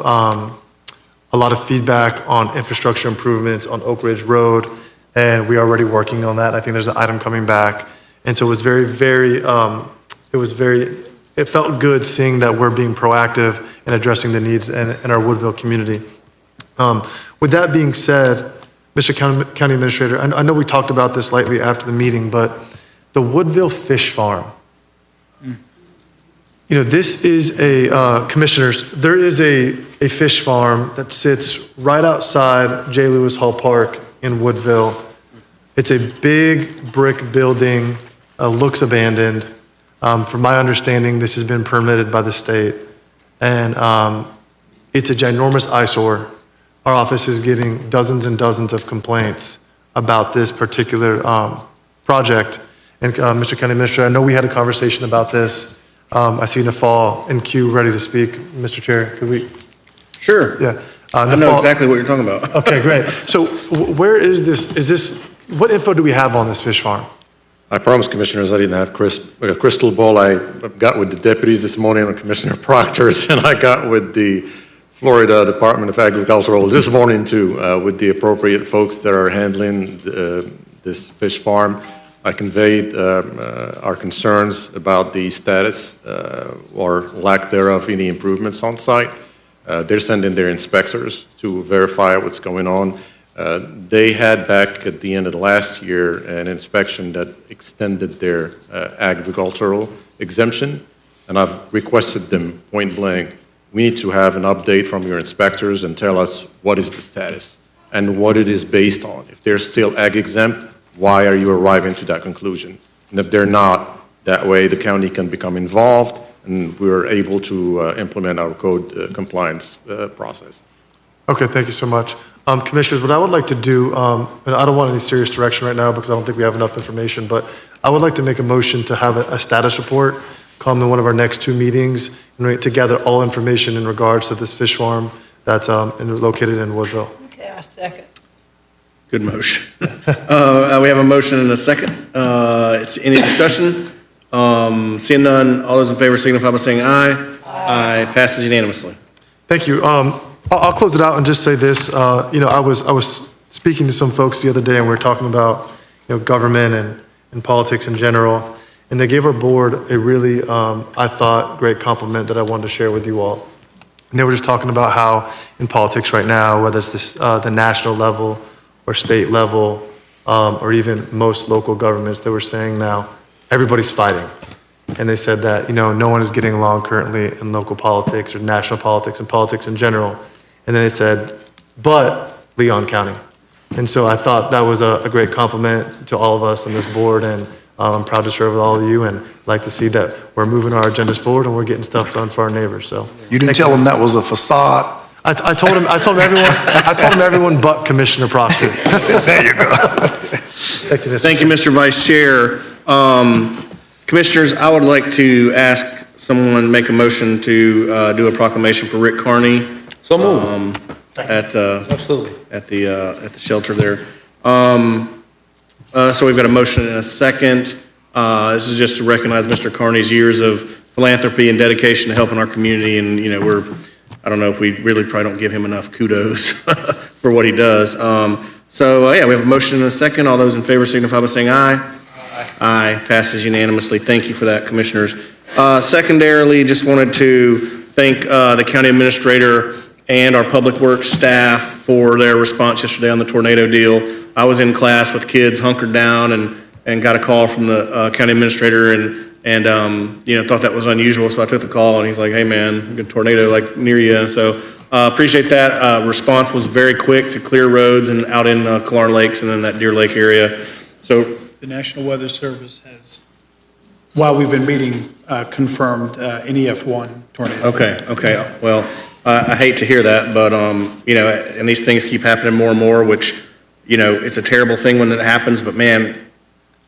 Speaker 5: feedback on infrastructure improvements on Oak Ridge Road, and we are already working on that. I think there's an item coming back. And so it was it felt good seeing that we're being proactive in addressing the needs in our Woodville community. With that being said, Mr. County Administrator, I know we talked about this slightly after the meeting, but the Woodville Fish Farm, this is commissioners, there is a fish farm that sits right outside J. Lewis Hall Park in Woodville. It's a big brick building, looks abandoned. From my understanding, this has been permitted by the state. And it's a ginormous eyesore. Our office is getting dozens and dozens of complaints about this particular project. And Mr. County Administrator, I know we had a conversation about this. I see Nafal in queue ready to speak. Mr. Chair, could we?
Speaker 1: Sure.
Speaker 5: Yeah.
Speaker 1: I know exactly what you're talking about.
Speaker 5: Okay, great. So where is this, what info do we have on this fish farm?
Speaker 3: I promised commissioners I didn't have a crystal ball. I got with the deputies this morning on Commissioner Proctor's, and I got with the Florida Department of Agriculture this morning too, with the appropriate folks that are handling this fish farm. I conveyed our concerns about the status or lack thereof, any improvements on site. They're sending their inspectors to verify what's going on. They had back at the end of the last year an inspection that extended their agricultural exemption, and I've requested them point blank, we need to have an update from your inspectors and tell us what is the status and what it is based on. If they're still ag exempt, why are you arriving to that conclusion? And if they're not, that way the county can become involved and we're able to implement our code compliance process.
Speaker 5: Okay, thank you so much. Commissioners, what I would like to do, and I don't want any serious direction right now because I don't think we have enough information, but I would like to make a motion to have a status report come in one of our next two meetings and to gather all information in regards to this fish farm that's located in Woodville.
Speaker 9: Okay, I second.
Speaker 1: Good motion. We have a motion and a second. Any discussion? Seeing none, all those in favor signify by saying aye. Aye. Passes unanimously.
Speaker 5: Thank you. I'll close it out and just say this. I was speaking to some folks the other day and we were talking about government and politics in general, and they gave our board a really, I thought, great compliment that I wanted to share with you all. And they were just talking about how in politics right now, whether it's the national level or state level, or even most local governments, they were saying now everybody's fighting. and they said that, no one is getting along currently in local politics or national politics and politics in general. And then they said, but Leon County. And so I thought that was a great compliment to all of us on this board, and I'm proud to serve with all of you, and like to see that we're moving our agendas forward and we're getting stuff done for our neighbors, so.
Speaker 10: You didn't tell them that was a facade?
Speaker 5: I told him everyone but Commissioner Proctor.
Speaker 10: There you go.
Speaker 5: Thank you, Mr.
Speaker 1: Thank you, Mr. Vice Chair. Commissioners, I would like to ask someone make a motion to do a proclamation for Rick Carney.
Speaker 10: So move.
Speaker 5: Absolutely.
Speaker 1: At the shelter there. So we've got a motion and a second. This is just to recognize Mr. Carney's years of philanthropy and dedication to helping our community, and I don't know if we really probably don't give him enough kudos for what he does. Yeah, we have a motion and a second. All those in favor signify by saying aye. Aye. Passes unanimously. Thank you for that, Commissioners. Secondarily, just wanted to thank the county administrator and our public works staff for their response yesterday on the tornado deal. I was in class with kids hunkered down and got a call from the county administrator and thought that was unusual, so I took the call, and he's like, hey man, good tornado near you. So appreciate that. Response was very quick to clear roads and out in Killarn Lakes and in that Deer Lake area. So
Speaker 18: The National Weather Service has, while we've been meeting, confirmed an EF1 tornado.
Speaker 1: Okay. Well, I hate to hear that, but, and these things keep happening more and more, which, it's a terrible thing when it happens, but man,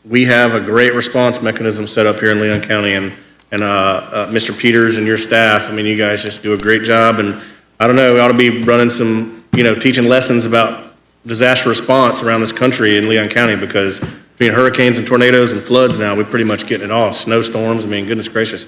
Speaker 1: we have a great response mechanism set up here in Leon County, and Mr. Peters and your staff, you guys just do a great job, and I don't know, we ought to be running some, teaching lessons about disaster response around this country in Leon County, because between hurricanes and tornadoes and floods now, we're pretty much getting it all, snowstorms, goodness gracious.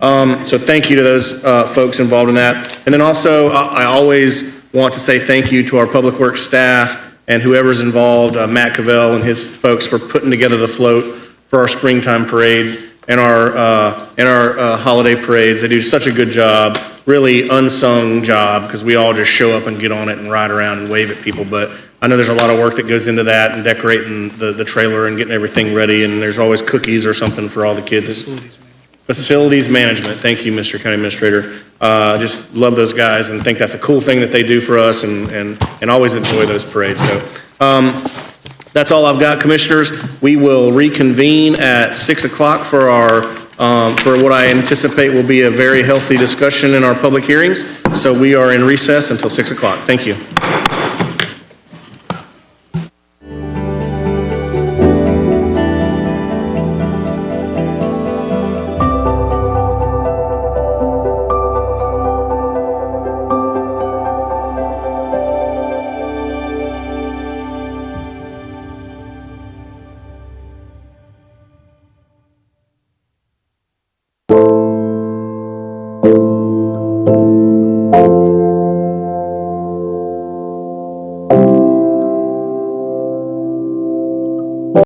Speaker 1: So thank you to those folks involved in that. And then also, I always want to say thank you to our public works staff and whoever's involved, Matt Cavell and his folks, for putting together the float for our springtime parades and our holiday parades. They do such a good job, really unsung job, because we all just show up and get on it and ride around and wave at people. But I know there's a lot of work that goes into that, and decorating the trailer and getting everything ready, and there's always cookies or something for all the kids. Facilities management. Thank you, Mr. County Administrator. Just love those guys and think that's a cool thing that they do for us, and always enjoy those parades. So that's all I've got, Commissioners. We will reconvene at 6 o'clock for for what I anticipate will be a very healthy discussion in our public hearings. So we are in recess until 6 o'clock. Thank you.